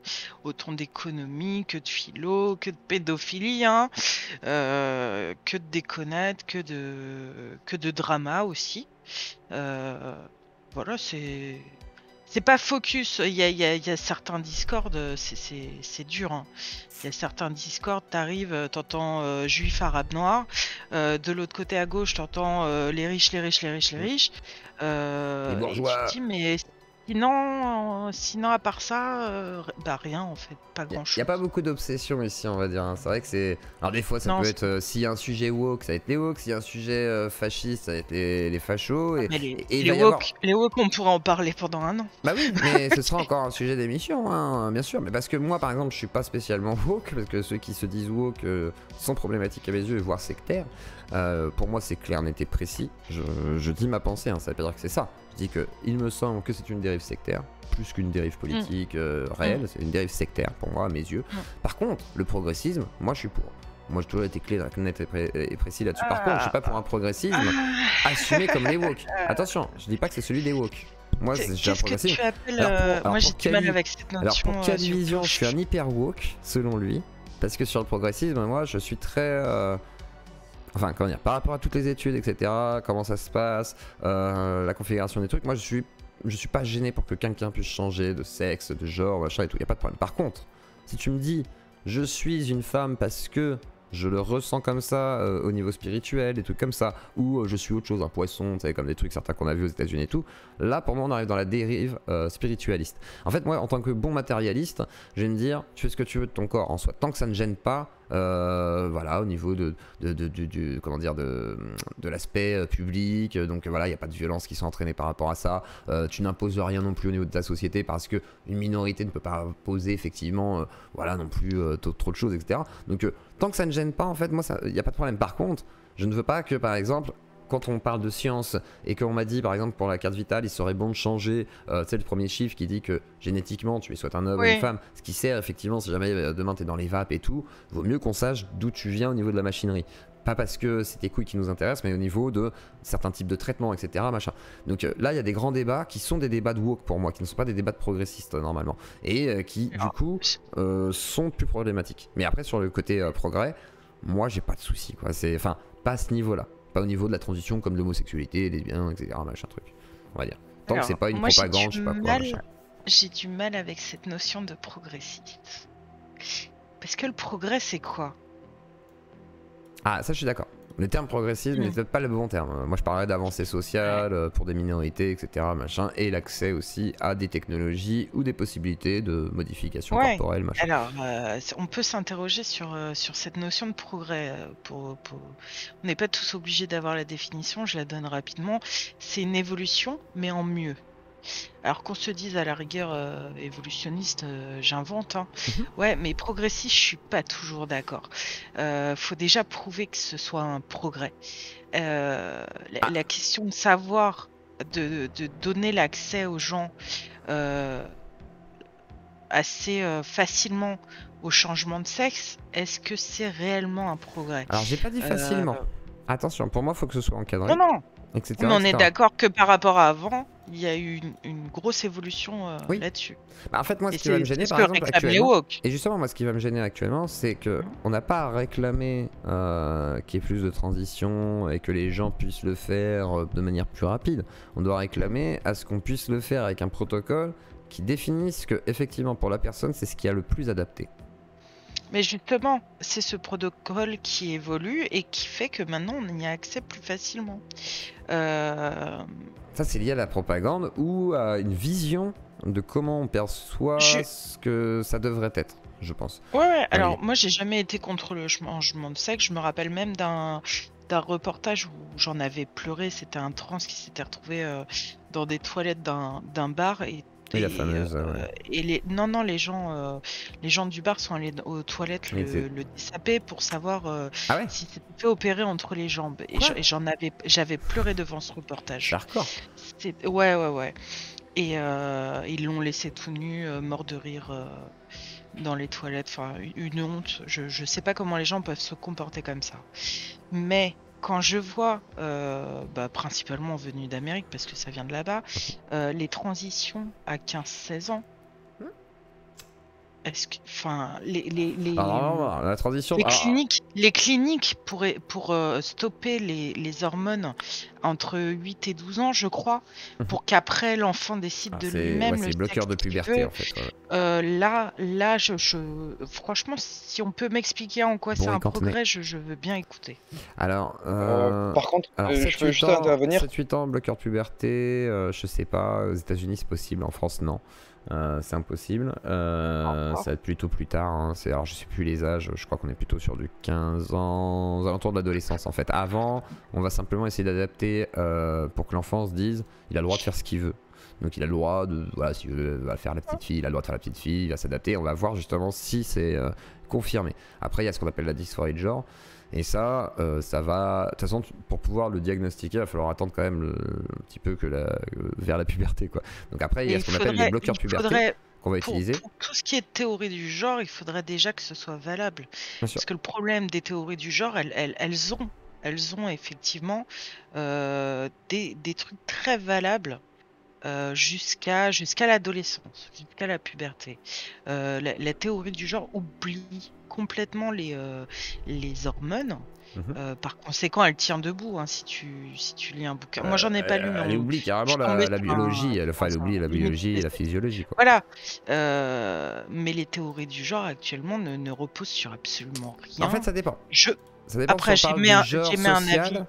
Autant d'économie que de philo, que de pédophilie, hein. Que de déconnettes, que de drama aussi. Voilà, c'est pas focus. Il y a certains Discord, c'est dur. Hein. Il y a certains Discord, t'arrives, t'entends juif, arabe, noir. De l'autre côté à gauche, t'entends les riches. Les bourgeois. Et tu te dis, mais sinon à part ça, bah rien en fait, pas grand chose. Il n'y a pas beaucoup d'obsessions ici, on va dire. Hein. C'est vrai que c'est. Alors, des fois, ça peut être. S'il y a un sujet woke, ça va être les woke. S'il y a un sujet fasciste, ça va être les fachos. Et, les woke, on pourrait en parler pendant un an. Bah oui, mais ce sera encore un sujet d'émission, hein, bien sûr. Mais parce que moi, par exemple, je suis pas spécialement woke. Parce que ceux qui se disent woke sont problématiques à mes yeux, voire sectaires. Pour moi, c'est clair, net et précis. Je dis ma pensée, hein, ça veut pas dire que c'est ça. Je dis que il me semble que c'est une dérive sectaire, plus qu'une dérive politique réelle. C'est une dérive sectaire pour moi, à mes yeux. Par contre, le progressisme, moi, je suis pour. Moi, j'ai toujours été clair, net et précis là-dessus. Par contre, je suis pas pour un progressisme assumé comme les woke. Attention, je dis pas que c'est celui des woke. Moi, j'ai un progressisme. Moi, j'ai du mal avec cette notion. Alors, pour quelle vision, je suis un hyper woke, selon lui. Parce que sur le progressisme, moi, je suis très. Enfin, comment dire, par rapport à toutes les études, etc., comment ça se passe, la configuration des trucs, moi je suis pas gêné pour que quelqu'un puisse changer de sexe, de genre, machin et tout, y a pas de problème. Par contre, si tu me dis, je suis une femme parce que je le ressens comme ça au niveau spirituel, des trucs comme ça, ou je suis autre chose, un poisson, tu sais, comme des trucs certains qu'on a vu aux États-Unis et tout, là pour moi on arrive dans la dérive spiritualiste. En fait, moi en tant que bon matérialiste, je vais me dire, tu fais ce que tu veux de ton corps en soi, tant que ça ne gêne pas. Voilà, au niveau comment dire, de l'aspect public, donc voilà, il n'y a pas de violences qui sont entraînées par rapport à ça. Tu n'imposes rien non plus au niveau de ta société parce que une minorité ne peut pas imposer effectivement, voilà, non plus trop de choses, etc. Donc tant que ça ne gêne pas, en fait, moi, il n'y a pas de problème. Par contre, je ne veux pas que, par exemple, quand on parle de science et qu'on m'a dit par exemple pour la carte vitale il serait bon de changer tu sais le premier chiffre qui dit que génétiquement tu es soit un homme ou une femme, ce qui sert effectivement si jamais demain tu es dans les vapes et tout, vaut mieux qu'on sache d'où tu viens au niveau de la machinerie, pas parce que c'est tes couilles qui nous intéressent mais au niveau de certains types de traitements, etc., machin. Donc là il y a des grands débats qui sont des débats de woke pour moi, qui ne sont pas des débats de progressistes normalement et qui du coup sont plus problématiques. Mais après sur le côté progrès, moi j'ai pas de soucis quoi, c'est enfin pas à ce niveau là. Pas au niveau de la transition comme l'homosexualité, les lesbiens, etc. Machin truc, on va dire. Tant que c'est pas une propagande, je sais pas quoi. J'ai du mal avec cette notion de progressiste. Parce que le progrès, c'est quoi? Ah, ça je suis d'accord. Le terme progressisme n'est peut-être pas le bon terme. Moi je parlerais d'avancée sociale pour des minorités, etc. Machin, et l'accès aussi à des technologies ou des possibilités de modification corporelle, machin. Alors, on peut s'interroger sur cette notion de progrès. On n'est pas tous obligés d'avoir la définition, je la donne rapidement. C'est une évolution, mais en mieux. Alors qu'on se dise à la rigueur évolutionniste, j'invente. Hein. Ouais, mais progressiste, je suis pas toujours d'accord. Faut déjà prouver que ce soit un progrès. La question de savoir, de donner l'accès aux gens assez facilement au changement de sexe, est-ce que c'est réellement un progrès? Alors j'ai pas dit facilement. Attention, pour moi, il faut que ce soit encadré. Non. Etc., mais on est d'accord que par rapport à avant, il y a eu une grosse évolution là-dessus. Bah en fait, moi, ce qui va me gêner, par exemple, actuellement, et justement, moi, ce qui va me gêner actuellement, c'est que on n'a pas à réclamer qu'il y ait plus de transition et que les gens puissent le faire de manière plus rapide. On doit réclamer à ce qu'on puisse le faire avec un protocole qui définisse que, effectivement, pour la personne, c'est ce qui a le plus adapté. Mais justement, c'est ce protocole qui évolue et qui fait que maintenant on y a accès plus facilement. Ça, c'est lié à la propagande ou à une vision de comment on perçoit ce que ça devrait être. je pense. Ouais, alors moi j'ai jamais été contre le changement de sexe. Je me rappelle même d'un reportage où j'en avais pleuré. C'était un trans qui s'était retrouvé dans des toilettes d'un bar et la fameuse. et les les gens du bar sont allés aux toilettes le dessaper pour savoir si c'était fait opérer entre les jambes. Et j'avais pleuré devant ce reportage. Hardcore. Ouais. Et ils l'ont laissé tout nu, mort de rire dans les toilettes. Enfin, une honte. Je sais pas comment les gens peuvent se comporter comme ça. Mais quand je vois, principalement venus d'Amérique, parce que ça vient de là-bas, les transitions à 15-16 ans, est-ce que, enfin, la transition. Les cliniques pour stopper les hormones entre 8 et 12 ans, je crois, pour qu'après l'enfant décide de lui-même. C'est bloqueur de puberté en fait. Là, franchement, si on peut m'expliquer en quoi c'est un progrès, je veux bien écouter. Alors, par contre, je peux juste intervenir. 7-8 ans, bloqueur de puberté, je sais pas, aux États-Unis c'est possible, en France non. C'est impossible. Ça va être plutôt plus tard. Hein. Alors je sais plus les âges. Je crois qu'on est plutôt sur du 15 ans, aux alentours de l'adolescence. En fait, avant, on va simplement essayer d'adapter pour que l'enfant se dise, il a le droit de faire ce qu'il veut. Donc il a le droit de, voilà, s'il va faire la petite fille, il a le droit de faire la petite fille. Il va s'adapter. On va voir justement si c'est confirmé. Après, il y a ce qu'on appelle la dysphorie de genre. Et ça, ça va. De toute façon, pour pouvoir le diagnostiquer, il va falloir attendre quand même un petit peu vers la puberté, quoi. Donc après, il y a ce qu'on appelle les bloqueurs de puberté qu'on va utiliser. Pour tout ce qui est théorie du genre, il faudrait déjà que ce soit valable. Parce que le problème des théories du genre, elles ont effectivement des trucs très valables. Jusqu'à l'adolescence, jusqu'à la puberté. La théorie du genre oublie complètement les hormones. Par conséquent, elle tient debout si tu lis un bouquin. Moi, j'en ai pas lu. Elle oublie carrément la biologie. Elle oublie la biologie et la physiologie. Quoi. Voilà. Mais les théories du genre actuellement ne reposent sur absolument rien. En fait, ça dépend. Ça dépend Après, si on parle du genre j'ai mis un avis.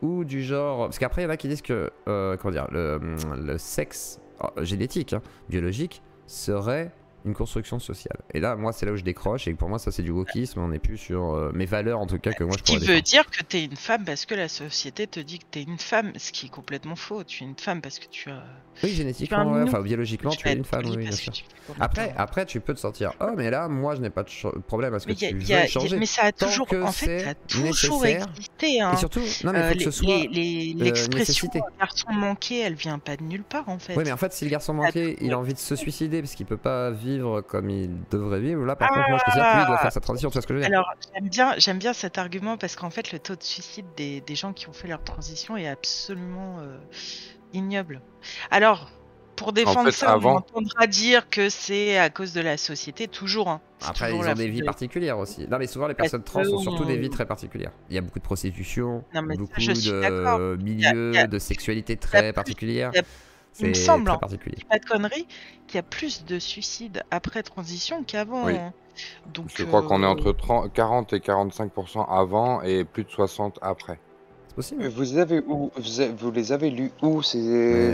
Ou du genre. Parce qu'après, il y en a qui disent que le sexe génétique, biologique, serait une construction sociale. Et là, moi, c'est là où je décroche. Et pour moi, ça, c'est du wokisme. On n'est plus sur mes valeurs, en tout cas, que moi, je pourrais défendre. Ce qui veut dire que t'es une femme parce que la société te dit que t'es une femme. Ce qui est complètement faux. Tu es une femme parce que tu as. Oui, génétiquement, enfin, biologiquement, tu es une femme. Oui, bien sûr. Après, tu peux te sortir. Oh, mais là, moi, je n'ai pas de problème parce que tu veux changer. Mais ça a toujours, en fait, ça a toujours existé. Et surtout, non, mais il faut que ce soit l'expression garçon manqué, elle vient pas de nulle part, en fait. Oui, mais en fait, si le garçon manqué, il a envie de se suicider parce qu'il peut pas vivre comme il devrait vivre, là, par contre, moi, je considère que lui, il doit faire sa transition. Tu vois ce que je veux dire? Alors, j'aime bien cet argument parce qu'en fait, le taux de suicide des gens qui ont fait leur transition est absolument ignoble. Alors, pour défendre ça, on entendra dire que c'est à cause de la société, toujours. Après, ils ont des vies particulières aussi. Non, mais souvent, les personnes trans ont surtout des vies très particulières. Il y a beaucoup de prostitution, beaucoup de milieux, de sexualité très particulières. Il me semble, pas de conneries, qu'il y a plus de suicides après transition qu'avant. Oui. Donc, je crois qu'on est entre 40 et 45% avant et plus de 60 après. C'est possible. Vous les avez lus où ces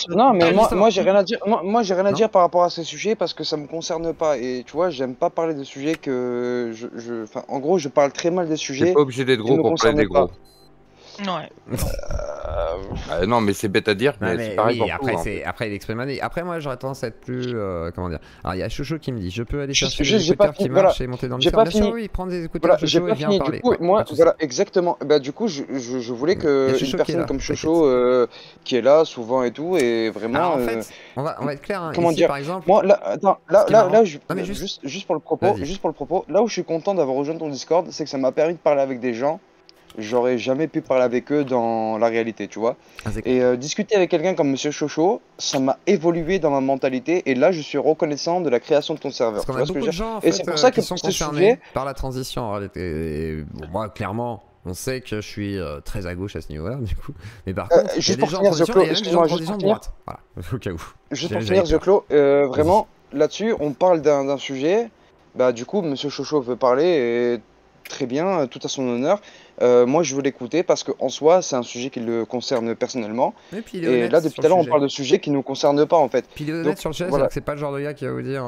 Non, mais moi j'ai rien à dire. Moi j'ai rien à dire par rapport à ces sujets parce que ça me concerne pas. Et tu vois, j'aime pas parler de sujets que enfin, en gros, je parle très mal des sujets. T'es pas obligé d'être gros pour parler des gros. Ouais. Non, mais c'est bête à dire, mais c'est pareil pour après, tout, après, il exprime. Après, moi, j'aurais tendance à être plus. Comment dire? Alors, il y a Chouchou qui me dit, je peux aller chercher des écouteurs qui marchent et monter dans le Discord. Bien sûr, oui, prendre des écouteurs Chouchou et viens en parler. Du coup, moi, voilà, exactement. Bah, du coup, je voulais que une personne comme Chouchou, qui est là souvent et tout, et vraiment. En fait, on va être clair. Comment dire? Par exemple. Moi, là, juste pour le propos, là où je suis content d'avoir rejoint ton Discord, c'est que ça m'a permis de parler avec des gens. J'aurais jamais pu parler avec eux dans la réalité, tu vois. Et discuter avec quelqu'un comme Monsieur Chocho, ça m'a évolué dans ma mentalité. Et là, je suis reconnaissant de la création de ton serveur. Parce qu'on a beaucoup de gens, en fait, qui sont concernés par la transition en réalité. Moi, clairement, on sait que je suis très à gauche à ce niveau-là, du coup. Mais par contre, il y a des gens en transition et il y a des gens en transition de droite. Voilà, au cas où. Juste pour finir, Zoclo, vraiment, là-dessus, on parle d'un sujet. Bah, du coup, Monsieur Chocho veut parler et très bien, tout à son honneur. Moi, je veux l'écouter parce qu'en soi, c'est un sujet qui le concerne personnellement. Et puis il est Et honnête là, depuis sur tout à le l'heure, on sujet. parle de sujets qui nous concernent pas en fait. Puis il est honnête Donc, sur le sujet, voilà. c'est-à-dire que c'est pas le genre de gars qui va vous dire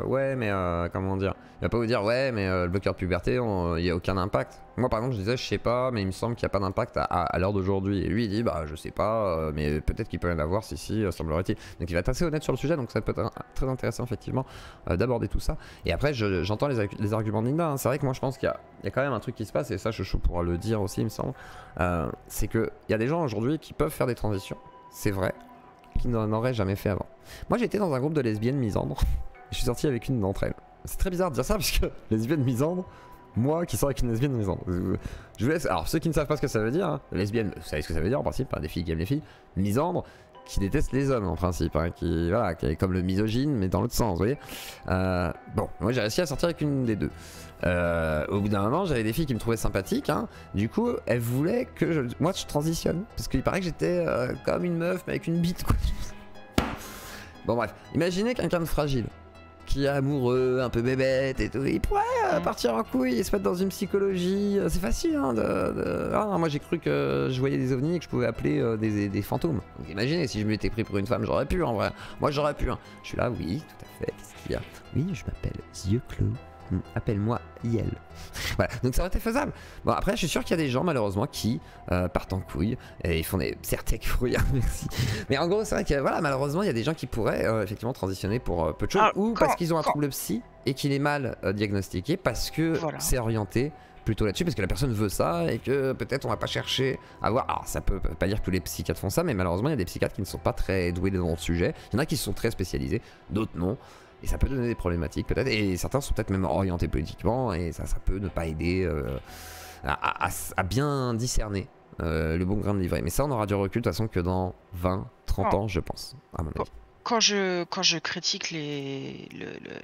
ouais mais comment dire, il va pas vous dire ouais mais le bloqueur de puberté il y a aucun impact. Moi par exemple je disais je sais pas mais il me semble qu'il y a pas d'impact à l'heure d'aujourd'hui et lui il dit bah je sais pas mais peut-être qu'il peut y en avoir si semblerait-il. Donc il va être assez honnête sur le sujet donc ça peut être très intéressant effectivement d'aborder tout ça. Et après j'entends les arguments de Linda, hein. C'est vrai que moi je pense qu'il y a quand même un truc qui se passe et ça Chouchou pourra le dire aussi il me semble, c'est que il y a des gens aujourd'hui qui peuvent faire des transitions, c'est vrai, qui n'en auraient jamais fait avant. Moi j'étais dans un groupe de lesbiennes misandres et je suis sorti avec une d'entre elles. C'est très bizarre de dire ça parce que lesbienne misandre, moi qui sors avec une lesbienne misandre. Je vous laisse. Alors ceux qui ne savent pas ce que ça veut dire, hein, lesbienne, vous savez ce que ça veut dire en principe, hein, des filles qui aiment les filles, misandre, qui déteste les hommes en principe, hein, qui est comme le misogyne mais dans l'autre sens, vous voyez. Bon, moi j'ai réussi à sortir avec une des deux. Au bout d'un moment, j'avais des filles qui me trouvaient sympathique, hein. Du coup, elles voulaient que moi je transitionne parce qu'il paraît que j'étais comme une meuf mais avec une bite quoi. Bon bref, imaginez quelqu'un de fragile qui est amoureux, un peu bébête et tout, il pourrait partir en couille et se mettre dans une psychologie, c'est facile hein, moi j'ai cru que je voyais des ovnis et que je pouvais appeler des fantômes. Donc imaginez si je m'étais pris pour une femme, j'aurais pu en vrai, moi j'aurais pu hein. Je suis là, oui, tout à fait, qu'est-ce qu'il y a? Oui, je m'appelle Yeux Clos. Appelle-moi Yel. Voilà, donc ça aurait été faisable. Bon, après, je suis sûr qu'il y a des gens, malheureusement, qui partent en couille et ils font des certes frouillards, merci. Mais en gros, c'est vrai que voilà, malheureusement, il y a des gens qui pourraient effectivement transitionner pour peu de choses ou parce qu'ils ont un trouble psy et qu'il est mal diagnostiqué parce que c'est orienté plutôt là-dessus parce que la personne veut ça et que peut-être on va pas chercher à voir. Alors ça peut pas dire que tous les psychiatres font ça, mais malheureusement il y a des psychiatres qui ne sont pas très doués dans le sujet. Il y en a qui sont très spécialisés, d'autres non. Et ça peut donner des problématiques peut-être, et certains sont peut-être même orientés politiquement, et ça peut ne pas aider à bien discerner le bon grain de livret. Mais ça on aura du recul de toute façon que dans 20, 30 ans je pense, à mon avis. Quand je critique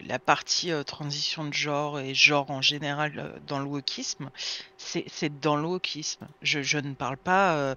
la partie transition de genre et genre en général dans le wokisme, c'est dans le wokisme. Je ne parle pas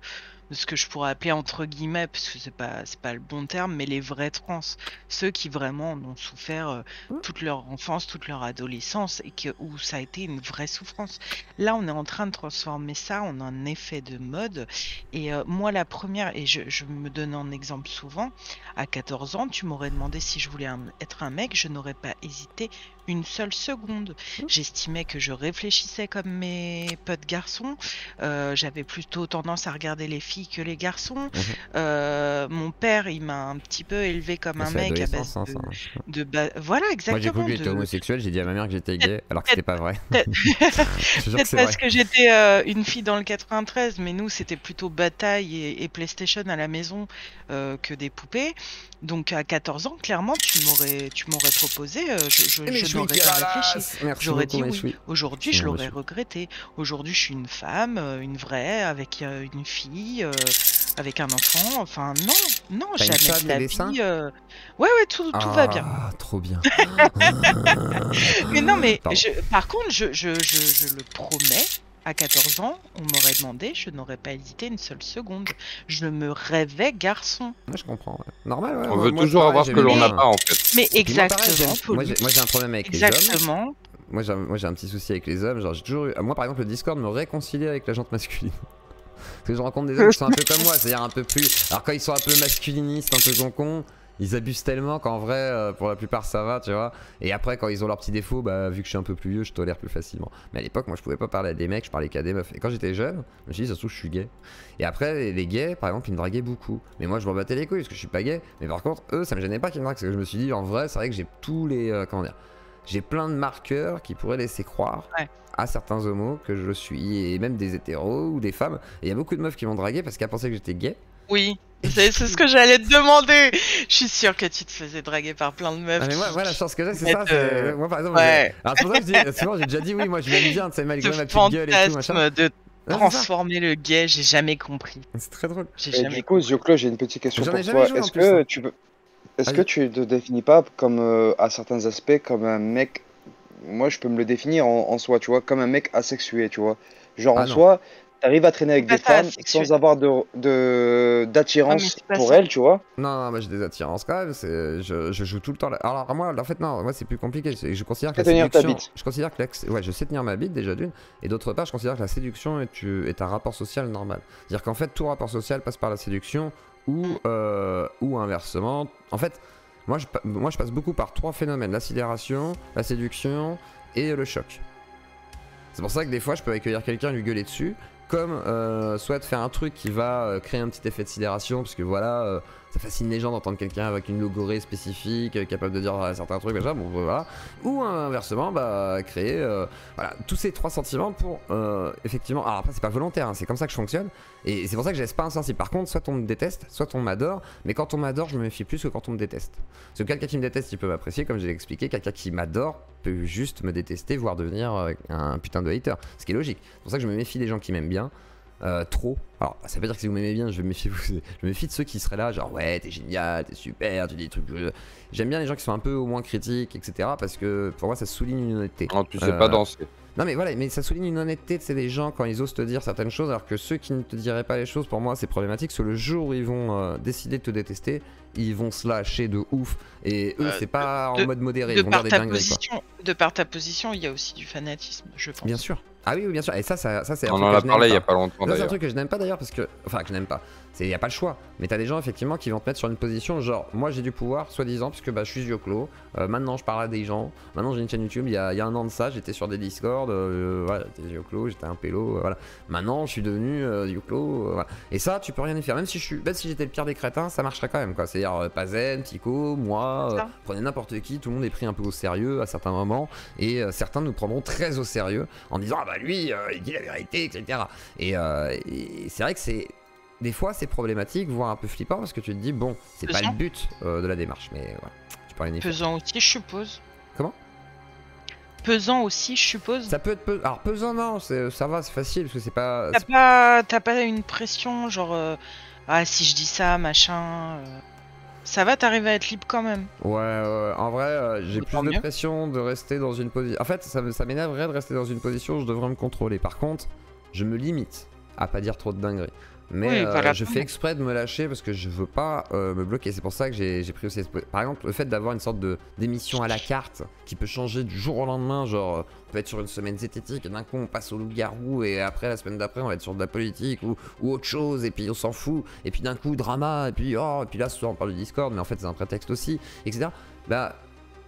de ce que je pourrais appeler entre guillemets, parce que c'est pas le bon terme, mais les vrais trans, ceux qui vraiment en ont souffert toute leur enfance, toute leur adolescence et où ça a été une vraie souffrance. Là, on est en train de transformer ça en un effet de mode. Et moi, la première, et je me donne un exemple souvent, à 14 ans, tu m'aurais demandé si je voulais être un mec, je n'aurais pas hésité une seule seconde. J'estimais que je réfléchissais comme mes potes garçons. J'avais plutôt tendance à regarder les filles que les garçons. Mon père, il m'a un petit peu élevé comme un mec à base voilà, exactement. Moi j'ai cru que j'étais homosexuel, j'ai dit à ma mère que j'étais gay, alors que c'était pas vrai. Peut-être parce que j'étais une fille dans le 93, mais nous c'était plutôt bataille et PlayStation à la maison que des poupées. Donc à 14 ans, clairement, tu m'aurais proposé, je n'aurais pas réfléchi. J'aurais dit oui. Aujourd'hui, je l'aurais regretté. Aujourd'hui, je suis une femme, une vraie, avec une fille, avec un enfant. Enfin, non, jamais de la vie. Ouais, tout va bien. Ah, trop bien. Mais non, mais par contre, je le promets. À 14 ans, on m'aurait demandé, je n'aurais pas hésité une seule seconde. Je me rêvais garçon. Ouais, je comprends. Ouais. Normal, ouais. On veut toujours avoir ce que l'on n'a pas, en fait. Mais exactement. Moi, j'ai un problème avec les hommes. Moi, j'ai un petit souci avec les hommes. Genre, j'ai toujours eu... Moi, par exemple, le Discord me réconcilie avec la gente masculine. Parce que je rencontre des hommes qui sont un peu comme moi, c'est-à-dire un peu plus... Alors, quand ils sont un peu masculinistes, un peu con, ils abusent tellement qu'en vrai, pour la plupart, ça va, tu vois. Et après, quand ils ont leurs petits défauts, bah, vu que je suis un peu plus vieux, je tolère plus facilement. Mais à l'époque, moi, je pouvais pas parler à des mecs, je parlais qu'à des meufs. Et quand j'étais jeune, je me suis dit, ça se trouve, je suis gay. Et après, les gays, par exemple, ils me draguaient beaucoup. Mais moi, je m'en battais les couilles parce que je suis pas gay. Mais par contre, eux, ça me gênait pas qu'ils me draguent. Parce que je me suis dit, en vrai, c'est vrai que j'ai tous les. Comment dire, j'ai plein de marqueurs qui pourraient laisser croire à certains homos que je suis. Et même des hétéros ou des femmes. Et il y a beaucoup de meufs qui m'ont dragué parce qu'elles pensaient que j'étais gay. Oui, c'est ce que j'allais te demander. Je suis sûre que tu te faisais draguer par plein de meufs. Ah mais moi, la chance que j'ai, c'est ça. Moi, par exemple, alors c'est pour ça que je dis, souvent, j'ai déjà dit oui, moi je m'aime bien, tu sais, malgré ma petite gueule et tout, machin. De transformer le gay, j'ai jamais compris. C'est très drôle. Du coup, Zioclo, j'ai une petite question pour toi. Est-ce que tu te définis pas comme, à certains aspects, comme un mec? Moi, je peux me le définir en soi, tu vois, comme un mec asexué, tu vois. Genre en soi, t'arrives à traîner avec des femmes sans avoir d'attirance pour elles, tu vois. Non, moi j'ai des attirances quand même. Je joue tout le temps. Alors moi, en fait, non, moi c'est plus compliqué. Je considère que la séduction. Je considère que je sais tenir ma bite déjà d'une. Et d'autre part, je considère que la séduction est un rapport social normal. C'est-à-dire qu'en fait, tout rapport social passe par la séduction ou inversement. En fait, moi je passe beaucoup par 3 phénomènes: la sidération, la séduction et le choc. C'est pour ça que des fois je peux accueillir quelqu'un et lui gueuler dessus, comme soit de faire un truc qui va créer un petit effet de sidération, parce que voilà, ça fascine les gens d'entendre quelqu'un avec une logorée spécifique, capable de dire certains trucs, machin, bon voilà. Ou inversement, bah créer voilà, tous ces 3 sentiments pour effectivement. Alors après c'est pas volontaire, hein, c'est comme ça que je fonctionne. Et c'est pour ça que je laisse pas insensible. Par contre, soit on me déteste, soit on m'adore. Mais quand on m'adore, je me méfie plus que quand on me déteste. Parce que quelqu'un qui me déteste, il peut m'apprécier, comme je l'ai expliqué. Quelqu'un qui m'adore peut juste me détester, voire devenir un putain de hater. Ce qui est logique. C'est pour ça que je me méfie des gens qui m'aiment bien. Trop. Alors, ça veut pas dire que si vous m'aimez bien, je me méfie de ceux qui seraient là, genre ouais, t'es génial, t'es super, tu dis des trucs. J'aime bien les gens qui sont un peu au moins critiques, etc. Parce que pour moi, ça souligne une honnêteté. Non, tu sais pas danser. Non mais voilà, mais ça souligne une honnêteté, c'est des gens quand ils osent te dire certaines choses, alors que ceux qui ne te diraient pas les choses, pour moi c'est problématique, parce que le jour où ils vont décider de te détester, ils vont se lâcher de ouf, et eux c'est pas en mode modéré, ils vont dire des dingueries quoi. De par ta position, il y a aussi du fanatisme, je pense. Bien sûr. Ah oui, bien sûr, et ça c'est un truc que je n'aime pas. On en a parlé il y a pas longtemps d'ailleurs. C'est un truc que je n'aime pas d'ailleurs, parce que, enfin que je n'aime pas, il n'y a pas le choix, mais t'as des gens effectivement qui vont te mettre sur une position genre, moi j'ai du pouvoir, soi-disant, puisque bah je suis yeux clos, maintenant je parle à des gens, maintenant j'ai une chaîne YouTube, il y a 1 an de ça, j'étais sur des Discord, voilà, j'étais yeux clos, j'étais un pélo, voilà. Maintenant je suis devenu yeux clos, voilà. Et ça tu peux rien y faire, même si j'étais le pire des crétins, ça marcherait quand même quoi, c'est-à-dire Pazen, Tico, moi, prenez n'importe qui, tout le monde est pris un peu au sérieux à certains moments, et certains nous prendront très au sérieux en disant ah bah lui il dit la vérité, etc. Et c'est vrai que des fois c'est problématique, voire un peu flippant, parce que tu te dis bon, c'est pas le but de la démarche, mais voilà, tu peux rien y faire. Pesant aussi, je suppose. Comment? Pesant aussi, je suppose. Ça peut être alors pesant, non, ça va, c'est facile, parce que c'est pas. T'as pas une pression genre ah si je dis ça, machin. Ça va, t'arrives à être libre quand même. Ouais, en vrai, j'ai plus de pression de rester dans une position. En fait, ça m'énerverait de rester dans une position où je devrais me contrôler. Par contre, je me limite à pas dire trop de dingueries. Mais oui, voilà, je fais exprès de me lâcher parce que je veux pas me bloquer. C'est pour ça que j'ai pris aussi. Par exemple, le fait d'avoir une sorte d'émission à la carte qui peut changer du jour au lendemain. Genre, on peut être sur une semaine zététique et d'un coup on passe au loup-garou et après la semaine d'après on va être sur de la politique ou autre chose et puis on s'en fout. Et puis d'un coup drama et puis là ce soir on parle du Discord mais en fait c'est un prétexte aussi, etc. Bah,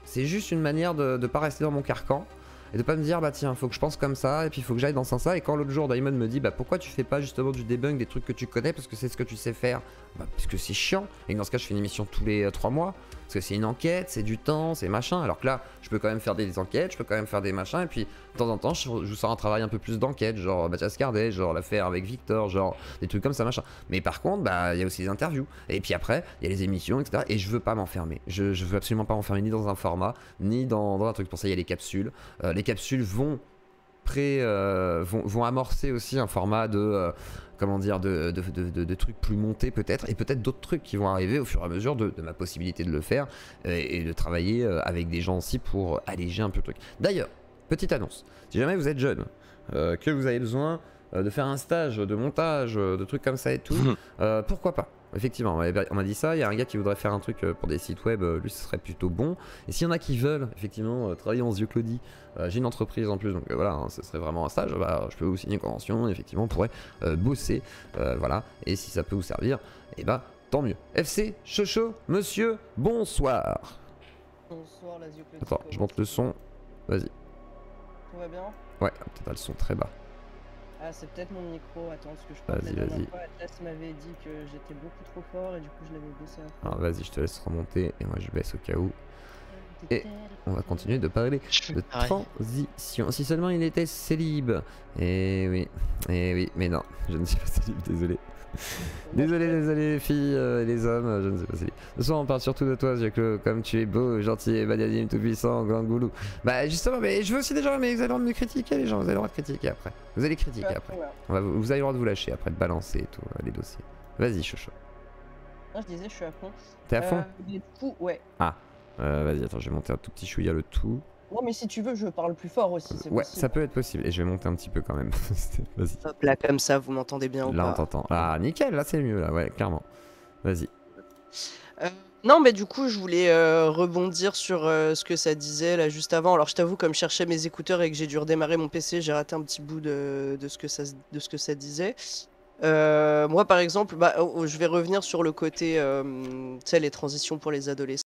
c'est juste une manière de pas rester dans mon carcan. Et de pas me dire bah tiens faut que je pense comme ça et puis il faut que j'aille dans ce sens-là. Et quand l'autre jour Daimon me dit bah pourquoi tu fais pas justement du debunk des trucs que tu connais parce que c'est ce que tu sais faire, bah parce que c'est chiant. Et dans ce cas je fais une émission tous les 3 mois parce que c'est une enquête, c'est du temps, c'est machin. Alors que là je peux quand même faire des enquêtes, je peux quand même faire des machins. Et puis de temps en temps je vous sors un travail un peu plus d'enquête, genre Mathias Cardet, genre l'affaire avec Victor, genre des trucs comme ça machin. Mais par contre bah il y a aussi les interviews et puis après il y a les émissions, etc. Et je veux pas m'enfermer, je veux absolument pas m'enfermer ni dans un format ni dans un truc. Pour ça il y a les capsules. Les capsules vont amorcer aussi un format de comment dire de trucs plus montés peut-être, et peut-être d'autres trucs qui vont arriver au fur et à mesure de ma possibilité de le faire et de travailler avec des gens aussi pour alléger un peu le truc. D'ailleurs, petite annonce, si jamais vous êtes jeune, que vous avez besoin de faire un stage de montage, de trucs comme ça et tout, pourquoi pas. Effectivement, on m'a dit ça, il y a un gars qui voudrait faire un truc pour des sites web, lui ce serait plutôt bon. Et s'il y en a qui veulent effectivement travailler en yeux Claudie, j'ai une entreprise en plus, donc voilà, hein, ce serait vraiment un stage, bah, je peux vous signer une convention, et effectivement on pourrait bosser, voilà, et si ça peut vous servir, et bah tant mieux. FC, Chocho, monsieur, bonsoir. Bonsoir la Claudie. Attends, je monte le son, vas-y. Tout va bien? Ouais, peut-être le son très bas. Ah, c'est peut-être mon micro, attends, parce que je crois que la dernière fois, Atlas m'avait dit que j'étais beaucoup trop fort et du coup je l'avais baissé un peu. Alors vas-y, je te laisse remonter et moi je baisse au cas où. Et on va continuer de parler de transition. Si seulement il était célib. Eh oui, mais non, je ne suis pas célib, désolé. Désolé les filles et les hommes, je ne sais pas célib. Ce soir on parle surtout de toi, Ziaclo, comme tu es beau, gentil et magnanime, tout puissant, grand goulou. Bah justement, mais je veux aussi des gens, mais vous avez le droit de me critiquer les gens, vous avez le droit de critiquer après. Vous allez critiquer après. Vous avez le droit de vous lâcher après, de balancer et tout, les dossiers. Vas-y, Chocho. Non, je disais, je suis à fond. T'es à fond? Du coup, ouais. Ah. Vas-y, attends, je vais monter un tout petit chouïa le tout. Non, mais si tu veux, je parle plus fort aussi, c'est Ouais, possible. ça peut être possible. Et je vais monter un petit peu quand même. Vas-y. Hop là, comme ça, vous m'entendez bien ou Là, on pas? t'entend. Ah, nickel, là, c'est mieux, là, ouais, clairement. Vas-y. Non, mais du coup, je voulais rebondir sur ce que ça disait là juste avant. Alors, je t'avoue, comme je cherchais mes écouteurs et que j'ai dû redémarrer mon PC, j'ai raté un petit bout de ce que ça disait. Moi, par exemple, je vais revenir sur le côté, tu sais, les transitions pour les adolescents.